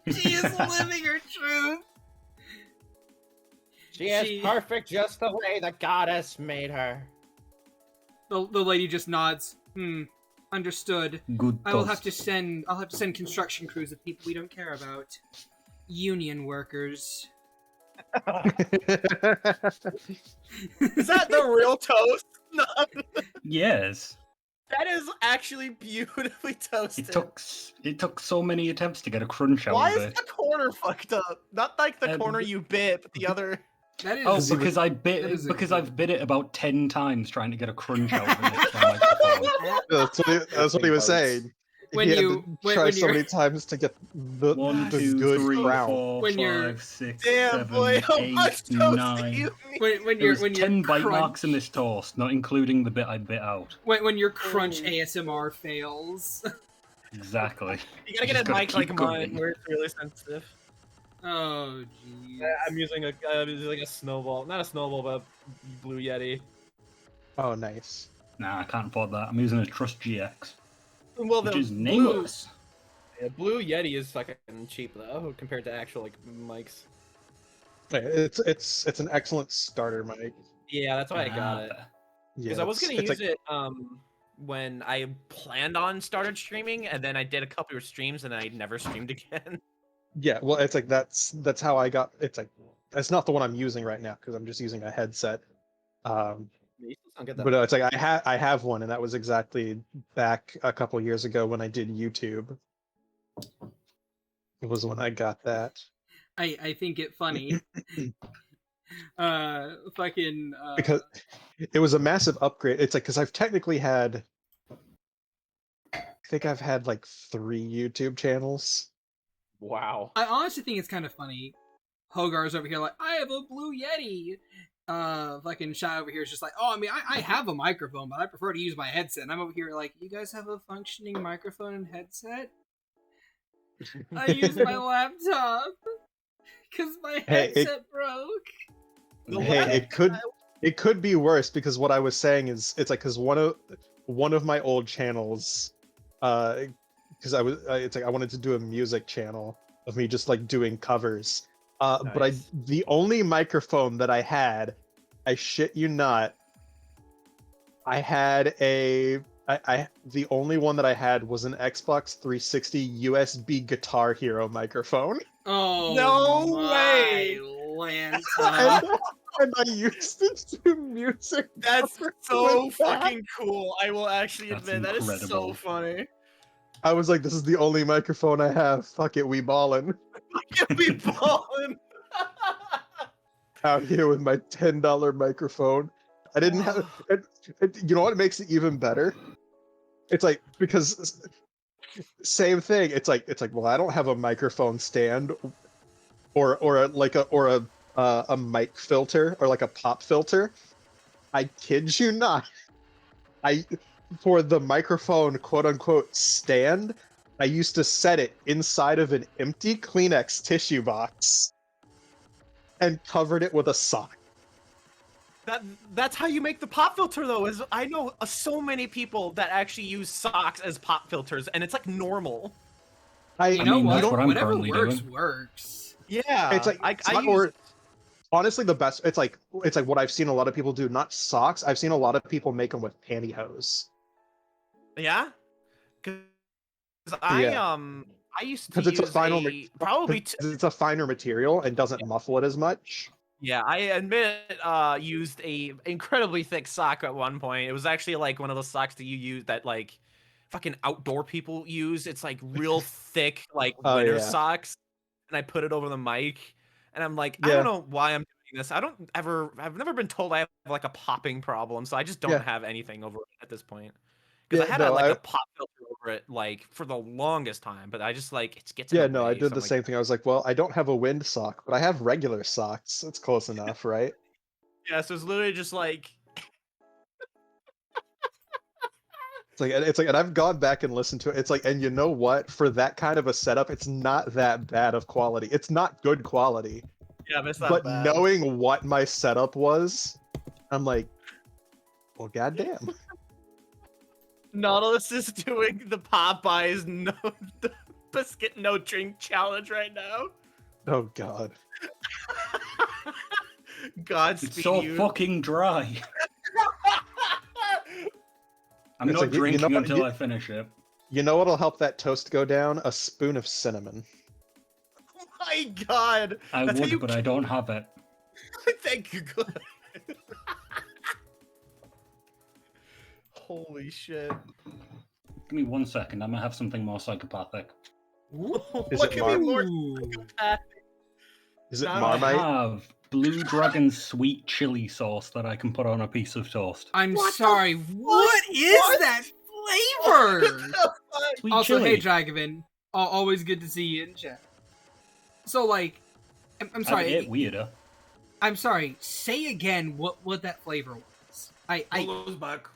She is living her truth. She is perfect just the way the goddess made her. The lady just nods. Understood. Good. I'll have to send construction crews of people we don't care about. Union workers. Is that the real toast? No. Yes. That is actually beautifully toasted. It took so many attempts to get a crunch out Why of is it. the corner fucked up? Not like the corner you bit, but the other. That is. Oh, because I've bit it about 10 times trying to get a crunch out of it. That's what he was saying. When he you- had to when- try when so you're- many times to get the 1, the 2, good 3, crown. 4, When you're- 5, 6, Damn, 7, boy, how much 8, toast 9. do you mean? when There you're was when 10 you're bite marks in crunch, this toast, not including the bit I bit out. when your crunch ASMR fails. Exactly. You gotta You get a just gotta mic like keep mine, going. where it's really sensitive. Oh jeez. I'm using a snowball, not a snowball, but a Blue Yeti. Oh, nice. Nah, I can't afford that. I'm using a Trust GX, Well, which the is nameless. Blue Yeti is fucking cheap though, compared to actual like mics. It's an excellent starter mic. Yeah, that's why I got it. Because I was gonna use it when I planned on started streaming, and then I did a couple of streams, and I never streamed again. Yeah, well, it's like that's how I got. It's like that's not the one I'm using right now because I'm just using a headset. You still don't get that But it's like I have one, and that was exactly back a couple years ago when I did YouTube. It was when I got that. I think it funny. Because it was a massive upgrade. It's like because I've technically had, I think I've had like 3 YouTube channels. Wow. I honestly think it's kind of funny. Hogar's over here like, I have a Blue Yeti. Fucking Shad over here is just like, oh, I mean, I have a microphone, but I prefer to use my headset. And I'm over here like, you guys have a functioning microphone and headset? I use my laptop because my headset broke. Hey, it could be worse because what I was saying is it's like because one of my old channels, because it's like I wanted to do a music channel of me just like doing covers. But the only microphone that I had, I shit you not, the only one that I had was an Xbox 360 USB Guitar Hero microphone. Oh no way! Lanta. And I used it to do music. That's covers so with that. fucking cool. I will actually That's admit that is so incredible. funny. I was like, this is the only microphone I have. Fuck it, we ballin'. We ballin'. Out here with my $10 microphone. I didn't have. You know what makes it even better? It's like because same thing. It's like well, I don't have a microphone stand, or a mic filter or like a pop filter. I kid you not. For the microphone quote unquote stand, I used to set it inside of an empty Kleenex tissue box and covered it with a sock. That's how you make the pop filter though. Is I know so many people that actually use socks as pop filters, and it's like normal. You know mean, what? that's what I'm Whatever currently works doing. works. Yeah, It's like I use. Honestly, the best. It's like what I've seen a lot of people do. Not socks. I've seen a lot of people make them with pantyhose. Yeah, because I used to Because use it's a finer, it's a finer material and doesn't muffle it as much. Yeah, I admit used a incredibly thick sock at one point. It was actually like one of those socks that you use that like fucking outdoor people use. It's like real thick like winter socks, and I put it over the mic, and I'm like, I don't know why I'm doing this. I've never been told I have like a popping problem, so I just don't have anything over it at this point. Because I had a pop filter over it like for the longest time, but I just like it gets in the way, I did so the same thing. I was like, well, I don't have a wind sock, but I have regular socks. It's close enough, right? Yeah, so it's literally just like it's like, and I've gone back and listened to it. It's like, and you know what? For that kind of a setup, it's not that bad of quality. It's not good quality. Yeah, but it's not But bad. knowing what my setup was, I'm like, well, goddamn. Nautilus is doing the Popeyes no the biscuit no drink challenge right now. Oh god. Godspeed It's so you. fucking dry. I'm It's not like, you know drinking what, until I finish it. You know what'll help that toast go down? A spoon of cinnamon. Oh my god. I That's how would, you but I don't have it. Thank you. God. Holy shit. Give me 1 second. I might have something more psychopathic. Is What it can be more Ooh. psychopathic? Is it No, I Marmite? have Blue Dragon sweet chili sauce that I can put on a piece of toast. I'm What the sorry. What is What? that flavor? Sweet Also, chili. hey, Dragavin. Always good to see you in chat. So, like, I'm I'm sorry. it weirder. I'm sorry. Say again what that flavor was. I Goes back.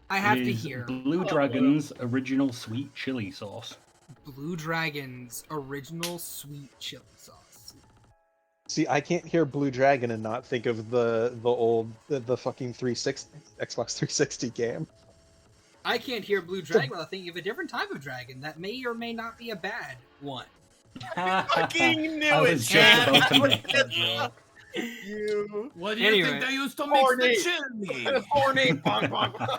have It to is hear. Blue Dragon's original sweet chili sauce. Blue Dragon's original sweet chili sauce. See, I can't hear Blue Dragon and not think of the fucking 360 Xbox 360 game. I can't hear Blue Dragon without thinking of a different type of dragon that may or may not be a bad one. Fucking knew I it, was just Chad. about to make that joke. You. What do you Anyway. think they used to mix Horny. the chili? Horny. Bong, bong, bong.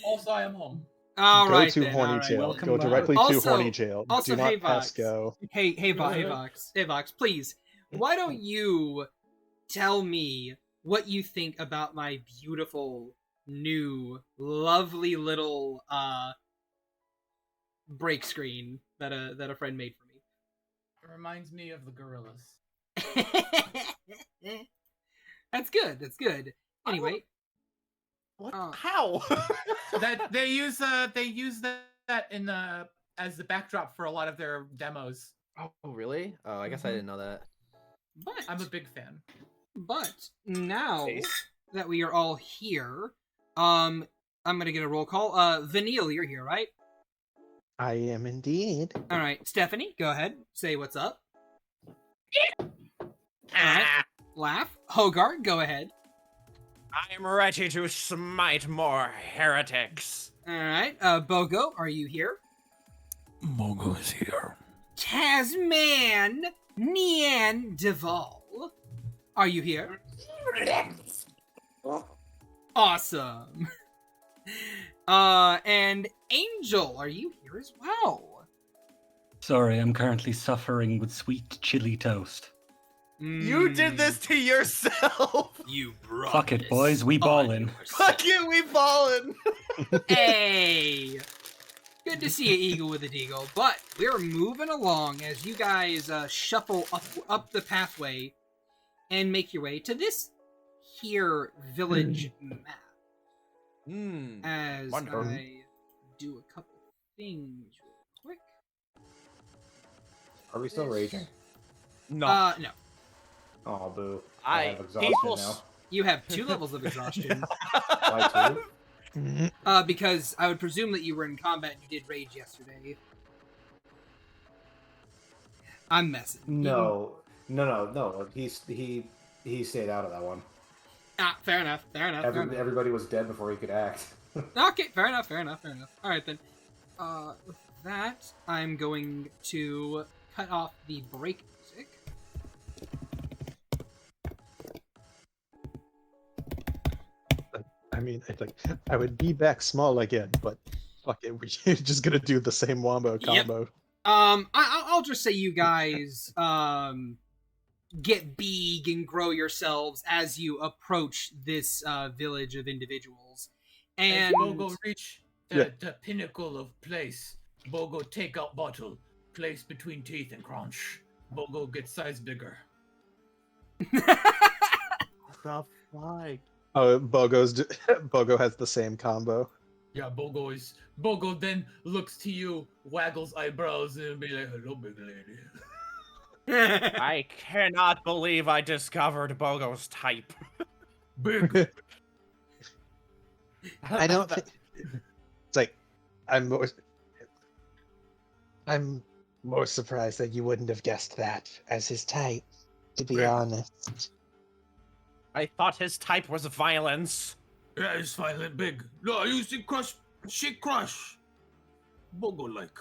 Also, I am home. All Go right to then. horny all right. jail. Welcome Go back. directly to Also- horny jail. also, Do hey, not pass Vox. go. Hey, Vox, please. Why don't you tell me what you think about my beautiful, new, lovely little break screen that a friend made for It reminds me of the gorillas. me? That's good. Anyway, What? Oh. How? That they use that in the as the backdrop for a lot of their demos. Oh, really? Oh, I guess I didn't know that. but I'm a big fan. But now Taste? that we are all here, I'm gonna get a roll call. Vanille, you're here, right? I am indeed. All right, Stephanie, go ahead. Say what's up. Ah, Laugh. Hogarth, go ahead. I'm ready to smite more heretics. All right, Bogo, are you here? Mogo is here. Tasman Nian Deval, are you here? Awesome. And Angel, are you here as well? Sorry, I'm currently suffering with sweet chili toast. You did this to yourself. You brought Fuck it, this boys, we on ballin'. yourself. Fuck you, we fallen. Hey! Good to see you, Eagle with a Deagle. But we're moving along as you guys shuffle up the pathway and make your way to this here village map. As wonderful. I do a couple things real quick. Are we still raging? No. No. Oh, boo. I have exhaustion people now. You have 2 levels of exhaustion. Why two? Because I would presume that you were in combat and you did rage yesterday. I'm messing. No. He stayed out of that one. Ah, fair enough. Fair enough. Everybody was dead before he could act. Okay, fair enough. Alright then. With that, I'm going to cut off the break music. I mean, it's like I would be back small again, but fuck it, we're just gonna do the same wombo combo. I'll just say you guys, get big and grow yourselves as you approach this, village of individuals. As And... Bogo reach the pinnacle of place, Bogo take out bottle, place between teeth and crunch. Bogo gets size bigger. The fuck? Oh, Bogo has the same combo. Yeah, Bogo then looks to you, waggles eyebrows, and be like, "Hello, big lady." I cannot believe I discovered Bogo's type. Big. I don't think It's like I'm more surprised that you wouldn't have guessed that as his type, to be honest. I thought his type was violence. Yeah, it's violent big. No, you see crush, she crush. Bogo like.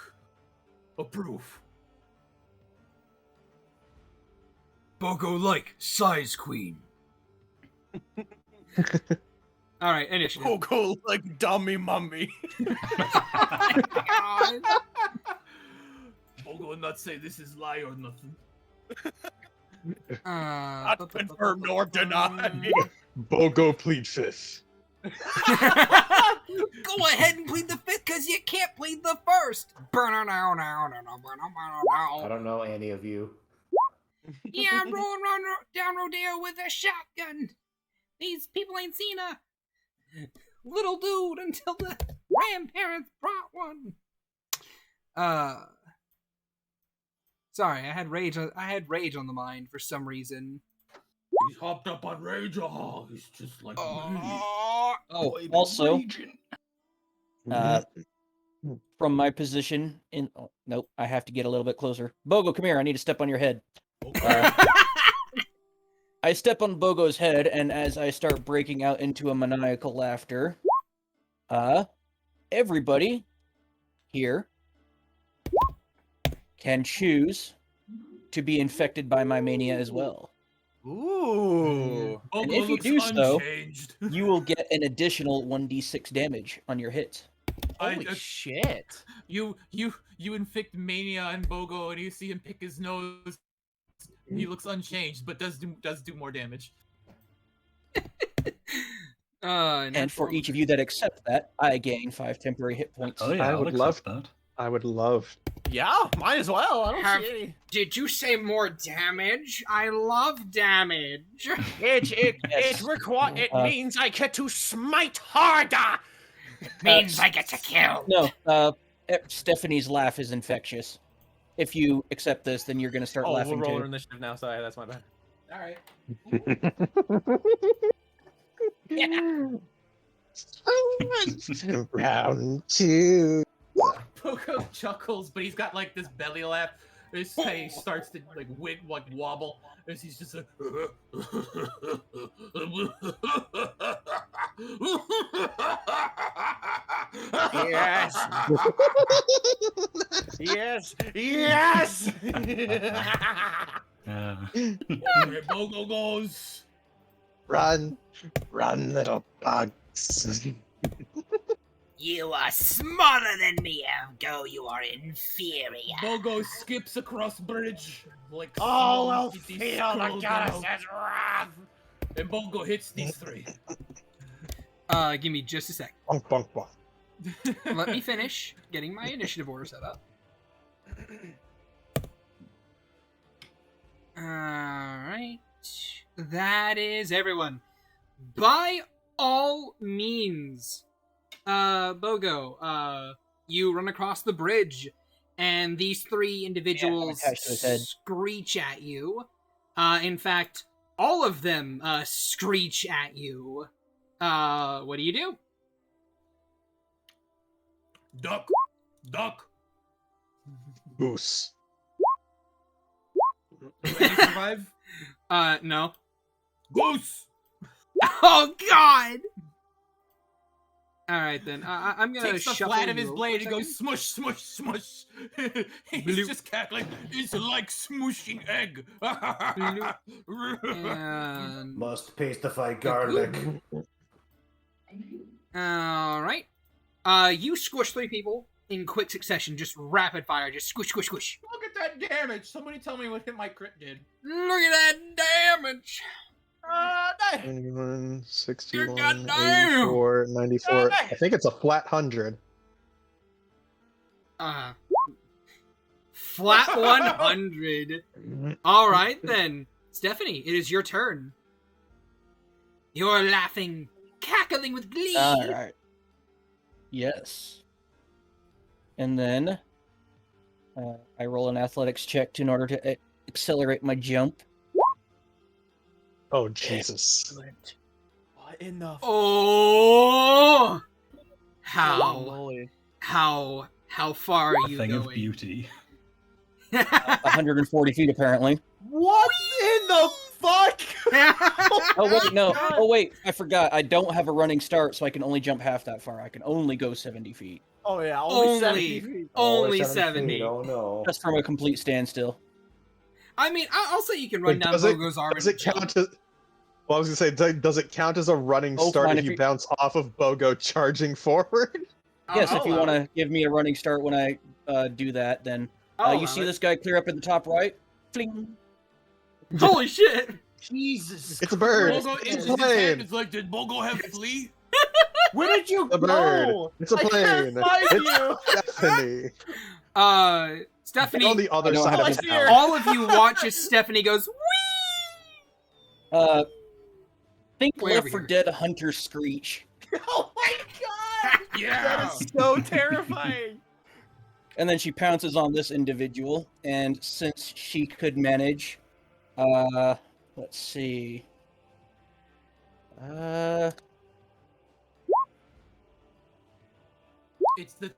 Approve. Bogo like, size queen. All right, initiative. Pogo like dummy mummy. God. Bogo will not say this is lie or nothing. Not confirm nor deny. Bogo plead fifth. Go ahead and plead the fifth, because you can't plead the first. I don't know any of you. Yeah, I'm rolling around down Rodeo with a shotgun. These people ain't seen a little dude until the grandparents brought one. Sorry, I had rage on the mind for some reason. He's hopped up on rage. Oh, he's just like me. Oh, also, from my position in... Oh, nope, I have to get a little bit closer. Bogo, come here. I need to step on your head. I step on Bogo's head, and as I start breaking out into a maniacal laughter, everybody here can choose to be infected by my mania as well. Ooh. And Bogo if you looks do so, unchanged. you will get an additional 1d6 damage on your hits. Holy shit. You inflict mania on Bogo, and you see him pick his nose. He looks unchanged, but does do more damage. And for each of you that accept that, I gain 5 temporary hit points. Oh yeah, I I'll would accept love that. I would love. Yeah, might as well. I don't see any. Did you say more damage? I love damage. It means I get to smite harder. Means I get to kill. No, Stephanie's laugh is infectious. If you accept this, then you're going to start laughing we're rolling too. initiative now. Sorry, that's my bad. All right. Round two. Bogo chuckles, but he's got like this belly laugh. His face starts to like wobble as he's just like. Yes. Yes. Yes. Alright, Bogo goes. Run, little bugs. You are smaller than me, Ergo. You are inferior. Bogo skips across bridge like. All will these feel the scrolls goddess' down, wrath. and Bogo hits these three. Give me just a sec. Bonk, bonk, bonk. Let me finish getting my initiative order set up. Alright. That is everyone. By all means, Bogo, you run across the bridge, and these three individuals attached to his head. screech at you. In fact, all of them screech at you. What do you do? Duck. Duck. Goose. Do any survive? No. Goose. Oh God! All right then. I'm gonna Takes the shuffle flat of his you blade for and a goes smush, smush, smush. He's Bloop. just cackling. It's like smooshing egg. And... Must pastify garlic. All right. You squish three people in quick succession, just rapid fire, just squish, squish, squish. Look at that damage. Somebody tell me what hit my crit did. Look at that damage. 21, 61, goddamn. 84, 94. I think it's a flat 100. Flat 100. All right then, Stephanie, it is your turn. You're laughing, cackling with glee. All right. Yes. And then I roll an athletics check in order to accelerate my jump. Oh, Jesus. What in the? Oh, Holy. how far are you Thing going? of beauty. 140 feet, apparently. What in the fuck? Oh wait, no. Oh wait, I forgot. I don't have a running start, so I can only jump half that far. I can only go 70 feet. Oh yeah, only 70 only, feet. only 7 70. feet, oh no. Just from a complete standstill. I mean, I'll say you can run Wait, down does it, Bogo's arm does and it jump. count as... Well, I was gonna say, does it count as a running Oh, start fine, if if you you- bounce off of Bogo charging forward? Yes, I'll if you allow want it. to give me a running start when I do that, then I'll you allow see it. this guy clear up in the top right? Fling. Holy shit! Jesus. It's a bird. Bogo It's inches a his hand. plane. It's like, did Bogo have flea? Where did you A bird. go? It's a I can't plane. find It's you. Stephanie. Stephanie, On the other I don't side have of to- town. all of you watch as Stephanie goes, Think Way Left over 4 here. Dead Hunter Screech. Oh my god! Yeah. That is so terrifying. And then she pounces on this individual, and since she could manage, let's see. It's the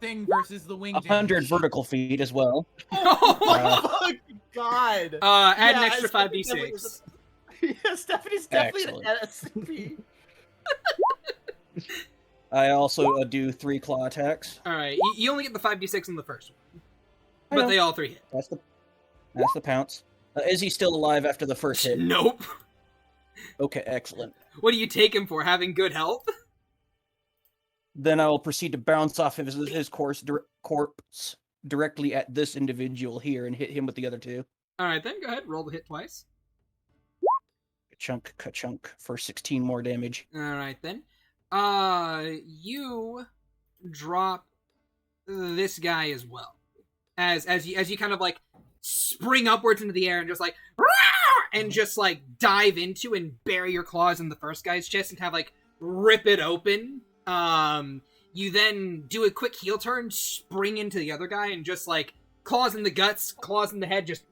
thing versus the wing 100 damage. vertical feet as well. Oh my Uh, fucking god! add an Yeah, extra Stephanie 5d6. Yeah, Stephanie's definitely Excellent. an SCP. I also do 3 claw attacks. Alright, you only get the 5d6 on the first one. I But know. they all 3 hit. That's the pounce. Is he still alive after the first hit? Nope. Okay, excellent. What do you take him for? Having good health? Then I will proceed to bounce off of his corpse directly at this individual here and hit him with the other 2. Alright then, go ahead, roll the hit twice. Ka-chunk for 16 more damage. Alright then. You drop this guy as well. As you kind of like spring upwards into the air and just like and just like dive into and bury your claws in the first guy's chest and kind of like rip it open. You then do a quick heel turn, spring into the other guy, and just like claws in the guts, claws in the head, just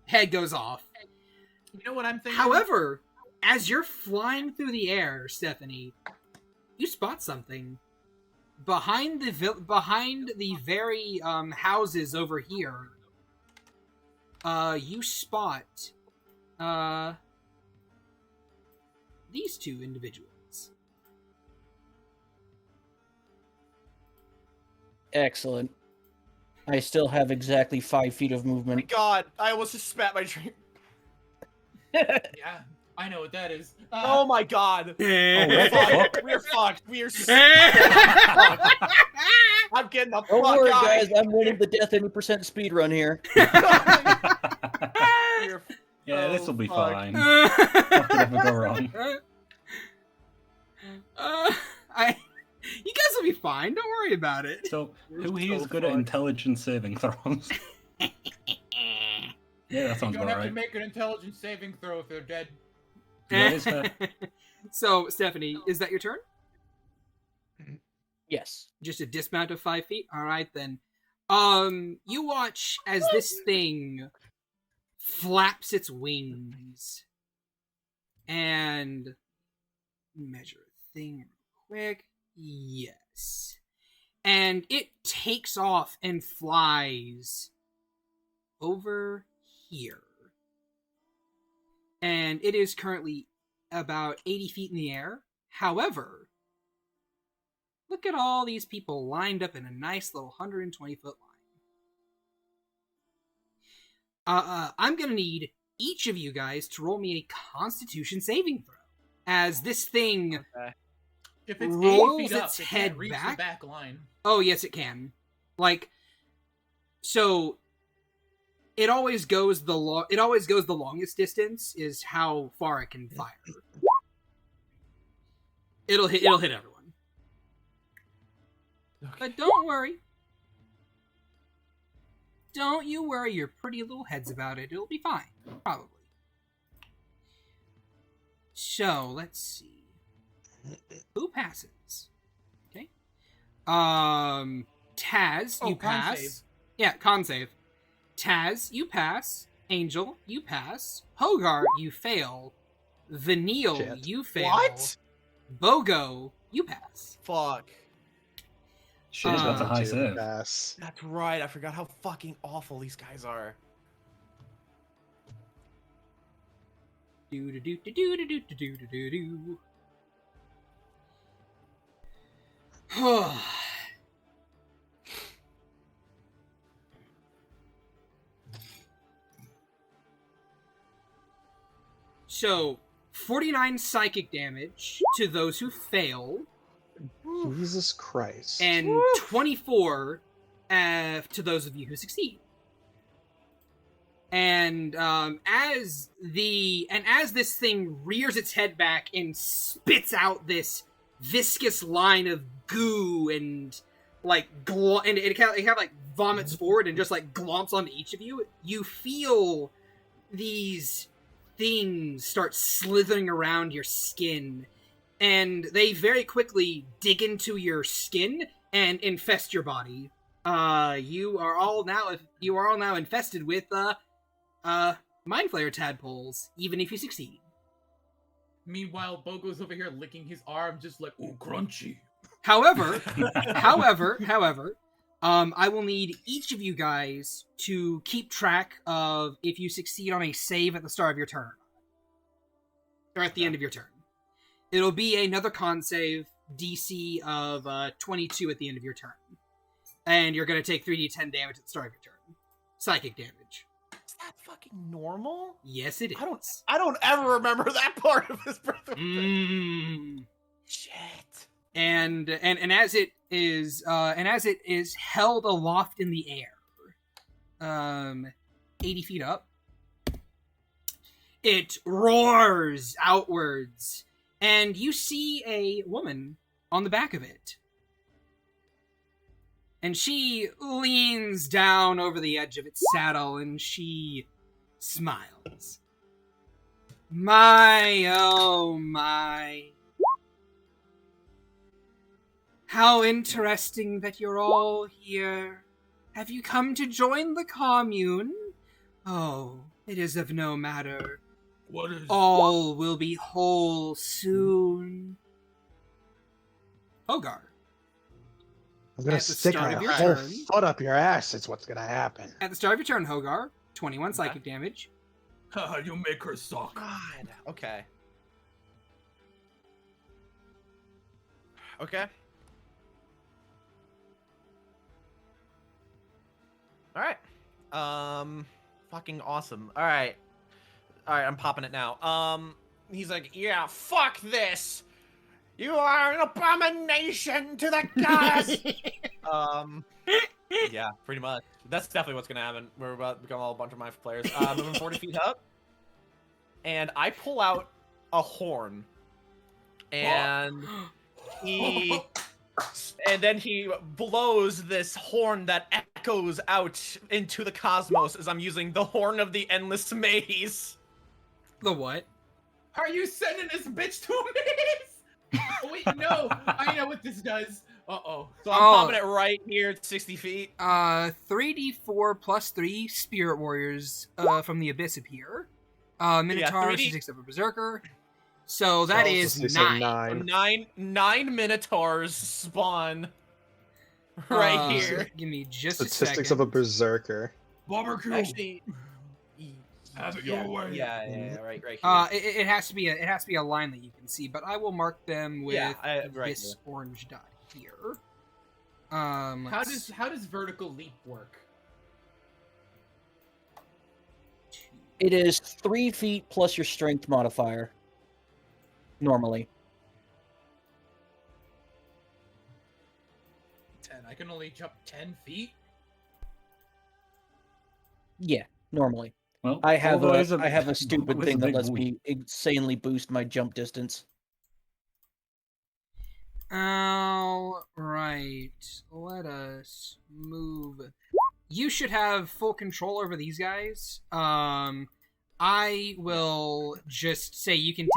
head goes off. You know what I'm thinking? However, as you're flying through the air, Stephanie, you spot something behind the very houses over here. You spot these 2 individuals. Excellent. I still have exactly 5 feet of Oh my movement. god, I almost just spat my drink. Yeah, I know what that is. Oh my god. We're Fuck, we're fucked. We are so fucked. I'm getting the Don't fuck worry, out. guys. I'm winning the death 80% speed run here. We're Yeah, so this will be fucked. fine. Nothing ever go wrong. You guys will be fine. Don't worry about it. So, We're who here is so good at fucked. intelligence saving throws? Yeah, that You sounds don't about have to right. make an intelligence saving throw if they're dead. That is fair. So, Stephanie, is that your turn? Yes. Just a dismount of 5 feet? Alright then. You watch as this thing flaps its wings. And measure a thing real quick. Yes. And it takes off and flies over here. And it is currently about 80 feet in the air. However, look at all these people lined up in a nice little 120-foot line. I'm gonna need each of you guys to roll me a Constitution saving throw. As this thing... Okay. If it's rolls 80 feet up, its it head can't reach back. the back line. Oh, yes, it can. Like, so it always goes the longest distance is how far it can fire. It'll hit everyone. But don't worry. Don't you worry your pretty little heads about it. It'll be fine. Probably. So, let's see. Who passes? Okay. Taz, Oh, you con pass. save. Yeah, con save. Taz, you pass. Angel, you pass. Hogar, you fail. Vanille, Shit. you fail. What? Bogo, you pass. Fuck. Shit, that's a high Dude, save. pass. That's right. I forgot how fucking awful these guys are. Do do do do do do do do do do do. So, 49 psychic damage to those who fail, Jesus Christ. and 24 to those of you who succeed. And as this thing rears its head back and spits out this viscous line of goo and like and it kind of like vomits forward and just like glomps onto each of you, you feel these things start slithering around your skin, and they very quickly dig into your skin and infest your body. You are all now infested with Mind Flayer tadpoles, even if you succeed. Meanwhile, Bogo's over here licking his arm, just like, ooh, crunchy. However, I will need each of you guys to keep track of if you succeed on a save at the start of your turn. Or at the end of your turn. It'll be another con save, DC of 22 at the end of your turn. And you're going to take 3d10 damage at the start of your turn. Psychic damage. Is that fucking normal? Yes, it is. I don't ever remember that part of his Breath of Shit. And as it is held aloft in the air, 80 feet up, it roars outwards, and you see a woman on the back of it. And she leans down over the edge of its saddle, and she smiles. My, oh my. How interesting that you're all here. Have you come to join the commune? Oh, it is of no matter. All will be whole soon. Hogar. I'm gonna At the stick start my of your whole turn. foot up your ass. It's what's gonna happen. At the start of your turn, Hogar, 21 psychic damage. You make her suck. God. Okay. Okay. All right. Fucking awesome. All right. I'm popping it now. He's like, yeah, fuck this. You are an abomination to the gods. Yeah, pretty much. That's definitely what's gonna happen. We're about to become all a bunch of my players. Moving 40 feet up, and I pull out a horn, and then he blows this horn that echoes out into the cosmos as I'm using the Horn of the Endless Maze. The what? Are you sending this bitch to me? Oh, wait, no. I know what this does. Uh-oh. So I'm popping it right here at 60 feet. 3d4 plus 3 Spirit Warriors from the Abyss appear. Minotaur, 6 of a Berserker. So that is 9. Nine Minotaurs spawn right here. Give me just Statistics a of a Berserker. Barbecue. Actually, have it your way. Yeah, right here. It has to be a line that you can see, but I will mark them with this orange dot here. How does vertical leap work? It is 3 feet plus your strength modifier. Normally. 10. I can only jump 10 feet? Yeah, normally. Well, I have Volvo a stupid Volvo is thing a that big lets boy. me insanely boost my jump distance. All right, let us move. You should have full control over these guys. I will just say you can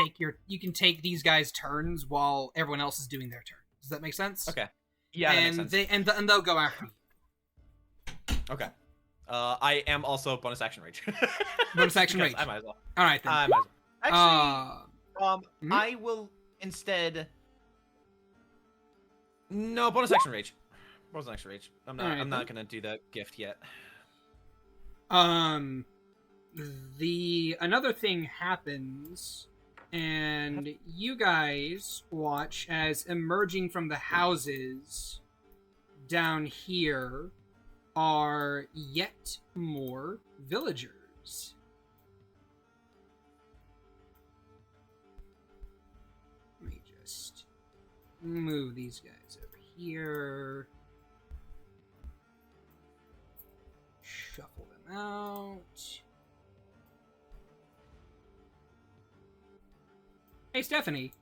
take these guys' turns while everyone else is doing their turn. Does that make sense? Okay. Yeah, that makes sense. And they'll go after you. Okay. I am also bonus action rage. Bonus action rage. I might as well. All right then. I might as well. Actually, mhm. I will instead. No, bonus action rage. Bonus action rage. I'm not. Alright, I'm not then. gonna do the gift yet. Another thing happens, and you guys watch as emerging from the houses down here are yet more villagers. Let me just move these guys over here. Shuffle them out. Hey, Stephanie.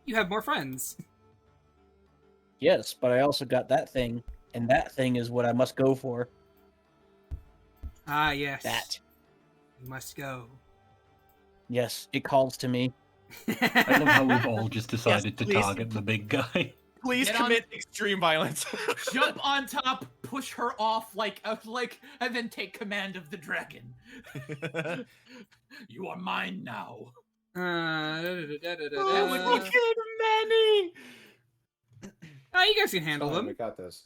You have more friends. Yes, but I also got that thing, and that thing is what I must go for. Ah, yes. That. You must go. Yes, it calls to me. I love how we've all just decided to please. target the big guy. Please Get on- commit extreme violence. Jump on top, push her off and then take command of the dragon. You are mine now. Oh, look at Manny! Oh, you guys can handle Fine, them. we got this.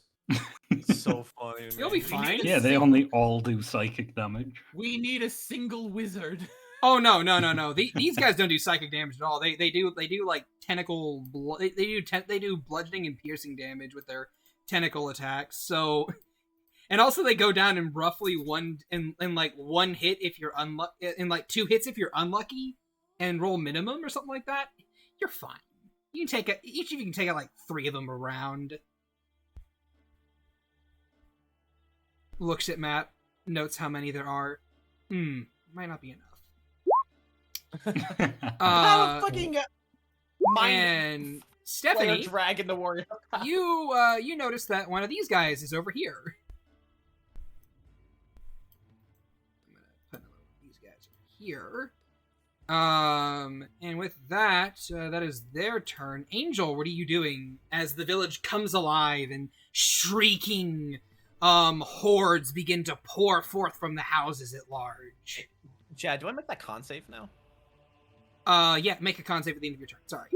So funny. To me. You'll be fine. Yeah, they only all do psychic damage. We need a single wizard. Oh no. These guys don't do psychic damage at all. They do like tentacle. They do bludgeoning and piercing damage with their tentacle attacks. So, and also they go down in roughly one hit if you're unlucky, in like 2 hits if you're unlucky, and roll minimum or something like that. You're fine. You can take each of you can take out like 3 of them around. Looks at map, notes how many there are. Might not be enough. How fucking And Stephanie, dragging the warrior. you notice that one of these guys is over here. I'm gonna put these guys over here. And with that, that is their turn. Angel, what are you doing as the village comes alive and shrieking hordes begin to pour forth from the houses at large? Chad, do I make that con save now? Yeah, make a con save at the end of your turn. Sorry.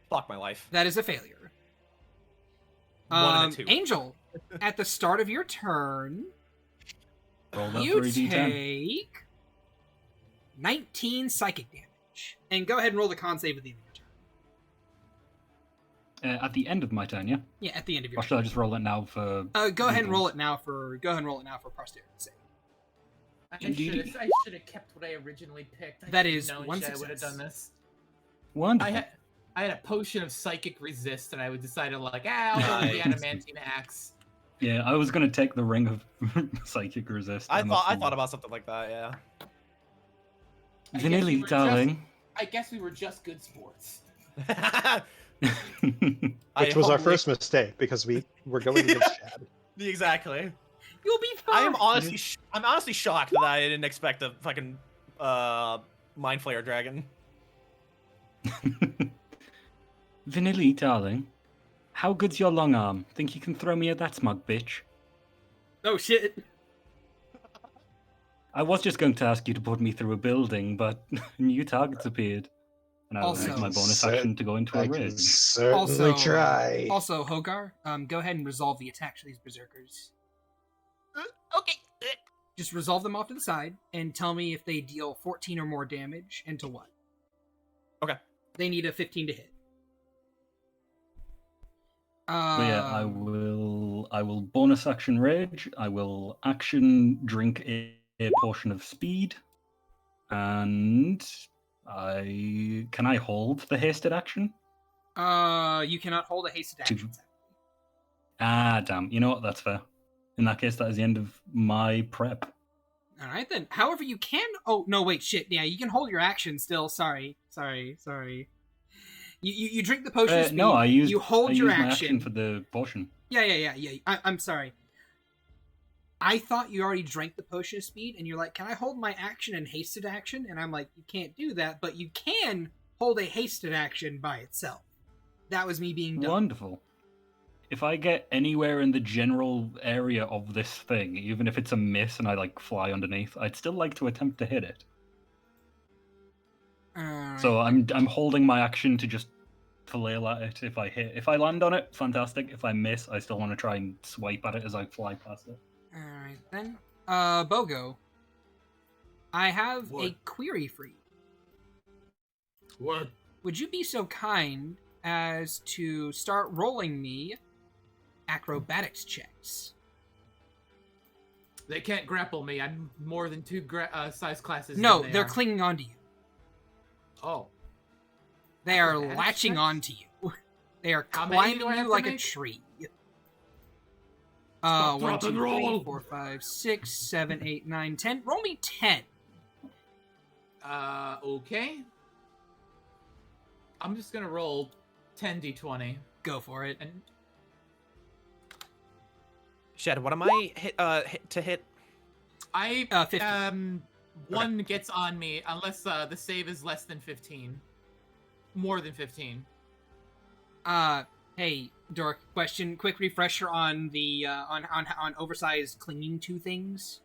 Fuck my life. That is a failure. 1 and a 2. Angel, at the start of your turn, Roll that you 3d10. take 19 psychic damage. And go ahead and roll the con save at the end of your turn. At the end of my turn, yeah? Yeah, at the end of your Or should I just roll it now for... Go ahead and roll it now for posterity's sake. I Indeed. should have kept what I originally picked. That is known one I would have success. done this. Wonderful. I had a potion of psychic resist, and I would decided I'll go with the adamantine axe. Yeah, I was going to take the ring of psychic resist. I I'm a thought fool. about something like that. Yeah. Vanilli, darling. I guess we were just good sports. Which was our first mistake because we were going against Shad. Exactly. You'll be fine. I'm honestly shocked that I didn't expect a fucking mind flayer dragon. Vanilli, darling. How good's your long arm? Think you can throw me at that smug bitch? Oh shit. I was just going to ask you to put me through a building, but new targets appeared. And I will Also- use my bonus action to go into a I can rig. certainly try. Also, Hogar, go ahead and resolve the attacks to these berserkers. Okay. Just resolve them off to the side and tell me if they deal 14 or more damage and to what. Okay. They need a 15 to hit. But yeah, I will bonus action rage. I will action drink a portion of speed, and can I hold the hasted action? You cannot hold a hasted action. Ah, damn. You know what? That's fair. In that case, that is the end of my prep. All right then. However, you can. Oh no, wait, shit. Yeah, you can hold your action still. Sorry. You drink the potion. of speed, No, You hold your my action. for the potion. Yeah. I'm sorry. I thought you already drank the potion of speed, and you're like, "Can I hold my action and hasted action?" And I'm like, "You can't do that, but you can hold a hasted action by itself." That was me being dumb. Wonderful. If I get anywhere in the general area of this thing, even if it's a miss and I fly underneath, I'd still like to attempt to hit it. So I'm holding my action to just flail at it if I hit. If I land on it, fantastic. If I miss, I still want to try and swipe at it as I fly past it. All right then. Bogo, I have a What? query for you. What? Would you be so kind as to start rolling me acrobatics checks? They can't grapple me. I'm more than two size classes. No, than they're are. clinging onto you. Oh. They are Acrobatics latching checks? onto you. They are How many do climbing I have you to like a make? tree. Stop, 1, drop, 2, and 3, roll. 4, 5, 6, 7, 8, 9, 10. Roll me 10. Okay. I'm just gonna roll 10d20. Go for it. And Shad, what am I hit to hit? I 15. one gets on me unless the save is less than 15. More than 15. Hey, Dork, question, quick refresher on the on oversized clinging to things.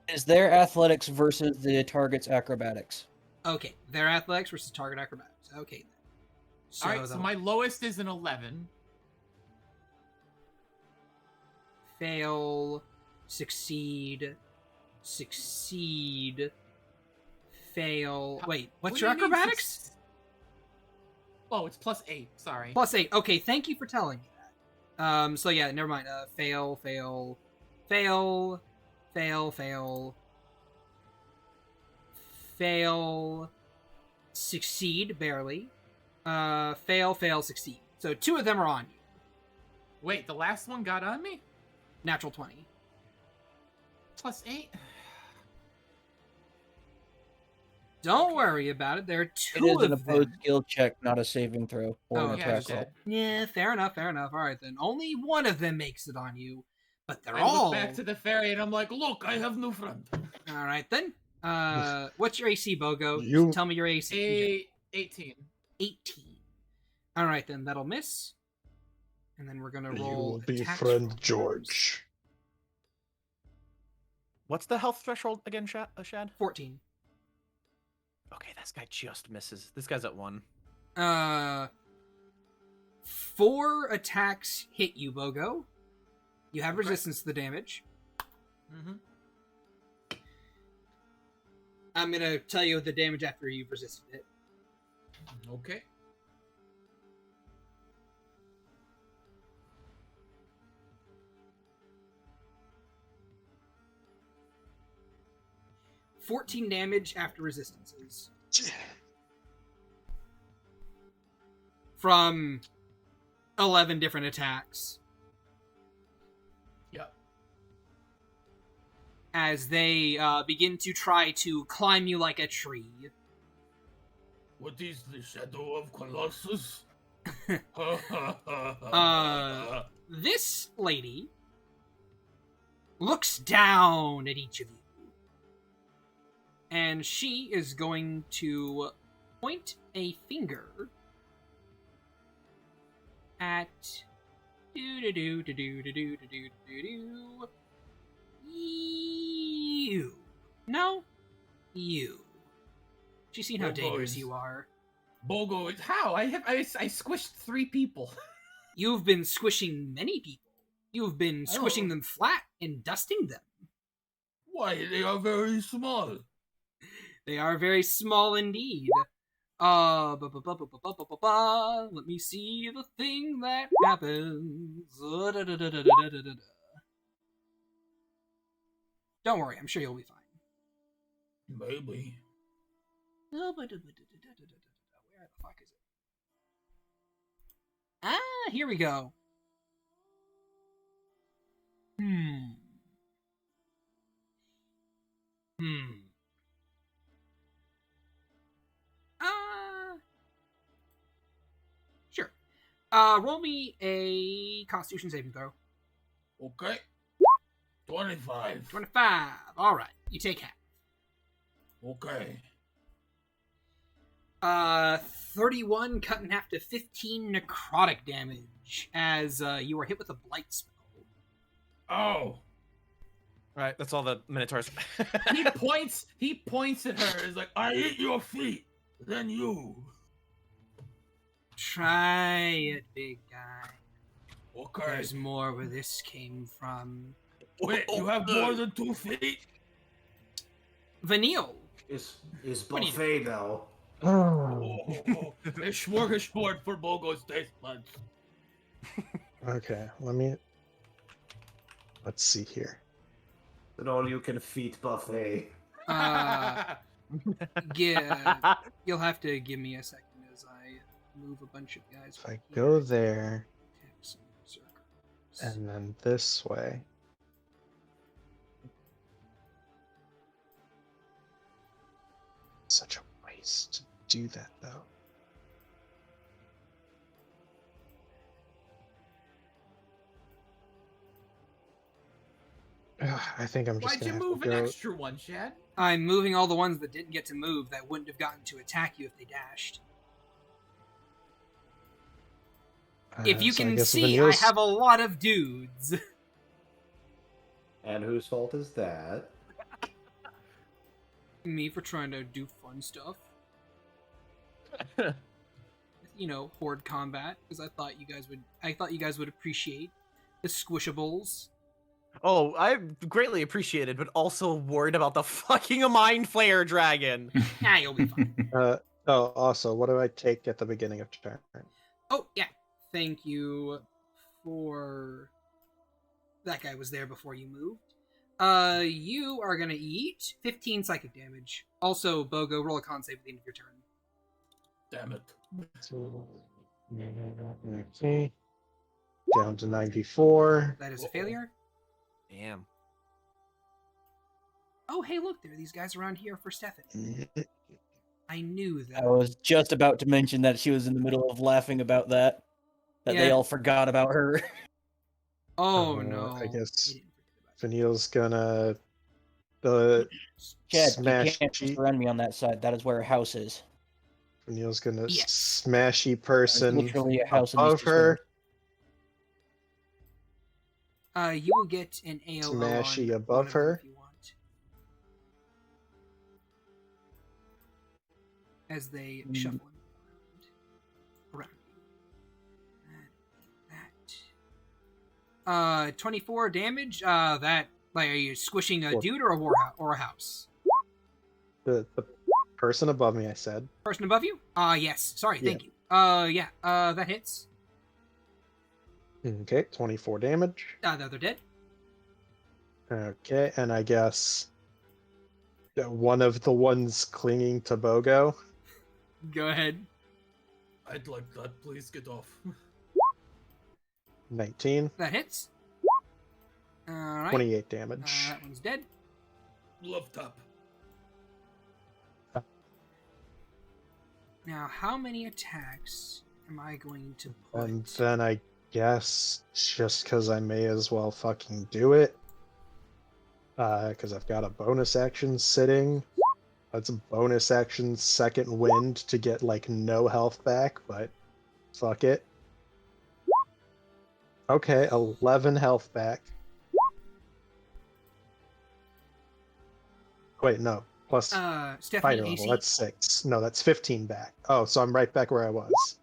Is their athletics versus the target's acrobatics? Okay, their athletics versus target acrobatics. Okay, then. All right, so the my lowest is an 11. fail, succeed, fail. Wait, what's What your do you mean acrobatics? Oh, it's +8. Sorry. +8. Okay, thank you for telling me that. So yeah, never mind. Fail, succeed barely. Fail, succeed. So 2 of them are on you. Wait, the last one got on me? Natural 20. +8? Don't worry about it. There are 2 It is an of opposed them. skill check, not a saving throw or Oh, an yeah, attack roll. Yeah, fair enough. All right, then. Only one of them makes it on you, but they're I all... look back to the fairy and I'm like, look, I have new friend. All right, then. What's your AC, Bogo? You- Just tell me your AC. 18. 18. All right, then. That'll miss. And then we're going to You roll will be attacks friend for George. What's the health threshold again, Shad? 14. Okay, this guy just misses. This guy's at 1. 4 attacks hit you, Bogo. You have resistance to the damage. Mm-hmm. I'm going to tell you the damage after you've resisted it. Okay. $14 damage after resistances. From 11 different attacks. Yep. As they begin to try to climb you like a tree. What is the shadow of Colossus? This lady looks down at each of you. And she is going to point a finger at you. No, you. She's seen how Oh, dangerous boys. you are. Bogo, How? I squished 3 people. You've been squishing many people. You've been squishing Oh. them flat and dusting them. why, they are very small. They are very small indeed. Let me see the thing that happens. Don't worry, I'm sure you'll be fine. Maybe. Where the fuck is it? Ah, here we go. Sure. Roll me a Constitution saving throw. Okay. 25. 25. All right, you take half. Okay. 31 cut in half to 15 necrotic damage as you are hit with a blight spell. Oh. Right, that's all the Minotaurs. He points at her. He's like, I eat your feet. Then you. Try it, big guy. Okay. There's more where this came from. Wait, you have more than 2 feet? Vanille. Is What do you do? buffet though? A smorgasbord for Bogo's taste buds. Okay, let's see here. An all-you-can-feed buffet. Yeah, you'll have to give me a second as I move a bunch of guys. If I from go here. there Attack some berserkers. and then this way. Such a waste to do that though. I think I'm just Why'd you gonna move have to an go. extra one, Shad? I'm moving all the ones that didn't get to move that wouldn't have gotten to attack you if they dashed. If you So I can guess see, I Vanille's- have a lot of dudes. And whose fault is that? Me for trying to do fun stuff. You know, horde combat, because I thought you guys would appreciate the squishables. Oh, I greatly appreciated, but also worried about the fucking mind flayer dragon. Nah, you'll be fine. Oh, also, what do I take at the beginning of turn? Oh, yeah. Thank you for... That guy was there before you moved. You are gonna eat 15 psychic damage. Also, Bogo, roll a con save at the end of your turn. Damn it. Okay. Down to 94. That is a failure. Damn. Oh, hey, look, there are these guys around here for Stephanie. I knew that. I was just about to mention that she was in the middle of laughing about that. That they Yeah. all forgot about her. Oh, no. I guess They didn't forget about you. Vanille's gonna Chad, smash you can't surround me on that side. That is where her house is. Vanille's gonna Yes. smashy There's person literally a house in these above two her. squares. You will get an AOO Smashy on above one of them her. if you want. As they shuffle around you. 24 damage. That, like, are you squishing a Cool. dude or a house? The person above me, I said. Person above you? Yes. Sorry, Yeah. thank you. Yeah, that hits. Okay, 24 damage. The other dead. Okay, and I guess one of the ones clinging to Bogo. Go ahead. I'd like that. Please get off. 19, That hits. Alright. 28 damage. That one's dead. Love tap. Now, how many attacks am I going to put? And then I guess just because I may as well fucking do it. Because I've got a bonus action sitting. That's a bonus action second wind to get like no health back, but fuck it. Okay, 11 health back. Wait, no. Plus fighter Stephanie level, AC. that's 6. No, that's 15 back. Oh, so I'm right back where I was.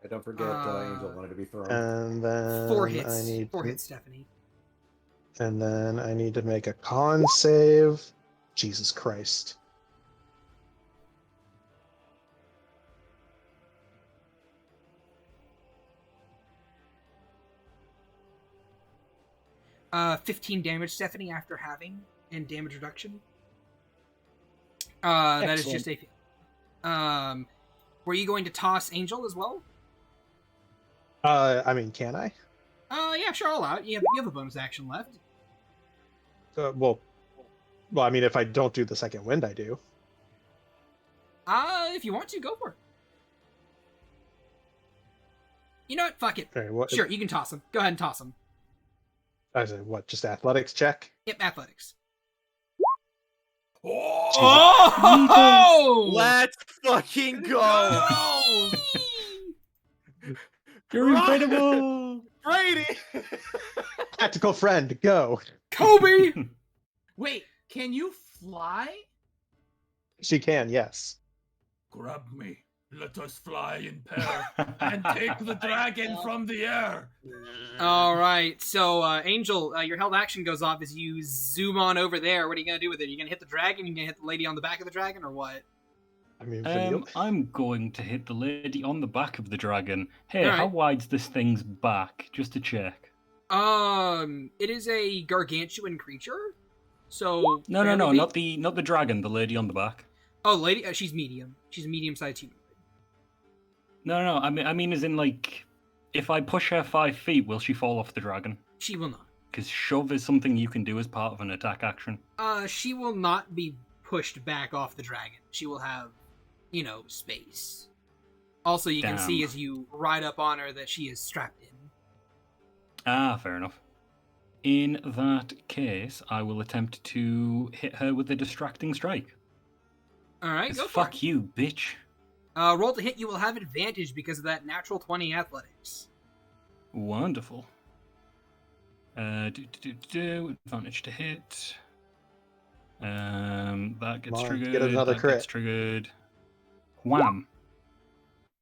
And don't forget, Angel wanted to be thrown. And then 4 hits. I need 4 hits, Stephanie. And then I need to make a con save. Jesus Christ. Uh, 15 damage, Stephanie, after having and damage reduction. That is just a. Were you going to toss Angel as well? I mean, can I? Yeah, sure, I'll allow it. You have a bonus action left. Well, I mean, if I don't do the second wind, I do. If you want to, go for it. You know what? Fuck it. Okay, what? Sure, you can toss him. Go ahead and toss him. I said, what? Just athletics check? Yep, athletics. Oh! Let's fucking go! You're incredible! Brady! Tactical friend, go! Kobe! Wait, can you fly? She can, yes. Grab me. Let us fly in pair and take the dragon from the air. All right. So, Angel, your held action goes off as you zoom on over there. What are you gonna do with it? Are you gonna hit the dragon? Are you gonna hit the lady on the back of the dragon, or what? I mean, Vanille. I'm going to hit the lady on the back of the dragon. Hey, All right. how wide's this thing's back? Just to check. It is a gargantuan creature. So No, fairly big. not the dragon. The lady on the back. Oh, lady, she's medium. She's a medium-sized human. No. I mean, as in like, if I push her 5 feet, will she fall off the dragon? She will not. Because shove is something you can do as part of an attack action. She will not be pushed back off the dragon. She will have, space. Also, you can see as you ride up on her that she is strapped in. Ah, fair enough. In that case, I will attempt to hit her with a distracting strike. All right, go for fuck it. you, bitch. Roll to hit. You will have advantage because of that natural 20 athletics. Wonderful. Advantage to hit. That gets triggered. Get another that crit. gets triggered. Wham.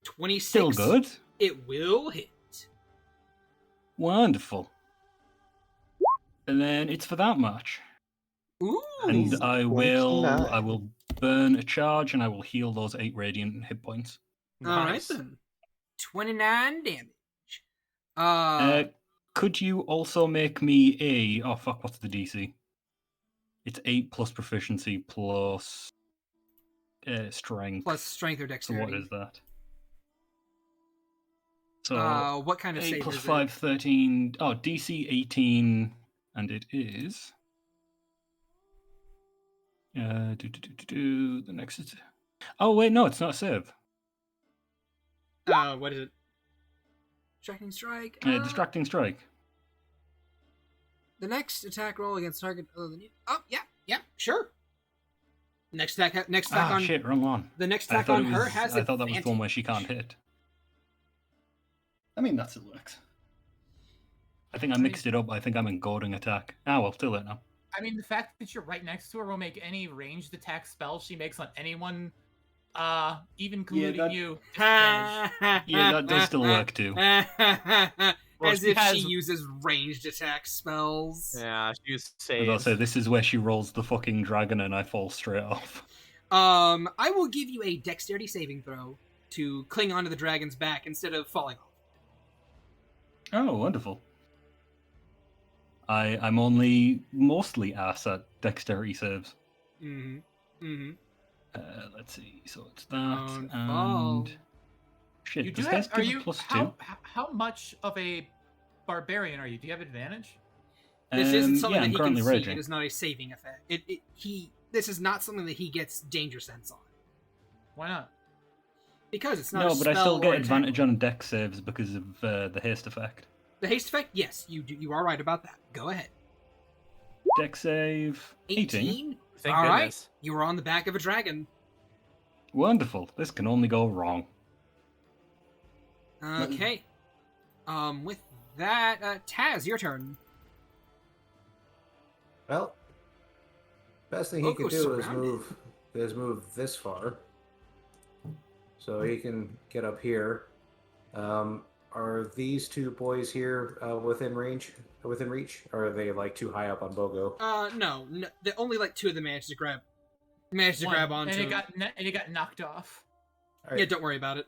26. Still good. It will hit. Wonderful. And then it's for that much. Ooh. And I 29. will burn a charge and I will heal those 8 radiant hit points. All right then. 29 damage. Could you also make me a... Oh, fuck, what's the DC? It's 8 plus proficiency plus strength. Plus strength or So dexterity. what is that? So what kind of 8 save plus is 5, it? 13... Oh, DC 18, and it is... The next is... Oh, wait, no, it's not a save. What is it? Distracting strike? Distracting strike. The next attack roll against target other than you. Oh, yeah, sure. Next attack on... shit, wrong one. The next attack on her has I thought that was the one where advantage. she can't hit. I mean, that still works. I think I mixed it up. I think I'm in goading attack. Ah, well, still it now. I mean, the fact that you're right next to her will make any ranged attack spell she makes on anyone, even including you. Yeah, that does still work too. As if she uses ranged attack spells. Yeah, she was As saved. I'll say, this is where she rolls the fucking dragon and I fall straight off. I will give you a dexterity saving throw to cling onto the dragon's back instead of falling off. Oh, wonderful. I'm only mostly ass at dexterity saves. Let's see. So it's that and shit. You do Does have, this are give you a plus how much of a barbarian are you? Do you have advantage? This isn't something yeah, that I'm he can currently see. raging. It is not a saving effect. This is not something that he gets danger sense on. Why not? Because it's not No, a but spell I still or get attack advantage roll. on dex saves because of the haste effect. The haste effect, yes, you are right about that. Go ahead. Dex save 18. Thank All right, goodness. you were on the back of a dragon. Wonderful. This can only go wrong. Okay. With that, Taz, your turn. Well, best thing he Bogo's could do surrounded. is move this far, so he can get up here. Are these 2 boys here within reach? Or are they like too high up on Bogo? No, only like 2 of them managed to grab onto and him. it got knocked off. All right. Yeah, don't worry about it.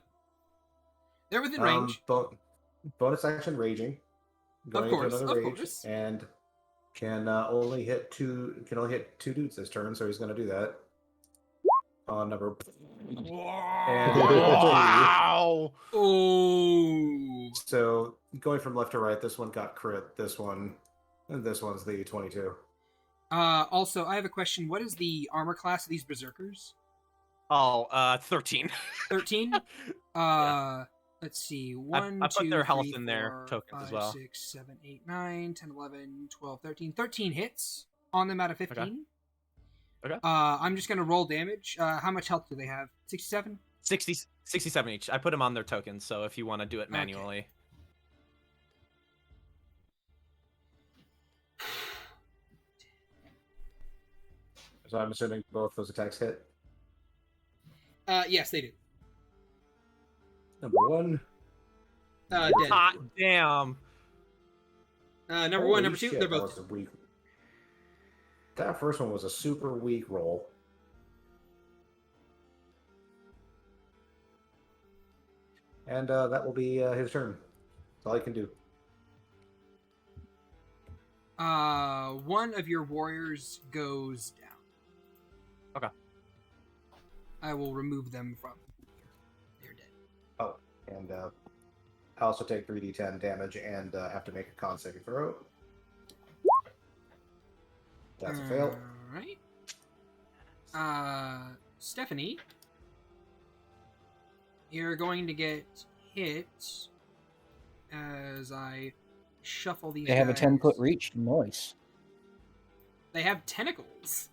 They're within range. Bonus action raging. Going course, into another of rage, course. and can only hit 2 dudes this turn, so he's going to do that. On number. Wow! Oh. So going from left to right, this one got crit. This one's the 22. Also, I have a question. What is the armor class of these berserkers? 13. 13? Let's see. 1, I put 2, their health 3, in their 4, tokens 5, as well. 6, 7, 8, 9, 10, 11, 12, 13. 13 hits on them out of 15. Okay. I'm just going to roll damage. How much health do they have? 67? 67 each. I put them on their tokens, so if you want to do it manually. So I'm assuming both those attacks hit. Yes, they do. Number one. Dead. Hot damn. Number Holy one, number two, shit, they're that both. was a weak. That first one was a super weak roll. And that will be his turn. That's all he can do. One of your warriors goes down. Okay. I will remove them from here. They're dead. Oh, and I also take 3d10 damage and have to make a con saving throw. That's a fail. Alright. Stephanie, you're going to get hit as I shuffle these They have a guys. 10-foot reach. Nice. They have tentacles.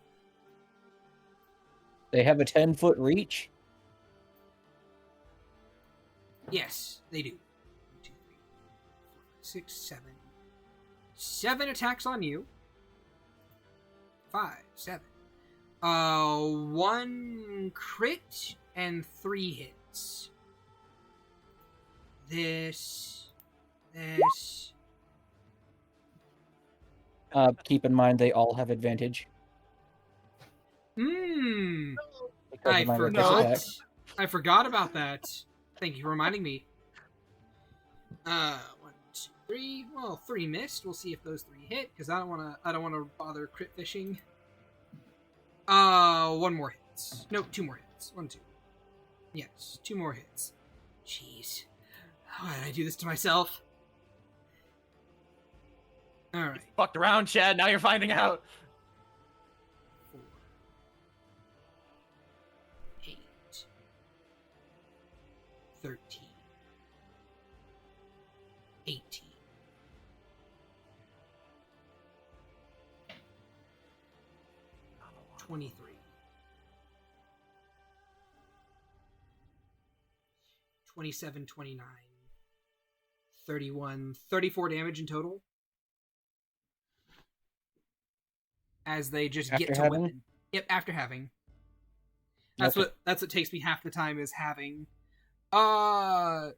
They have a 10-foot reach. Yes, they do. 1, 2, 3, 4, 5, 6, 7. 7 attacks on you. 5, 7. 1 crit and 3 hits. This. Keep in mind they all have advantage. Mmm. because I of my reckless forgot. attack. I forgot about that. Thank you for reminding me. 1, 2, 3. Well, 3 missed. We'll see if those 3 hit because I don't want to bother crit fishing. 1 more hits. No, 2 more hits. 1, 2. Yes, 2 more hits. Jeez. Why did I do this to myself? Alright. Fucked around, Shad. Now you're finding out. 4, 8, 13, 18, 23, 27, 29, 31, 34 damage in total. As they just After get to having? weapon. Yep, after having. That's Okay. what takes me half the time is having. I'm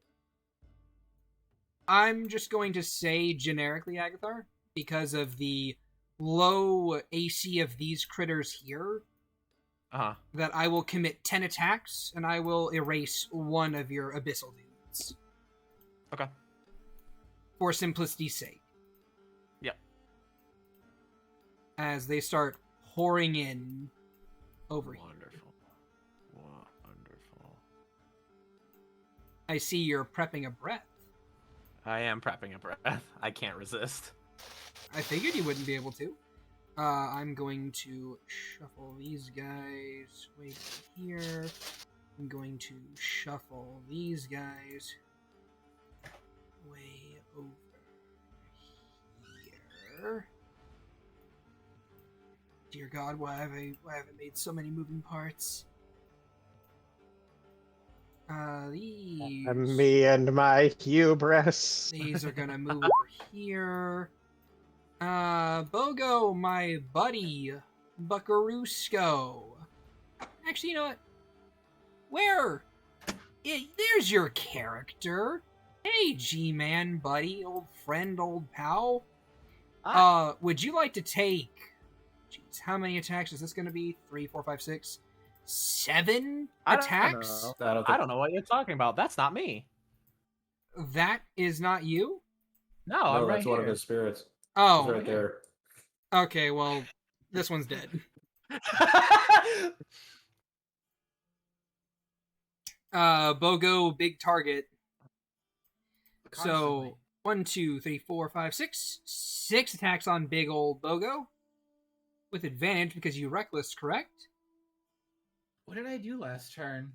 just going to say generically Agathar because of the low AC of these critters here Uh-huh. that I will commit 10 attacks and I will erase 1 of your abyssal dudes. Okay. For simplicity's sake. Yep. As they start pouring in over here. Wonderful. Wonderful. I see you're prepping a breath. I am prepping a breath. I can't resist. I figured you wouldn't be able to. I'm going to shuffle these guys way down here. I'm going to shuffle these guys way over here. Dear God, why have I made so many moving parts? These Me and my hubris. these are gonna move over here. Bogo, my buddy, Buckaroosko. Actually, you know what? Where? There's your character. Hey, G-Man, buddy, old friend, old pal. Would you like to take... Jeez, how many attacks is this going to be? 3, 4, 5, 6, 7 attacks? I don't know what you're talking about. That's not me. That is not you? No, No, I'm right that's here. one of his spirits. Oh. He's right there. Okay, well, this one's dead. Bogo, big target. Constantly. So, 1, 2, 3, 4, 5, 6. 6 attacks on big old Bogo. With advantage because you reckless, correct? What did I do last turn?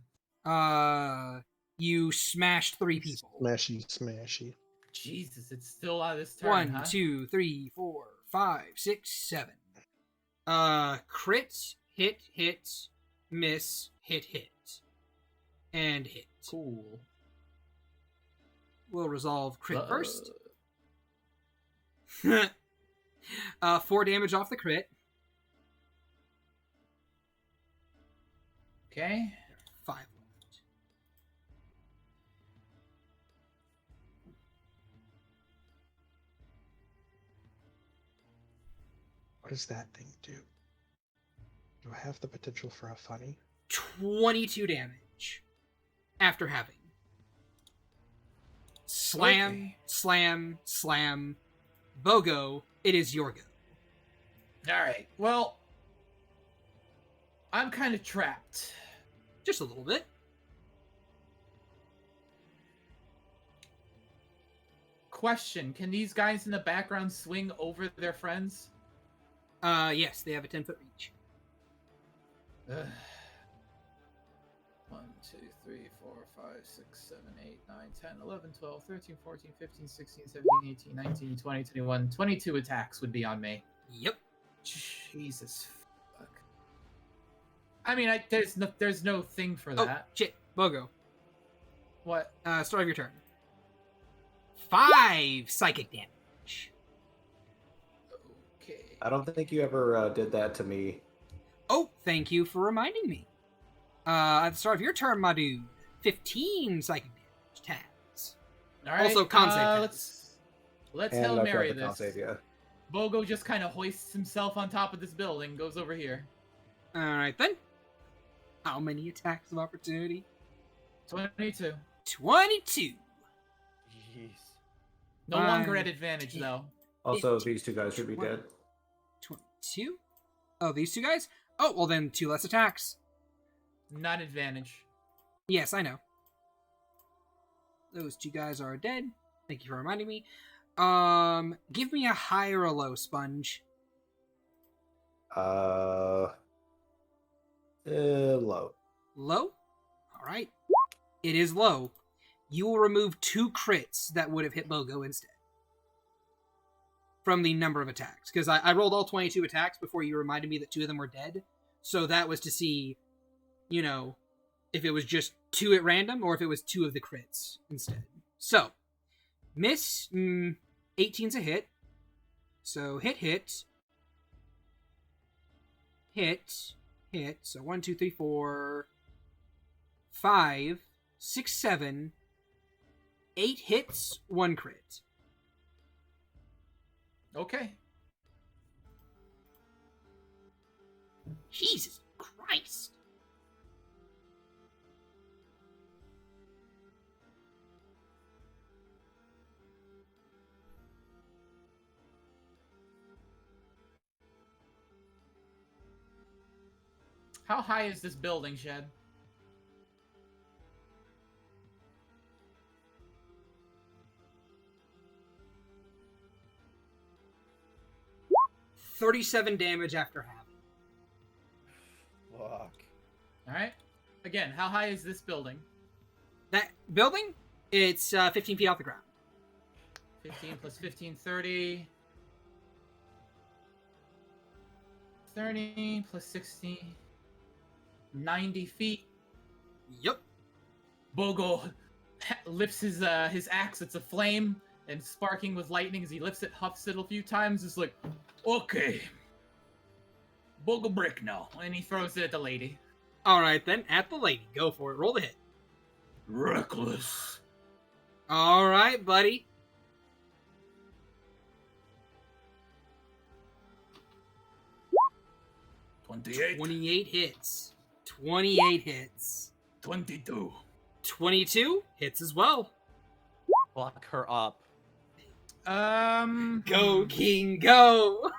You smashed 3 people. Smashy, smashy. Jesus, it's still on this turn, 1, huh? 2, 3, 4, 5, 6, 7. Crit, hit, miss, hit, and hit. Cool. We'll resolve crit first. 4 damage off the crit. Okay. 5 left. does that thing do? Do I have the potential for a funny? 22 damage. After having. Slam, Okay. slam, slam. Bogo, it is your go. Alright, well, I'm kind of trapped. Just a little bit. Question, can these guys in the background swing over their friends? Yes, they have a 10-foot reach. Ugh. 1, 2, 3, 4, 5, 6, 7, 8, 9, 10, 11, 12, 13, 14, 15, 16, 17, 18, 19, 20, 21, 22 attacks would be on me. Yep. Jesus fuck. I mean, there's no thing for Oh, that. shit. Bogo. What? Start of your turn. 5 psychic damage. Okay. I don't think you ever did that to me. Oh, thank you for reminding me. At the start of your turn, my dude, 15 psychic damage tags. All right. Also, con save tags. Let's And Hail I Mary tried to con this. save you. Bogo just kind of hoists himself on top of this building, goes over here. Alright then. How many attacks of opportunity? 22. 22. Jeez. No Fine. longer at advantage, though. Also, 15, these two guys should be 20. dead. 22? Oh, these two guys? Oh, well then 2 less attacks. Not advantage. Yes, I know. Those 2 guys are dead. Thank you for reminding me. Give me a high or a low, Sponge. Low. Low? Alright. It is low. You will remove 2 crits that would have hit Bogo instead. From the number of attacks. Because I rolled all 22 attacks before you reminded me that 2 of them were dead. So that was to see, you know, if it was just 2 at random or if it was 2 of the crits instead. So, miss, 18's a hit. So hit. So 1, 2, 3, 4, 5, 6, 7, 8 hits, 1 crit. Okay. Jesus Christ. How high is this building, Shad? $37 damage after halving. Fuck. Alright. Again, how high is this building? That building, it's 15 feet off the ground. 15 plus 15, 30. 30 plus 60. 90 feet. Yep. Bogo lifts his axe. It's a flame and sparking with lightning as he lifts it, huffs it a few times. It's like, okay, Bogo brick now, and he throws it at the lady. All right then, at the lady, go for it. Roll the hit. Reckless. All right, buddy. $28. 28 hits. 28 hits. $22. 22 hits as well. Block her up. Go, King, go!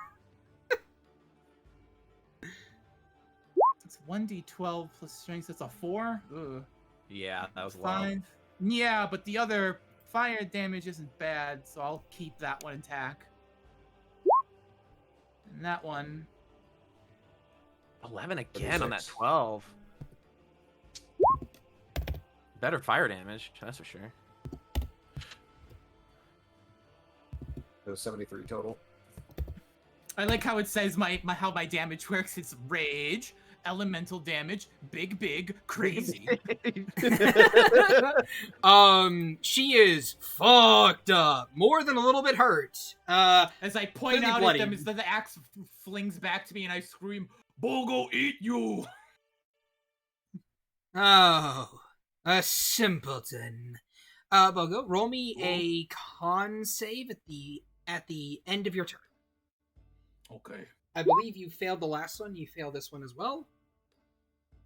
It's 1d12 plus strength. That's a 4. Ugh. Yeah, that was low. 5. Yeah, but the other fire damage isn't bad, so I'll keep that one intact. And that one. 11 again on that 36. 12. Better fire damage, that's for sure. It was 73 total. I like how it says how my damage works. It's rage, elemental damage, big, crazy. She is fucked up. More than a little bit hurt. As I point Clearly out bloody. at them, as the axe flings back to me, and I scream, "Bogo, eat you!" Oh, a simpleton. Bogo, roll me a con save at the end of your turn. Okay. I believe you failed the last one. You failed this one as well.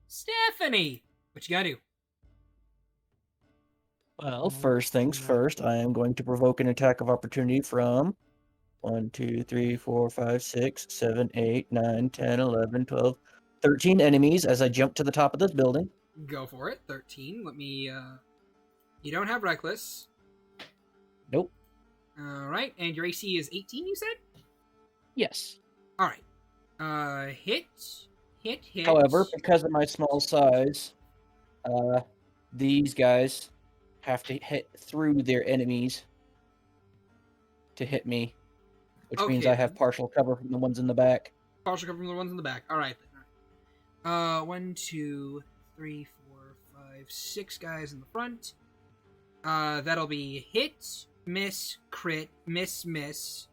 Stephanie, what you gotta do? Well, first things first, I am going to provoke an attack of opportunity from 1, 2, 3, 4, 5, 6, 7, 8, 9, 10, 11, 12, 13 enemies as I jump to the top of this building. Go for it. 13. Let me. You don't have reckless. Nope. All right, and your AC is 18. You said. Yes. All right. Hit. However, because of my small size, these guys have to hit through their enemies to hit me, which means Okay, I have then. partial cover from the ones in the back. Partial cover from the ones in the back. All right. 1, 2, 3, 4, 5, 6 guys in the front. That'll be hit, miss, crit, miss, miss,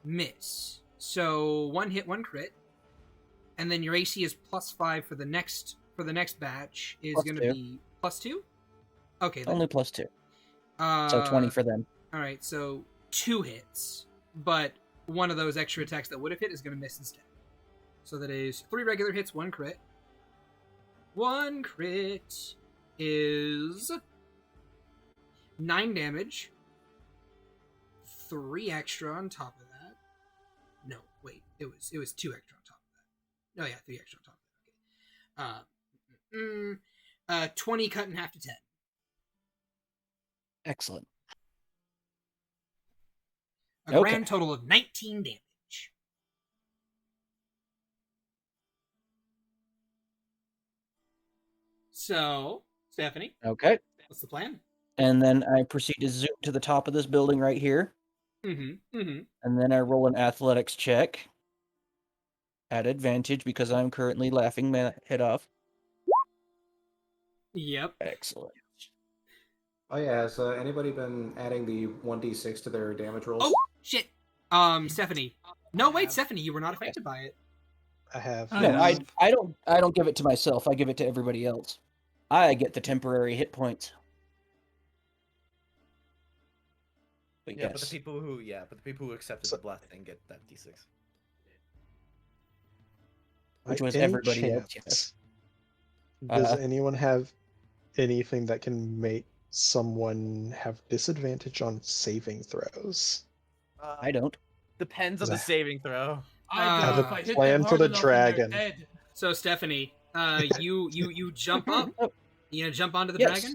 miss. So 1 hit, 1 crit, and then your AC is +5 for the next batch is going to be +2. Okay, then. Only +2. So 20 for them. All right, so 2 hits, but one of those extra attacks that would have hit is going to miss instead. So that is 3 regular hits, 1 crit. 1 crit is 9 damage. 3 extra on top of that. No, wait, it was 2 extra on top of that. Oh yeah, 3 extra on top of that. Okay. 20 cut in half to 10. Excellent. A grand total of 19 damage. So, Stephanie. Okay. What's the plan? And then I proceed to zoom to the top of this building right here. And then I roll an athletics check at advantage because I'm currently laughing my head off. Yep. Excellent. Oh yeah, has anybody been adding the 1d6 to their damage rolls? Oh shit. Stephanie. No, wait, Stephanie, you were not affected by it. I have. No, I don't give it to myself. I give it to everybody else. I get the temporary hit points. But yeah, yes. but the people who accepted the blessing get that d6. Which was By any everybody else. chance, does anyone have anything that can make someone have disadvantage on saving throws? I don't. Depends on the saving throw. I have do. a If I hit plan them for hard the enough and they're dragon. dead. So, Stephanie, you jump up. You gonna jump onto the Yes.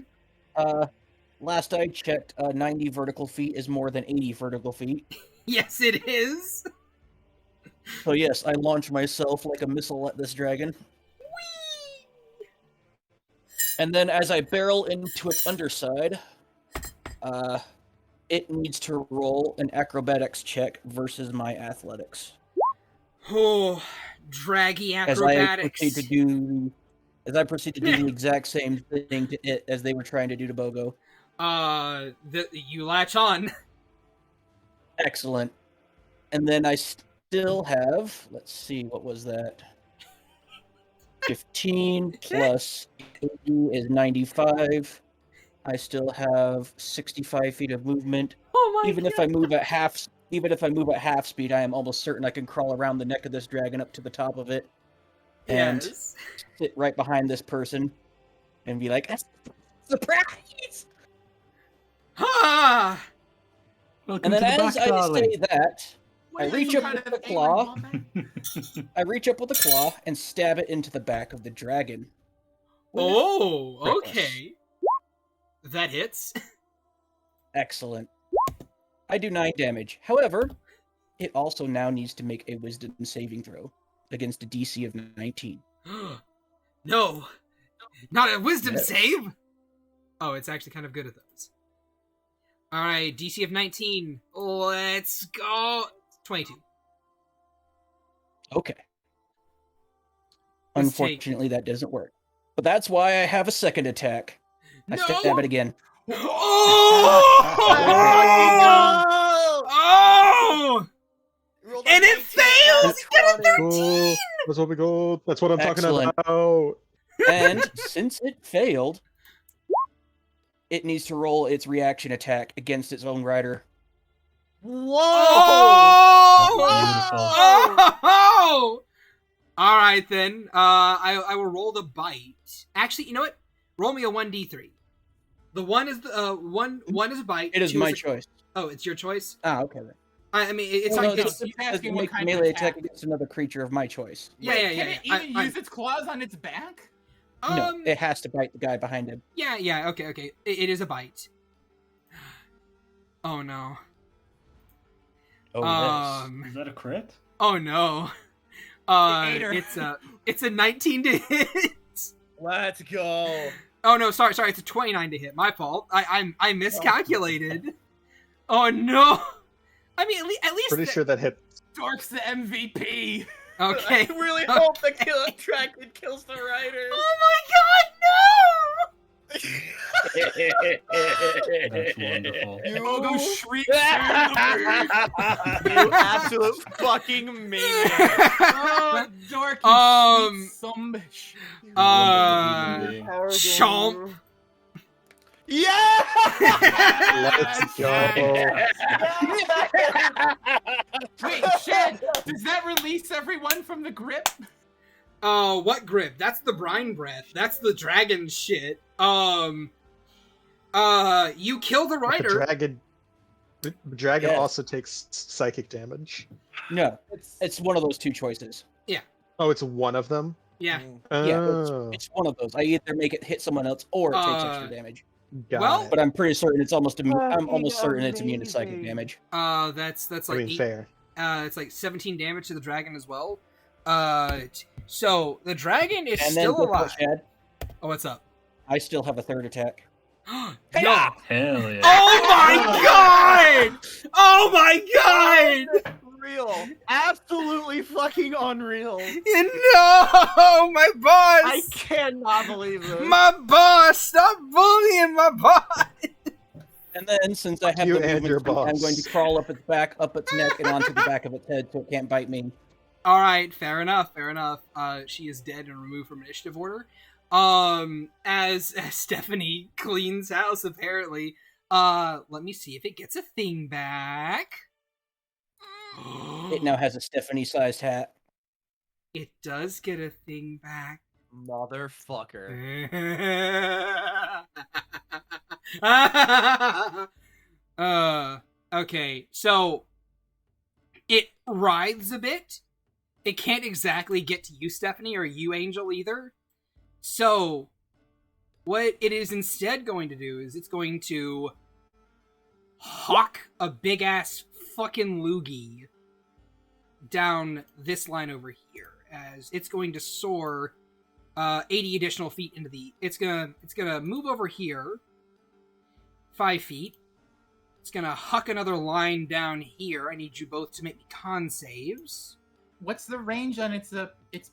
dragon? Last I checked, 90 vertical feet is more than 80 vertical feet. Yes, it is. So yes, I launch myself like a missile at this dragon. And then as I barrel into its underside, it needs to roll an acrobatics check versus my athletics. Oh, draggy acrobatics. As I proceed to do the exact same thing to it as they were trying to do to Bogo. You latch on. Excellent. And then I still have, let's see, what was that? 15 plus 80 is 95. I still have 65 feet of movement. Oh my Even if I move at half speed, I am almost certain I can crawl around the neck of this dragon up to the top of it. And sit right behind this person and be like, surprise! Ha! And then as I say that, I reach up with the claw. I reach up with the claw and stab it into the back of the dragon. Oh, okay. That hits. Excellent. I do 9 damage. However, it also now needs to make a wisdom saving throw against a DC of 19. No, not a wisdom save. Oh, it's actually kind of good at those. All right, DC of 19. Let's go. 22. Okay. Unfortunately, that doesn't work. But that's why I have a second attack. I stab it again. Oh! And it fails! You get a 13! That's what we go. That's what I'm Excellent. talking about. And since it failed, it needs to roll its reaction attack against its own rider. Whoa! Oh! All right then. I will roll the bite. Actually, you know what? Roll me a 1d3. The one is the one is a bite. It is 2 my a... choice. Oh, it's your choice. Ah, okay then. I mean, it's Well, like no, it's It's does asking it what make kind melee of attack against another creature of my choice? yeah. Can it even use its claws on its back? No, it has to bite the guy behind him. Yeah. Okay. It is a bite. Oh no. Oh, Is that a crit? Oh no. ate her. It's a 19 to hit. Let's go. Oh no, sorry, it's a 29 to hit. My fault. I miscalculated. Oh no. I mean, at least Pretty sure that hit. Dork's the MVP. Okay. I really hope the dragon kills the rider. Oh my god, That's wonderful. Bogo shrieks through You absolute fucking maniac. Oh, Dork, you sweet some bitch. Chomp. Yeah! Let's go. Wait, Shad, does that release everyone from the grip? What grip? That's the brine breath. That's the dragon shit. You kill the rider. The dragon Yes. also takes psychic damage. No, it's one of those two choices. Oh, it's one of them? Yeah. Oh, It's one of those. I either make it hit someone else or it takes extra damage. got well, it. But I'm pretty certain it's almost I'm almost certain it's immune to psychic damage. That's I like mean, fair. it's like 17 damage to the dragon as well. So the dragon is And then still guess what, alive. Shad? Oh, what's up? I still have a third attack. No. Hell yeah. Oh my god! Oh my god! Unreal. Absolutely fucking unreal. No, my boss! I cannot believe this. My boss! Stop bullying my boss! And then, since I have You the and your movement, I'm boss. going to crawl up its back, up its neck, and onto the back of its head so it can't bite me. All right, fair enough. She is dead and removed from initiative order. As Stephanie cleans house, apparently. Let me see if it gets a thing back. It now has a Stephanie-sized hat. It does get a thing back. Motherfucker. Okay, so it writhes a bit. It can't exactly get to you, Stephanie, or you, Angel, either. So, what it is instead going to do is it's going to hawk a big-ass fucking loogie down this line over here, as it's going to soar 80 additional feet into the... It's gonna move over here 5 feet. It's gonna huck another line down here. I need you both to make me con saves. What's the range on its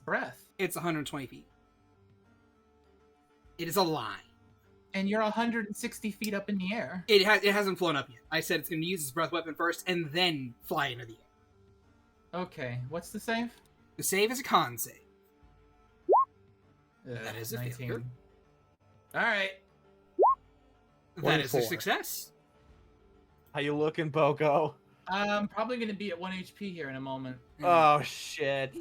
breath? It's 120 feet. It is a line. And you're 160 feet up in the air. It hasn't flown up yet. I said it's going to use its breath weapon first and then fly into the air. Okay, what's the save? The save is a con save. That is a 19. failure. All right. That is a 24. success. How you looking, Bogo? I'm probably going to be at 1 HP here in a moment. Oh, shit.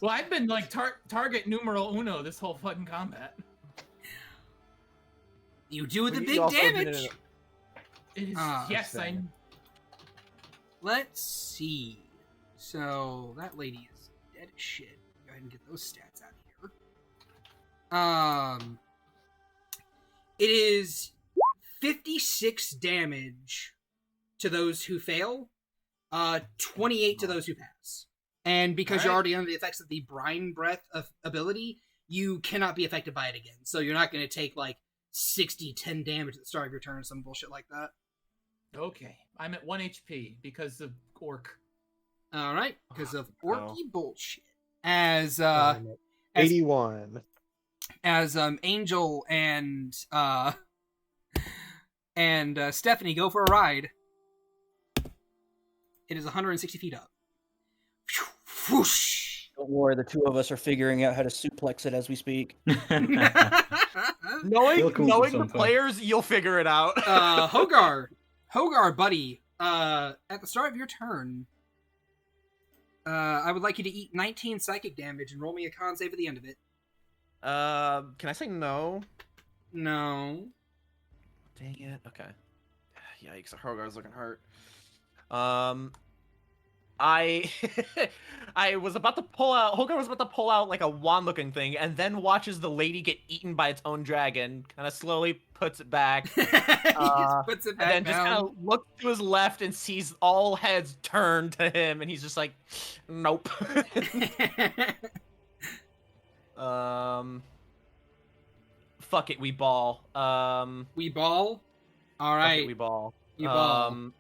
Well, I've been like target numero uno this whole fucking combat. You do the You big also damage. did It is, yes, sad. Let's see. So that lady is dead as shit. Go ahead and get those stats out of here. It is 56 damage to those who fail, 28 to those who pass. And because you're already under the effects of the brine breath ability, you cannot be affected by it again. So you're not going to take like 10 damage at the start of your turn or some bullshit like that. Okay, I'm at 1 HP because of Orc. All right, because of orky bullshit. As 81. as Angel and Stephanie go for a ride, it is 160 feet up. Whoosh. Don't worry, the two of us are figuring out how to suplex it as we speak. Knowing You'll come to the something. players, you'll figure it out. Hogar, buddy, At the start of your turn, I would like you to eat 19 psychic damage and roll me a con save at the end of it. Can I say no? No. Dang it. Okay. Yikes, Hrogar's looking hurt. I I was about to pull out Hrogar was about to pull out like a wand looking thing and then watches the lady get eaten by its own dragon, kind of slowly puts it back. He just puts it back and then just kind of looks to his left and sees all heads turn to him, and he's just like, nope. Fuck it, we ball. We ball? Alright. Fuck it, we ball. You ball.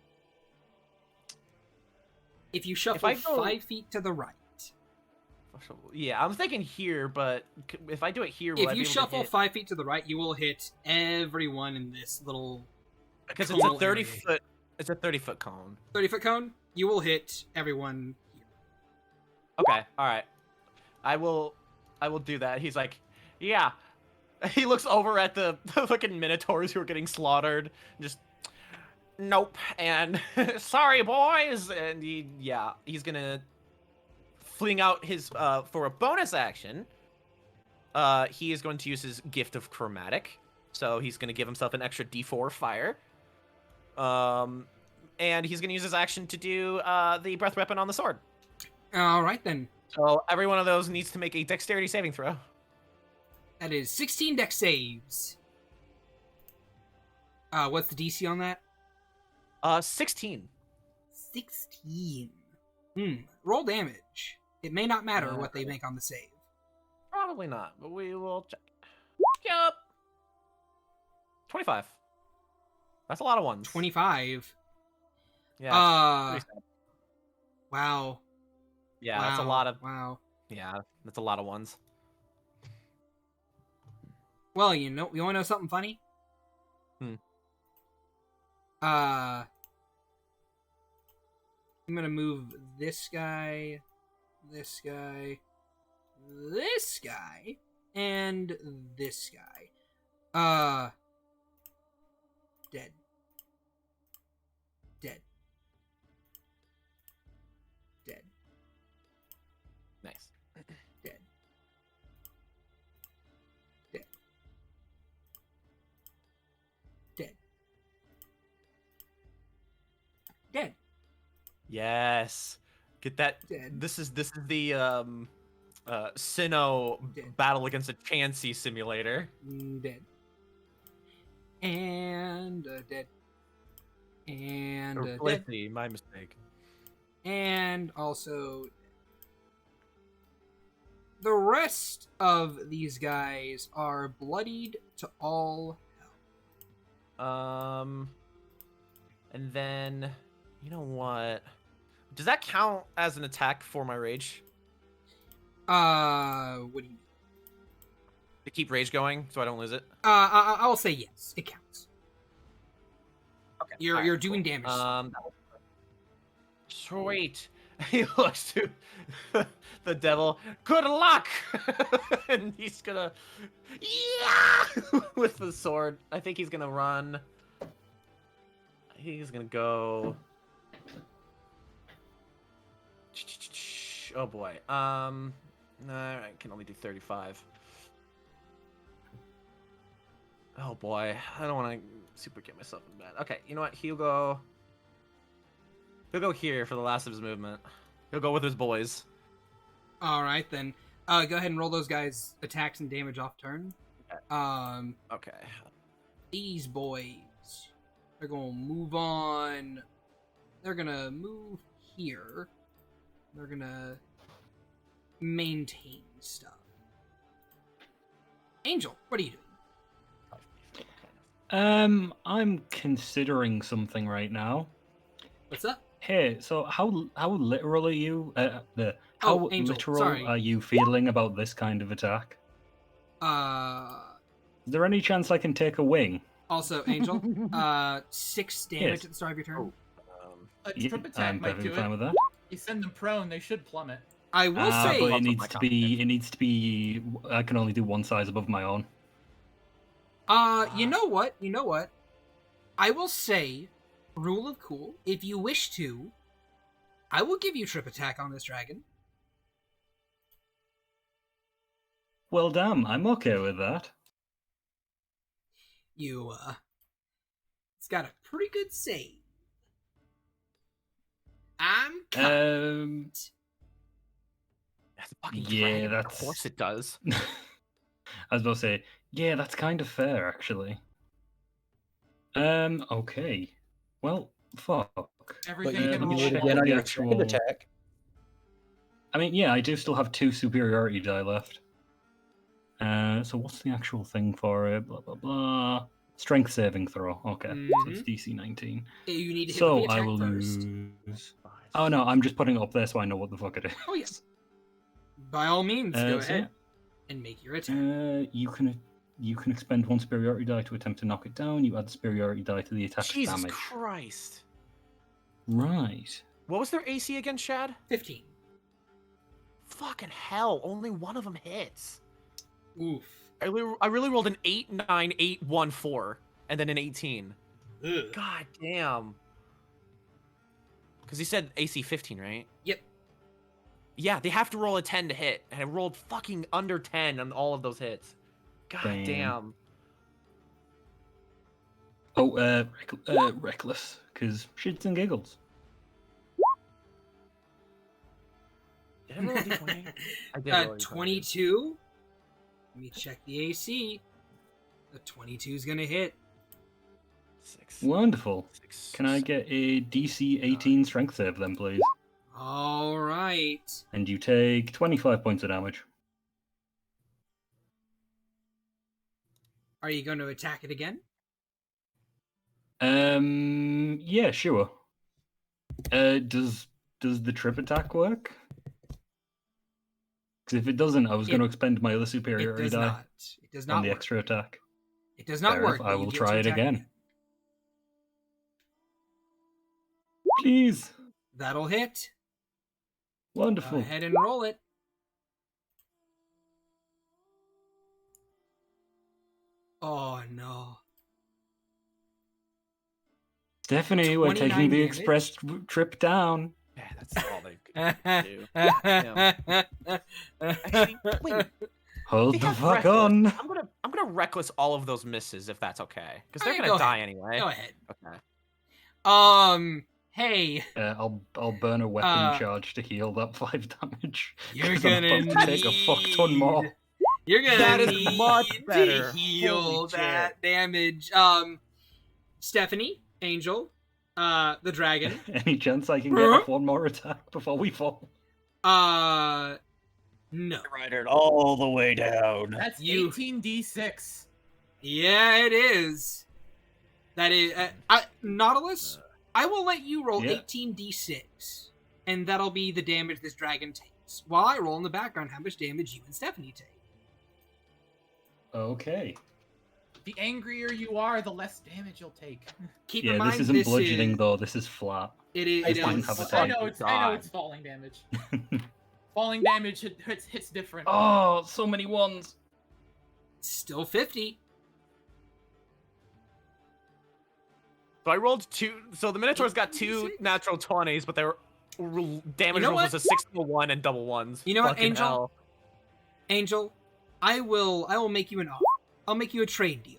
If you shuffle I go- 5 feet to the right. Yeah, I'm thinking here, but if I do it here, will If I you be able shuffle to hit... 5 feet to the right, you will hit everyone in this little Because it's a tonal 30 area. foot. It's a 30-foot cone. 30-foot cone? You will hit everyone here. Okay, all right. I will do that. He's like, yeah. He looks over at the fucking minotaurs who are getting slaughtered. Just, nope. And sorry, boys. And he's gonna fling out his for a bonus action. He is going to use his gift of chromatic. So he's gonna give himself an extra D4 fire. And he's gonna use his action to do the breath weapon on the sword. All right, then. So every one of those needs to make a dexterity saving throw. That is 16 dex saves. What's the DC on that? 16. 16. Roll damage. It may not matter what they make on the save. Probably not, but we will check. Yup. 25. That's a lot of ones. 25. Yeah. It's pretty sad. Wow. Yeah, that's a lot of. Wow. Yeah, that's a lot of ones. Well, you want to know something funny? I'm gonna move this guy, this guy, this guy, and this guy. Dead. Dead. Dead. Nice. Dead. Dead. Dead. Dead. Yes. Get that. Dead. This is the Sinnoh Dead. battle against a Chansey simulator. Dead. And dead. And Or dead. Felicity, my mistake. And also the rest of these guys are bloodied to all hell. And then, you know what? Does that count as an attack for my rage? What do you mean? To keep rage going, so I don't lose it. I'll say yes. It counts. Okay. You're doing damage. Sweet. He looks to the devil. Good luck. And he's gonna, with the sword. I think he's gonna run. He's gonna go. Oh boy. No, I can only do 35. Oh boy, I don't want to super get myself in bad. Okay, you know what? He'll go here for the last of his movement. He'll go with his boys. All right then. Go ahead and roll those guys' attacks and damage off turn. Okay. These boys, they're gonna move on. They're gonna move here. They're gonna maintain stuff. Angel, what are you doing? I'm considering something right now. What's up? Hey, so how literal are you? How Angel, literal sorry. are you feeling about this kind of attack? Is there any chance I can take a wing? Also, Angel, 6 damage Yes. at the start of your turn. A Yeah, trip attack I'm might perfectly do fine it. with that. You send them prone, they should plummet. I will say, But Also it needs my to be. It needs to be. I can only do one size above my own. you know what? I will say Rule of cool. If you wish to, I will give you trip attack on this dragon. Well, damn, I'm okay with that. It's got a pretty good save. I'm That's a fucking yeah, dragon. that's... Of course it does. I was about to say, yeah, that's kind of fair, actually. Okay. Well, fuck. Everything you can can roll do it one again on your d4. second attack. I mean, yeah, I do still have 2 superiority die left. So what's the actual thing for it? Blah, blah, blah. Strength saving throw. Okay, so it's DC 19. You need to hit So with the I attack will first. use... Oh, no, I'm just putting it up there so I know what the fuck it is. Oh, yes. By all means, go so ahead and make your attack. You can expend 1 superiority die to attempt to knock it down. You add the superiority die to the attack's Jesus damage. Christ. Right. What was their AC again, Shad? 15. Fucking hell, only one of them hits. Oof. I really rolled an 8, 9, 8, 1, 4, and then an 18. Ugh. God damn. Because he said AC 15, right? Yep. Yeah, they have to roll a 10 to hit, and I rolled fucking under 10 on all of those hits. God damn. Oh, reckless, because shits and giggles. Did I roll a d20? I did roll a d20. 22. Let me check the AC. The 22 is gonna hit. 6. Wonderful. 6. Can I get a DC 18 strength save then, please? All right. And you take 25 points of damage. Are you going to attack it again? Yeah, sure. Does the trip attack work? Because if it doesn't, I was going to expend my other superiority die. It does not on the work. extra attack. It does not Fair work. enough, I but you will get try to it attack again. Please. That'll hit. Wonderful. Go ahead and roll it. Oh no. Stephanie, we're taking the damage. express trip down. Yeah, that's all they could do. Actually, wait. Hold They the have fuck reckless. on. I'm gonna reckless all of those misses if that's okay, because they're Alright, gonna go die ahead. anyway. Go ahead. Okay. Hey. I'll burn a weapon charge to heal that 5 damage. You're 'cause I'm gonna about to take a fuck ton more. You're gonna That is need much better. to heal Holy that shit. damage. Stephanie, Angel, the dragon. Any chance I can get off one more attack before we fall? No. Write it all the way down. That's You- 18d6. Yeah, it is. That is Nautilus. I will let you roll Yeah. 18d6, and that'll be the damage this dragon takes. While I roll in the background how much damage you and Stephanie take. Okay. The angrier you are, the less damage you'll take. Keep in Yeah, mind this isn't this bludgeoning is, though. This is flat. It is. It It doesn't is. have a I type. know it's falling damage. Falling damage hits different. Oh, so many ones. Still 50. So I rolled 2. So the Minotaur's got 2 natural 20s, but they were damage You know rolls what? was a 6 to 1 and double ones. You know what, Fucking Angel? hell. Angel, I will make you an offer. I'll make you a trade deal.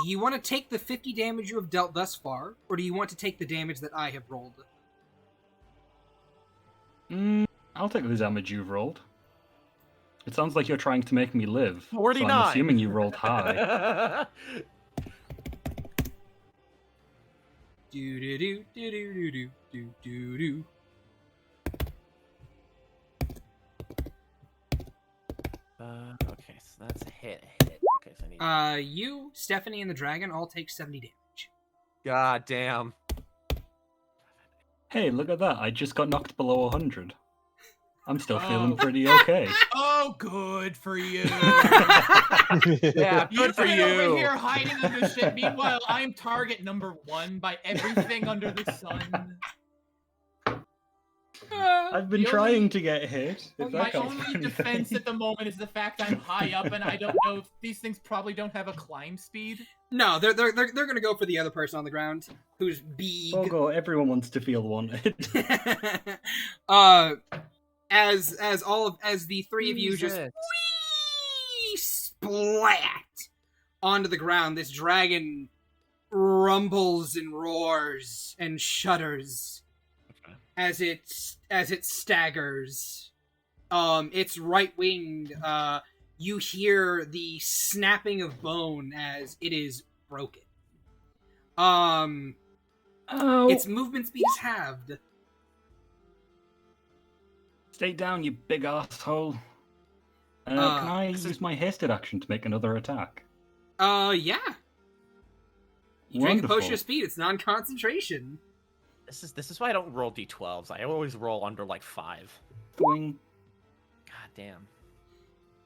Do you want to take the 50 damage you have dealt thus far, or do you want to take the damage that I have rolled? I'll take the damage you've rolled. It sounds like you're trying to make me live. 49. So I'm assuming you rolled high. Do do do do do do do do do. Okay, so that's a hit. Okay, so I need... You, Stephanie, and the dragon all take 70 damage. God damn. Hey, look at that. I just got knocked below 100. I'm still feeling pretty okay. Oh, good for you. Yeah, good for You've been over you. here hiding under shit. Meanwhile, I'm target number 1 by everything under the sun. I've been The trying only- to get hit. If My that counts only for anything. defense at the moment is the fact I'm high up and I don't know if these things probably don't have a climb speed. No, they're gonna go for the other person on the ground who's big. Bogo, everyone wants to feel wanted. As the three of you just Jesus. whee, splat onto the ground, this dragon rumbles and roars and shudders as it staggers. Its right wing, you hear the snapping of bone as it is broken. Its movement speed is halved. Stay down, you big asshole. Can I use my hasted action to make another attack? Yeah. You drink a Wonderful. potion of speed. It's non-concentration. This is why I don't roll d12s. I always roll under like 5. Doing God damn.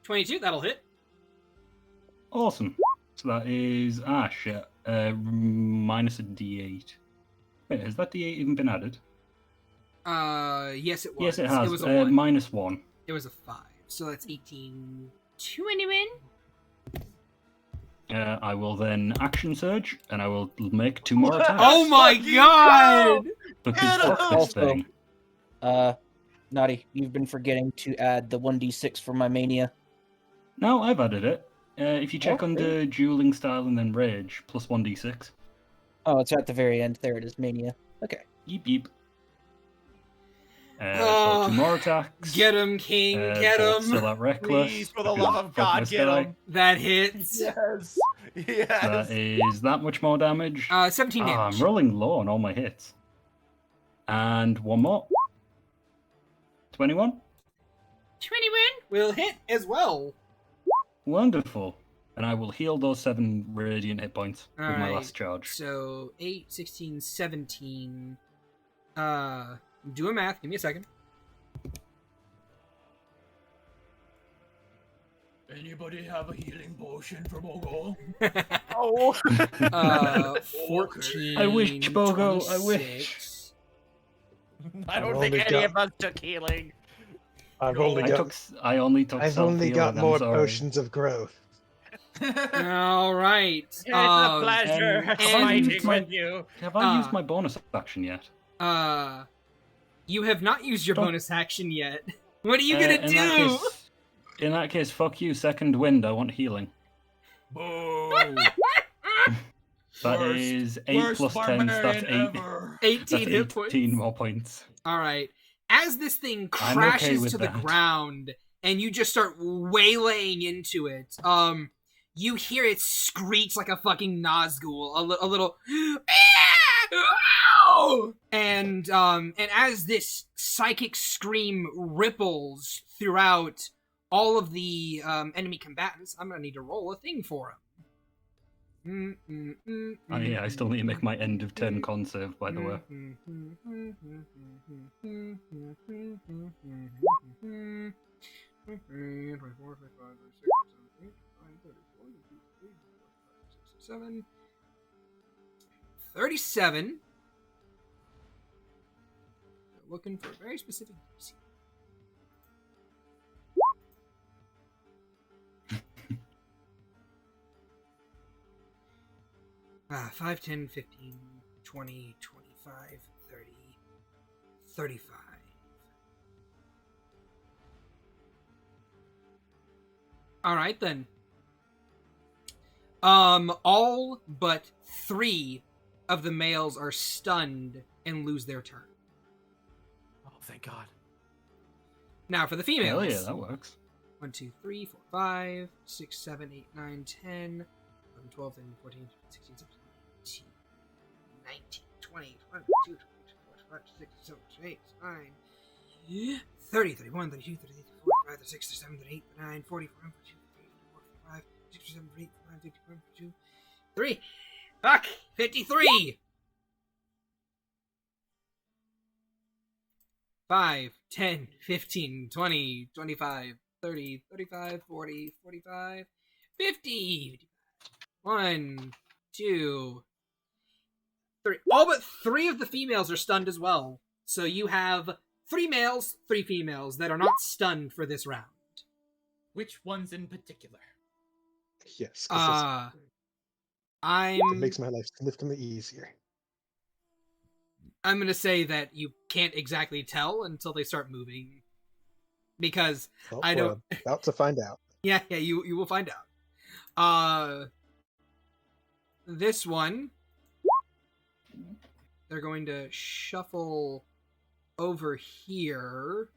22. That'll hit. awesome. So that is shit. Minus a d8. Wait, has that d8 even been added? Yes, it was. Yes, it has. It was a 1. Minus 1. It was a 5. So that's 18. 21. I will then action surge, and I will make 2 more attacks. Oh my god! Because fuck this Also, thing. Naughty, you've been forgetting to add the 1d6 for my mania. No, I've added it. If you check Oh, under dueling style and then rage, plus 1d6. Oh, it's at the very end. There it is, mania. Okay. Yeep yeep. So 2 more attacks. Get him, King. Get both him. Still at reckless. Please, for the because love of fuck God, this get guy. him. That hits. Yes. Yes. That is that much more damage. 17 damage. I'm rolling low on all my hits. And 1 more. 21. 21 will hit as well. Wonderful. And I will heal those 7 radiant hit points with my Alright. last charge. So 8, 16, 17. Doing math. Give me a second. Anybody have a healing potion for Bogo? Oh. 14. I wish, Bogo, I wish. 26. I don't I've think only any got- of us took healing. I've No, only I got. only took I've only self-healing, got I'm more sorry. potions of growth. All right. It's a pleasure and- fighting my- with you. Have I used my bonus action yet? You have not used your Don't- bonus action yet. What are you gonna do? In that case, fuck you, second wind. I want healing. Boo! That Worst- is 8 Worst plus 10. That's barbarian 8. ever. 18 That's hit points. 18 more points. All right. As this thing I'm okay crashes with to the that. ground and you just start waylaying into it, you hear it screech like a fucking Nazgul, a little, and as this psychic scream ripples throughout all of the enemy combatants, I'm gonna need to roll a thing for him. Oh yeah, I still need to make my end of turn con save, by the way. Seven. 37. Looking for a very specific DC. 5, 10, 15, 20, 25, 30, 35. Alright then. All but 3 of the males are stunned and lose their turn. Oh, thank God. Now for the females. Hell yeah, that works. 1, 2, 3, 4, 5, 6, 7, 8, 9, 10, 11, 12, 13, 14, 15, 16, 17, 18, 19, 20, 22, 23, 24, 25, 26, 27, 28, 29, 30, 31, 32, 33, 35, 36, 37, 38, 39, 40, 41, 42, 43, 45, 46, 47, 48, 49, 50, 51, 52, 3. Fuck! 53! 5, 10, 15, 20, 25, 30, 35, 40, 45, 50. 1, 2, 3. All but 3 of the females are stunned as well. So you have 3 males, 3 females that are not stunned for this round. Which ones in particular? Yes, 'cause it I'm makes my life significantly easier. I'm gonna say that you can't exactly tell until they start moving, because Well, I don't. we're about to find out. Yeah, you will find out. This one, they're going to shuffle over here,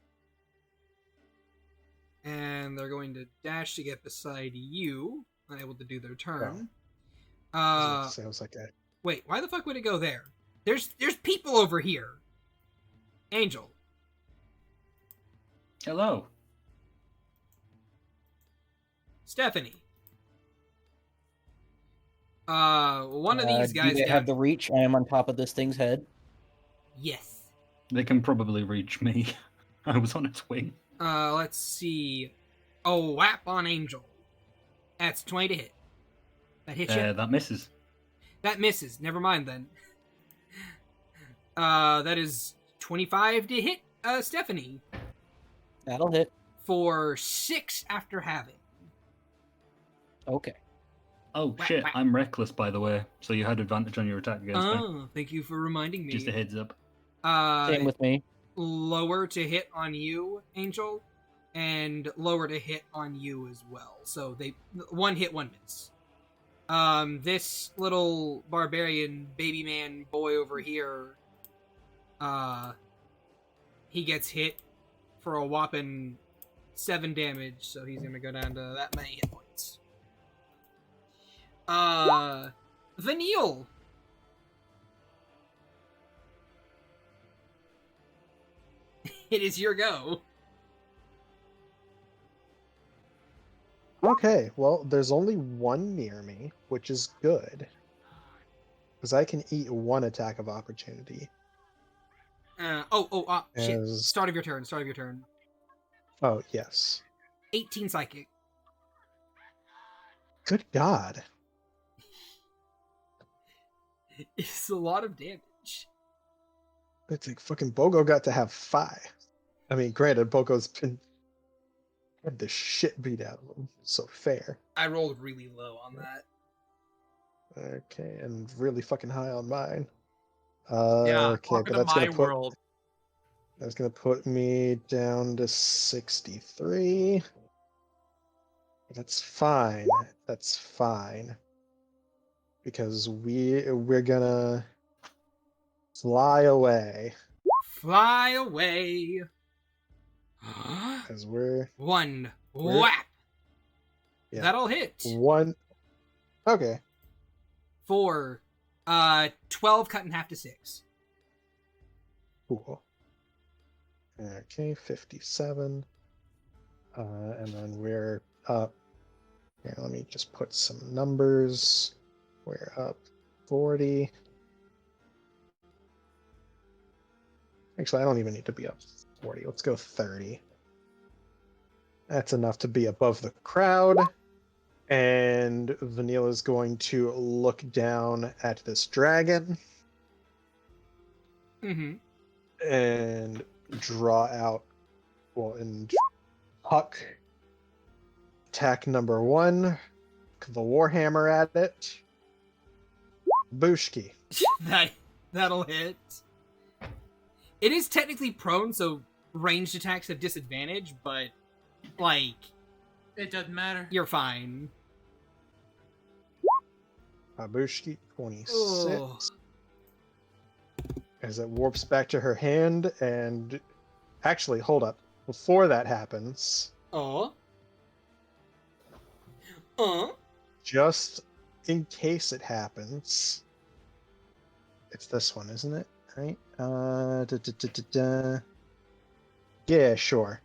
and they're going to dash to get beside you, unable to do their turn. I was like, Wait, why the fuck would it go there? There's people over here. Angel. Hello. Stephanie. One of these guys Do they have the reach? I am on top of this thing's head. Yes. They can probably reach me. I was on its wing. Let's see. Oh, whap on Angel. That's 20 to hit. That hits you? That misses. That misses. Never mind then. That is 25 to hit Stephanie. That'll hit. For 6 after having. Okay. Oh shit, I'm reckless by the way, so you had advantage on your attack against me. Oh, thank you for reminding me. Just a heads up. Same with me. Lower to hit on you, Angel, and lower to hit on you as well. So they 1 hit, 1 miss. This little barbarian baby man boy over here, he gets hit for a whopping 7 damage, so he's gonna go down to that many hit points. Vanille. It is your go. okay, well, there's only one near me, which is good. Because I can eat 1 attack of opportunity. Shit. As- Start of your turn. Oh, yes. 18 psychic. Good God. It's a lot of damage. It's like fucking Bogo got to have 5. I mean, granted, Bogo's been had the shit beat out of him, so fair. I rolled really low on that. Okay, and really fucking high on mine. Yeah, Okay, welcome but to that's my gonna put world. that's gonna put me down to 63. That's fine. That's fine. Because we're gonna fly away. Fly away. As we're 1 whap. yeah, That'll hit. 1. Okay. For 12 cut in half to 6. Cool. Okay, 57. And then we're up. Here, let me just put some numbers. We're up 40. Actually, I don't even need to be up 40. Let's go 30. That's enough to be above the crowd. And Vanilla's going to look down at this dragon Mm-hmm. and draw out, and huck attack number 1, the Warhammer at it. Bushki. That'll hit. It is technically prone, so ranged attacks have disadvantage, but like It doesn't matter. you're fine. Babushki, 26. Oh. As it warps back to her hand, and actually, hold up. Before that happens, just in case it happens, it's this one, isn't it? Right? Yeah, sure.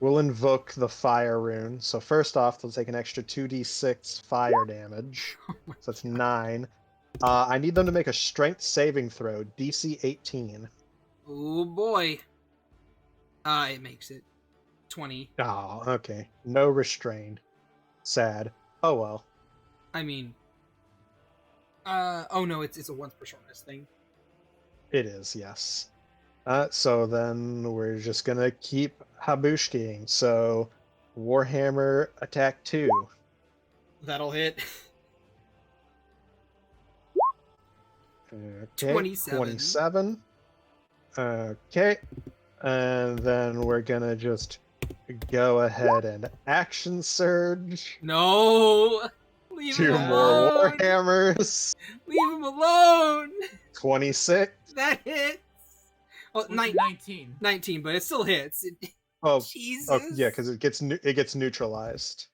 We'll invoke the fire rune. So first off, they'll take an extra 2d6 fire damage. So that's 9. I need them to make a strength saving throw, DC 18. Oh boy. It makes it 20. Oh, okay. No restrain. Sad. Oh well. I mean, oh no, it's a once per short rest thing. It is, yes. So then we're just gonna keep habushkiing. So Warhammer attack 2. That'll hit. Okay, 27. 27. Okay, and then we're gonna just go ahead and action surge. No! Leave him 2 more alone! Warhammers. Leave him alone! 26. That hits! Oh, Was it 19. 19, but it still hits. Oh, Jesus! oh yeah, because it gets neutralized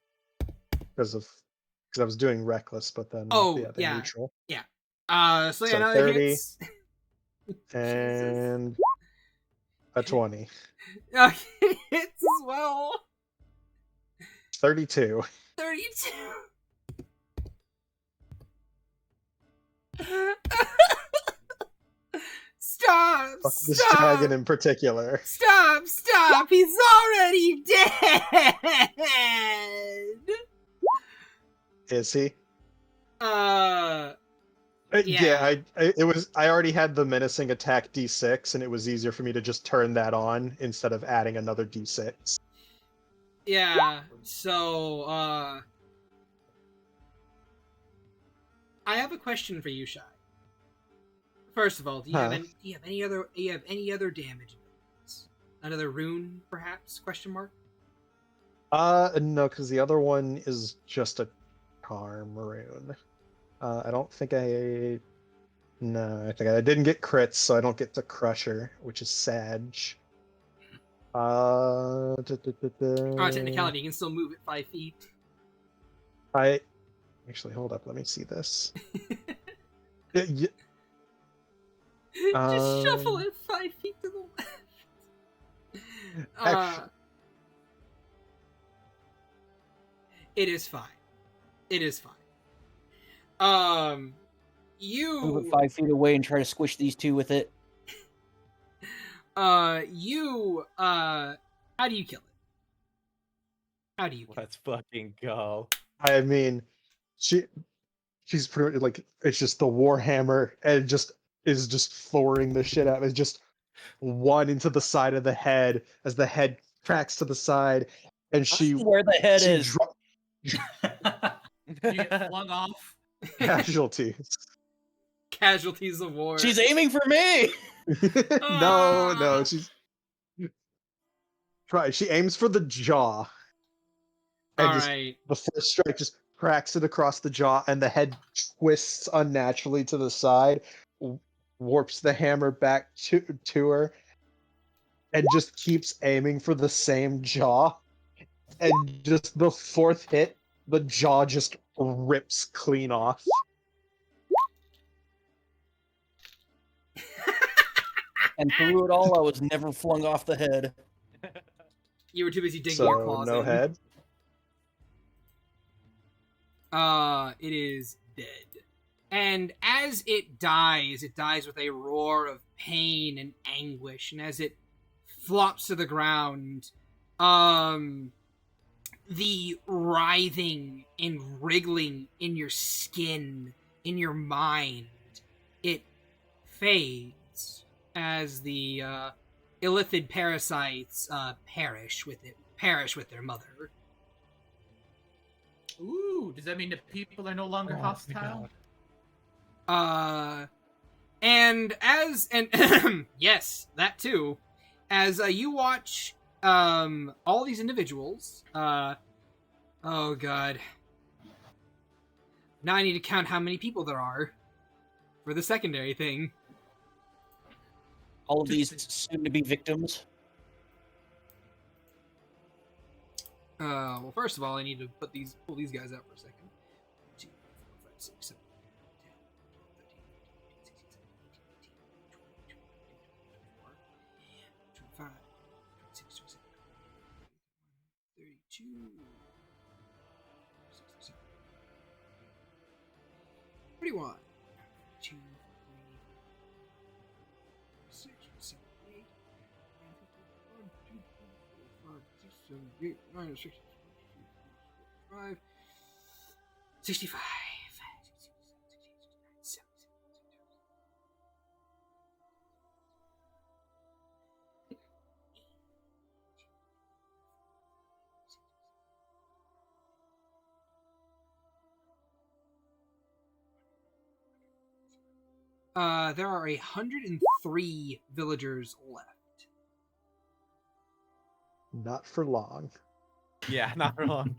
because I was doing reckless, but then Oh, yeah, they're yeah. neutral. Yeah. So yeah, So no, it 30 hits. and a 20. Okay, it hits as well. 32. 32. Stop! Fuck this Stop! dragon in particular. Stop! Stop! He's already dead. Is he? Yeah. Yeah, I already had the menacing attack D6, and it was easier for me to just turn that on instead of adding another D6. Yeah. So, I have a question for you, Shad. First of all, do you have any other damage? Another rune, perhaps? Question mark. No, because the other one is just a charm rune. I don't think I. No, I think I didn't get crits, so I don't get the crusher, which is sad. Oh, technicality, you can still move it 5 feet. I actually hold up. Let me see this. Yeah, Just shuffle it 5 feet to the left. actually, It is fine. It is fine. You Move it 5 feet away and try to squish these two with it. how do you kill it? How do you kill Let's fucking go. I mean, she's pretty like it's just the Warhammer, and it just is just flooring the shit out. It's just one into the side of the head as the head cracks to the side, and she Where the head she is. You get flung off. casualties. Casualties of war. She's aiming for me. No, she's try. She aims for the jaw, and just Alright. the first strike just cracks it across the jaw, and the head twists unnaturally to the side, warps the hammer back to her, and just keeps aiming for the same jaw. And just the fourth hit, the jaw just rips clean off. And through it all, I was never flung off the head. You were too busy digging your So claws no in. head. It is dead. And as it dies with a roar of pain and anguish, and as it flops to the ground, the writhing and wriggling in your skin, in your mind, it fades as the illithid parasites perish with their mother. Ooh, does that mean the people are no longer hostile? And yes, that too. As you watch all these individuals, oh god. Now I need to count how many people there are for the secondary thing. All of these soon-to-be victims. Well, first of all, I need to pull these guys out for a second. 2, 4, 5, 6, 7, 8, 10, 12, 13, 14, 15, 16, 17, 18, 19, 20, 21, 22, 23, 24, 25, 26, 27, 32, 67, 31, 32, 6, 7, 8, 9, 10, 11, 12, 13, 14, 15, 16, 17, 18, 65, 66, 67, 68, 69, 70. There are 103 villagers left. Not for long. Yeah, not for long.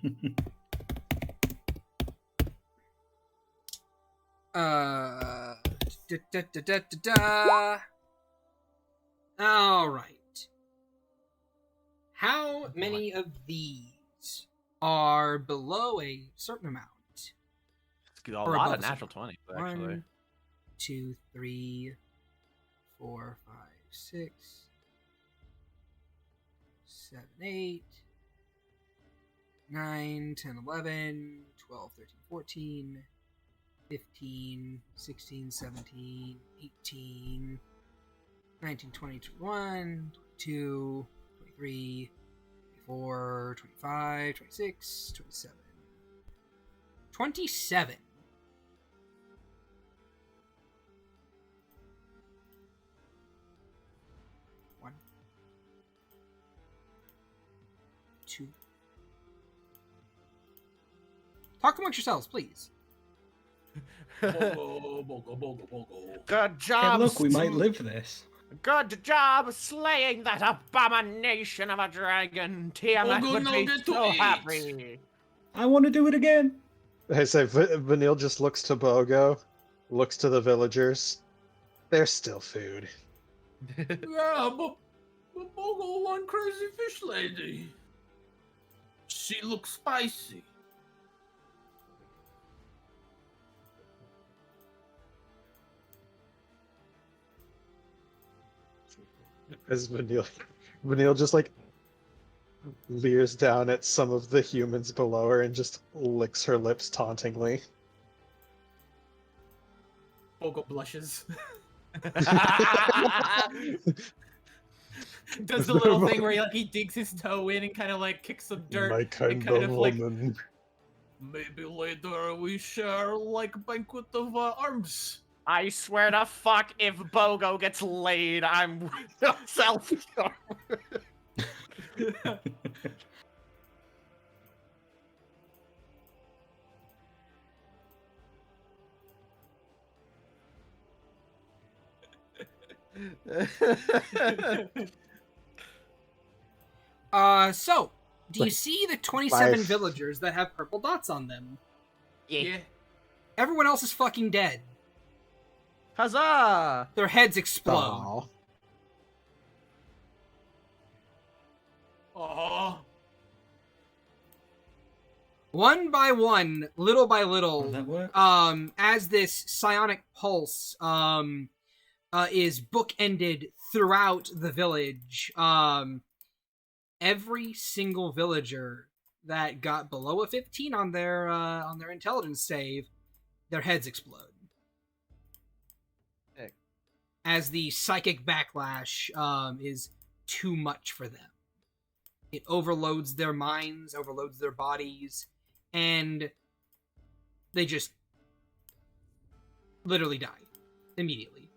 All right. How many of these are below a certain amount? A Or lot above of a certain natural 20s, actually. 1, 2, 3, 4, 5, 6, 7, 8, 9, 10, 11, 12, 13, 14, 15, 16, 17, 18, 19, 20, 21, 22, 23, 24, 25, 26, 27. 27. One. 2. Talk amongst yourselves, please. Bogo, bogo, bogo, bogo. Good Hey, job. look, we might live this. Good job slaying that abomination of a dragon. Tiamat Bogo would no be get to so eat. happy. I want to do it again. I say, Vanille just looks to Bogo, looks to the villagers. There's still food. Yeah, but Bogo one crazy fish lady. She looks spicy. As Vanille just like leers down at some of the humans below her and just licks her lips tauntingly. Bogo blushes. My Does the little thing where he digs his toe in and kind of like kicks some dirt and kind kind of like woman. Maybe later we share like a banquet of arms. I swear to fuck, if Bogo gets laid, I'm self. So, do you see the 27 Life. villagers that have purple dots on them? yeah. Everyone else is fucking dead. Huzzah! Their heads explode. Aw. Oh, One by one, little by How little, that work? as this psionic pulse is bookended throughout the village, every single villager that got below a 15 on their intelligence save, their heads explode. Sick. As the psychic backlash is too much for them. It overloads their minds, overloads their bodies, and they just literally die immediately.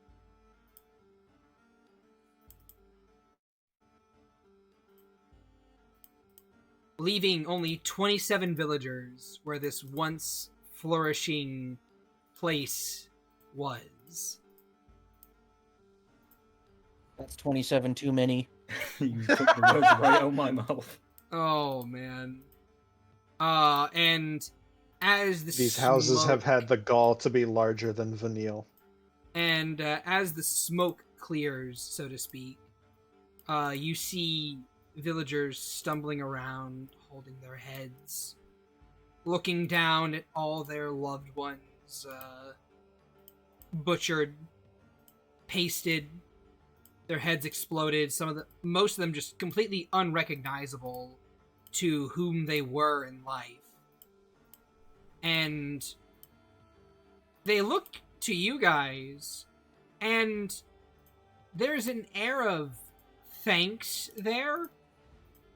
Leaving only 27 villagers where this once flourishing place was. That's 27 too many. You took the words right out of my mouth. Oh man. And as the These houses have smoke- had the gall to be larger than Vanille. And as the smoke clears, so to speak, you see villagers stumbling around, holding their heads, looking down at all their loved ones, butchered, pasted, their heads exploded. Most of them just completely unrecognizable to whom they were in life. And they look to you guys, and there's an air of thanks there,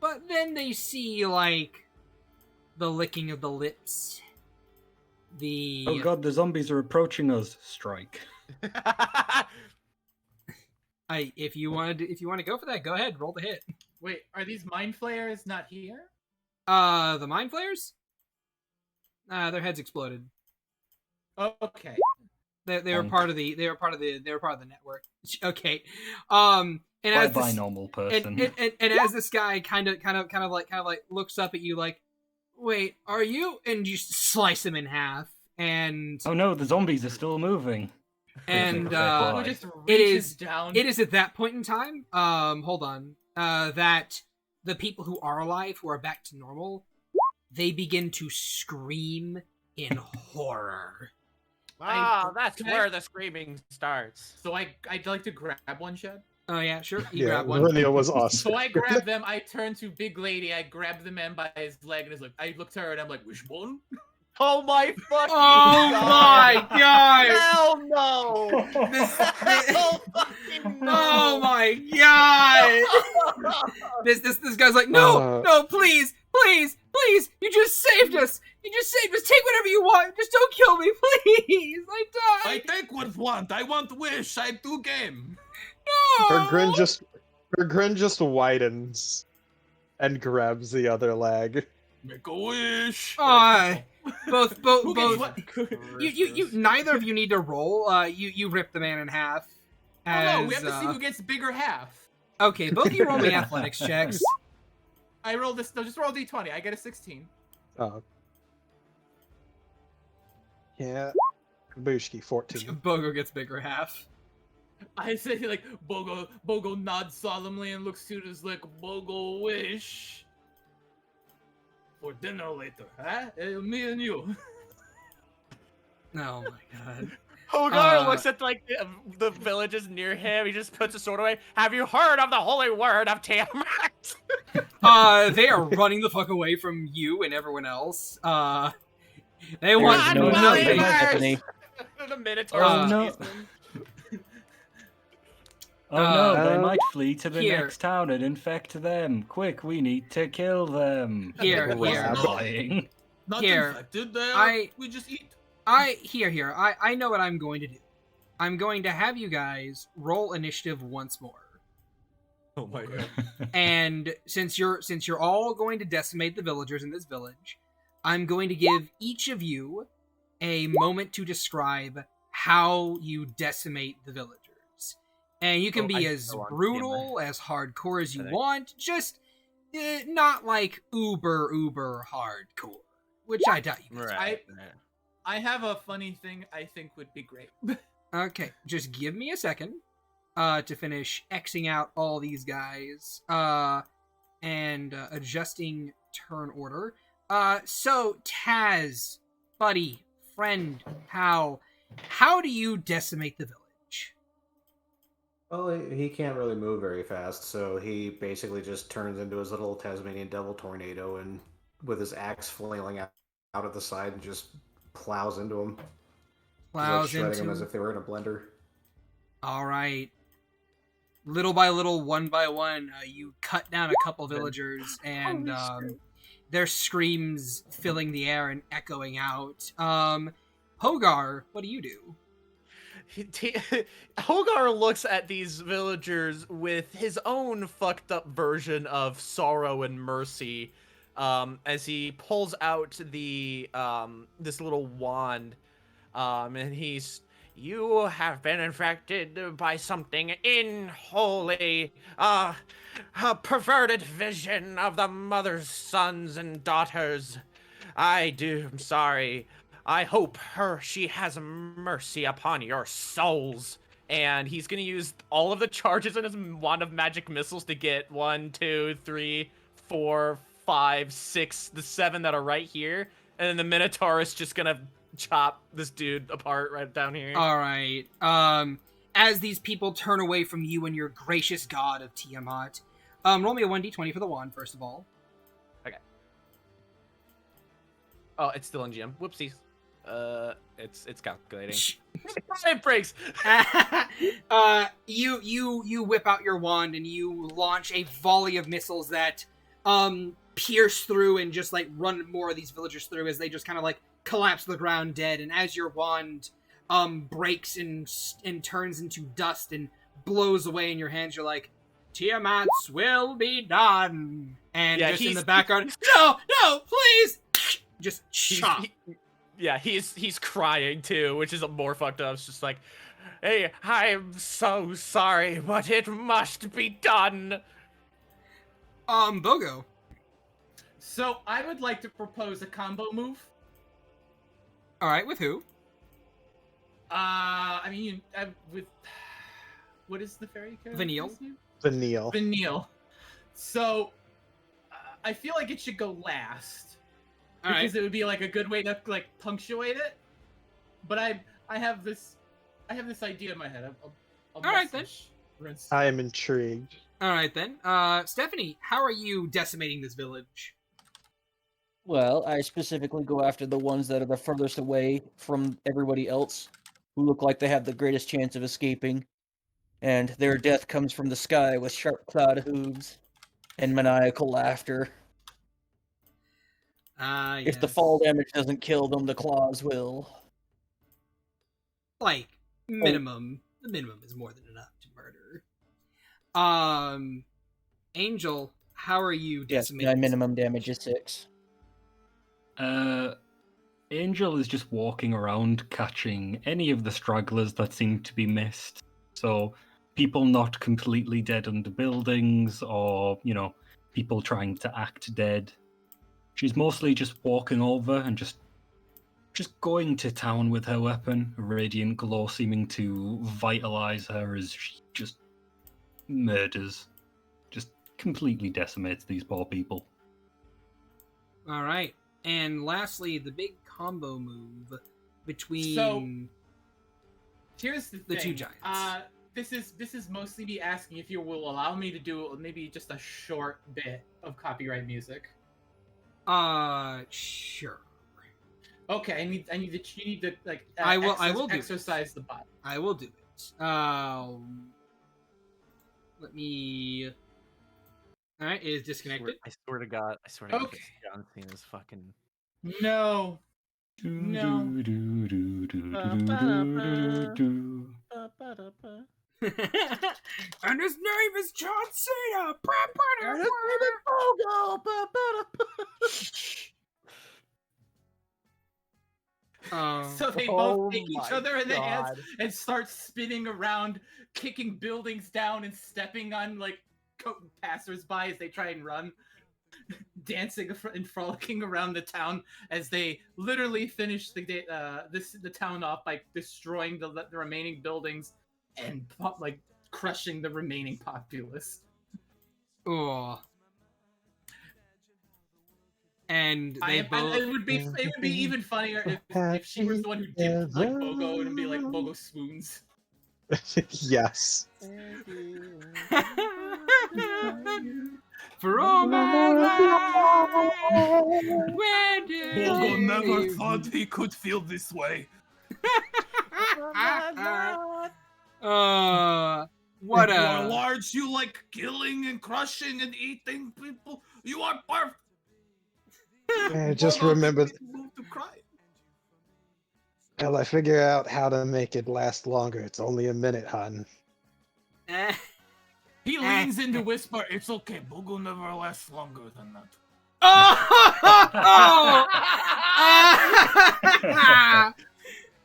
but then they see, like, the licking of the lips, the... Oh god, the zombies are approaching us. Strike. If you want to go for that, go ahead, roll the hit. Wait, are these mind flayers not here? The mind flayers? Their heads exploded. Okay. They were Bonk. part of the network. Okay. And Bye as bye, this, normal person. and as this guy kind of looks up at you like, wait, are you? And you slice him in half, and Oh no, the zombies are still moving. and Bogo just it reaches is down. it is at that point in time, hold on, that the people who are alive, who are back to normal, they begin to scream in horror. That's can I- where the screaming starts. So I'd like to grab one, Shad. Oh yeah, sure. You Yeah, grab one. Linnea was awesome. So I grab them. I turn to Big Lady. I grab the man by his leg, and is like, I look to her, and I'm like, which one? Oh my fucking Oh god! my god! Hell no! Hell fucking no! Oh my god! This guy's like, no, please, you just saved us. You just saved us. Take whatever you want. Just don't kill me, please. I I died. take what want. I want wish. I do game. No. Her grin just widens and grabs the other leg. Make a wish. Both. Who gets what? You. Neither of you need to roll. You rip the man in half. Oh no, we have to see who gets bigger half. Okay, both of you roll me athletics checks. I roll this. No, just roll d20. I get a 16. Oh. Yeah. Kabushki, 14. Bogo gets bigger half. I say like Bogo nods solemnly and looks to us like Bogo wish for dinner later, huh? Me and you. Oh my god. Hogar looks at like the villages near him. He just puts a sword away. Have you heard of the holy word of Tiamat? They are running the fuck away from you and everyone else. They want no nothing. Tiffany. The Minotaur. Oh no! Oh no, they might flee to the here. next town and infect them. Quick, we need to kill them. Here. Dying. Not Here. infected. We just eat. Here. I know what I'm going to do. I'm going to have you guys roll initiative once more. Oh my god. And since you're all going to decimate the villagers in this village, I'm going to give each of you a moment to describe how you decimate the villagers. And you can be as brutal, as hardcore as you want, just not like uber hardcore, which I doubt you guys. Right. I have a funny thing I think would be great. Okay, just give me a second to finish Xing out all these guys and adjusting turn order. So Taz, buddy, friend, how do you decimate the village? Well, he can't really move very fast, so he basically just turns into his little Tasmanian devil tornado and with his axe flailing out of the side and just plows into him. Plows shredding into them as if they were in a blender. All right. Little by little, one by one, you cut down a couple villagers, and their screams filling the air and echoing out. Hogar, what do you do? Hogar looks at these villagers with his own fucked up version of sorrow and mercy, as he pulls out the this little wand, and you have been infected by something unholy, a perverted vision of the mother's sons and daughters. I'm sorry. I hope she has mercy upon your souls. And he's gonna use all of the charges in his wand of magic missiles to get 1, 2, 3, 4, 5, 6, the 7 that are right here. And then the Minotaur is just gonna chop this dude apart right down here. All right. As these people turn away from you and your gracious god of Tiamat, roll me a 1d20 for the wand, first of all. Okay. Oh, it's still in GM. Whoopsies. It's calculating. It breaks. You whip out your wand and you launch a volley of missiles that pierce through and just like run more of these villagers through as they just kind of like collapse to the ground dead. And as your wand breaks and turns into dust and blows away in your hands, you're like, Tiamat's will be done. And just in the background, no, please, just chop. Yeah, he's crying too, which is more fucked up. It's just like, hey, I'm so sorry, but it must be done. Bogo. So I would like to propose a combo move. All right, with who? I mean, with what is the fairy character's Vanille. name? Vanille. Vanille. So I feel like it should go last All because right. it would be like a good way to like punctuate it. But I have this idea in my head. I'll All right, then. message Rince. I am intrigued. All right then. Stephanie, how are you decimating this village? Well, I specifically go after the ones that are the furthest away from everybody else, who look like they have the greatest chance of escaping, and their death comes from the sky with sharp clawed hooves and maniacal laughter. If the fall damage doesn't kill them, the claws will. Like minimum, the minimum is more than enough to murder. Angel, how are you Yes, decimating? my minimum damage is 6. Angel is just walking around catching any of the stragglers that seem to be missed. So people not completely dead under buildings, or people trying to act dead. She's mostly just walking over and just going to town with her weapon, a radiant glow seeming to vitalize her as she just murders, just completely decimates these poor people. All right, and lastly, the big combo move between. So here's the The thing. two giants. This is mostly me asking if you will allow me to do maybe just a short bit of copyright music. Sure. Okay, you need to like. I will do exercise the bot. I will do it. Let me. All right, it is disconnected. I swear to God, Okay. John Cena's fucking. No. No. And his name is John Cena. So they both take each other in the hands and start spinning around, kicking buildings down and stepping on like passersby as they try and run, dancing and frolicking around the town as they literally finish the town off by destroying the remaining buildings and like crushing the remaining populace. Oh. And they both. It would be even funnier if she was the one who dipped like Bogo and be like Bogo spoons. Yes. For all my life, where did Bogo you never leave thought me? he could feel this way. What You are a large, you like killing and crushing and eating people. You are perfect. I just Bogo remember. can move to cry. Well, I figure out how to make it last longer. It's only a minute, hon. He leans in to whisper, "It's okay. Bogo never lasts longer than that."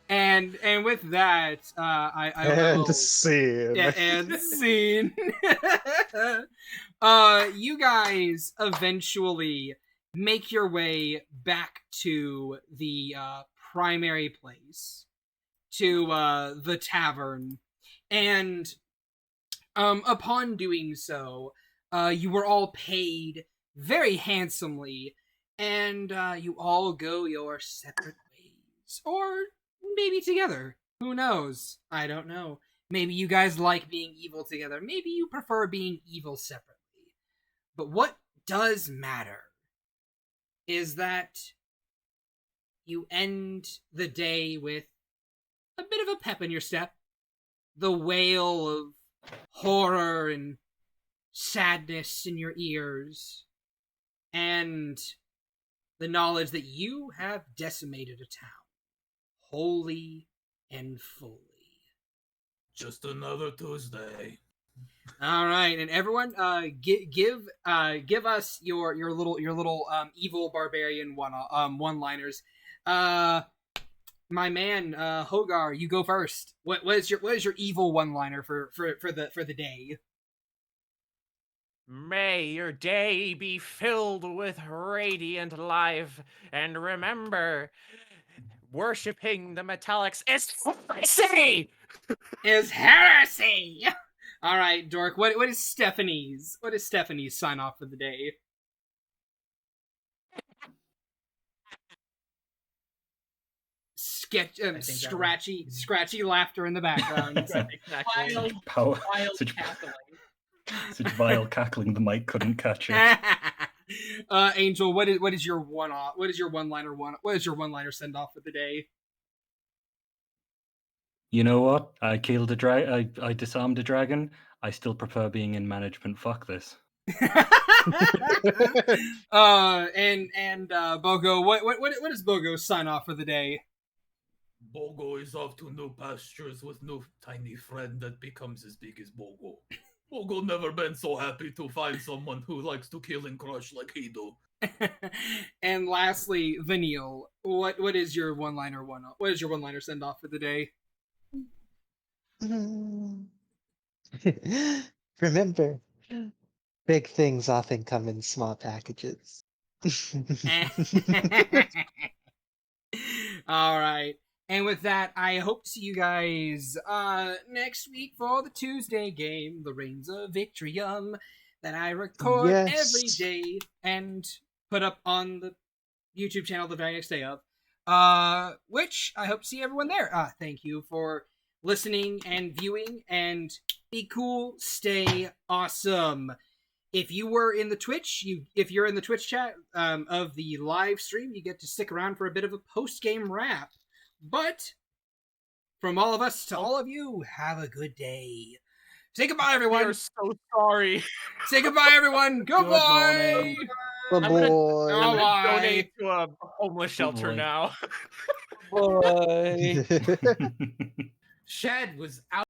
And with that, I And will. scene. Yeah, and scene. You guys eventually make your way back to the primary place, to the tavern, and upon doing so, you were all paid very handsomely, and you all go your separate ways, or maybe together. Who knows? I don't know. Maybe you guys like being evil together. Maybe you prefer being evil separately. But what does matter is that you end the day with a bit of a pep in your step. The wail of horror and sadness in your ears. And the knowledge that you have decimated a town. Wholly and fully. Just another Tuesday. All right, and everyone, give us your little evil barbarian one-liners. my man, Hogar, you go first. What is your evil one-liner for the day? May your day be filled with radiant life, and remember, worshipping the metallics is heresy! Is heresy! All right, Dork, what is Stephanie's sign off for the day? Scratchy laughter in the background. Exactly. Such vile cackling the mic couldn't catch it. Angel, what is your one-liner send off for the day? You know what? I killed a dragon. I disarmed a dragon. I still prefer being in management. Fuck this. Bogo, what is Bogo's sign off for the day? Bogo is off to new pastures with new tiny friend that becomes as big as Bogo. Bogo never been so happy to find someone who likes to kill and crush like he do. And lastly, Vanille, what is your one-liner send off for the day? Remember, big things often come in small packages. All right. And with that, I hope to see you guys next week for the Tuesday game, the Reigns of Victrium, that I record every day and put up on the YouTube channel the very next day of. Which I hope to see everyone there. Thank you for listening and viewing, and be cool, stay awesome. If you're in the Twitch chat of the live stream, you get to stick around for a bit of a post-game wrap. But from all of us to all of you, have a good day. Say goodbye, everyone. We're so sorry. Say goodbye, everyone. Goodbye. Good boy. I'm gonna donate to a homeless shelter now. Bye. Shad was out.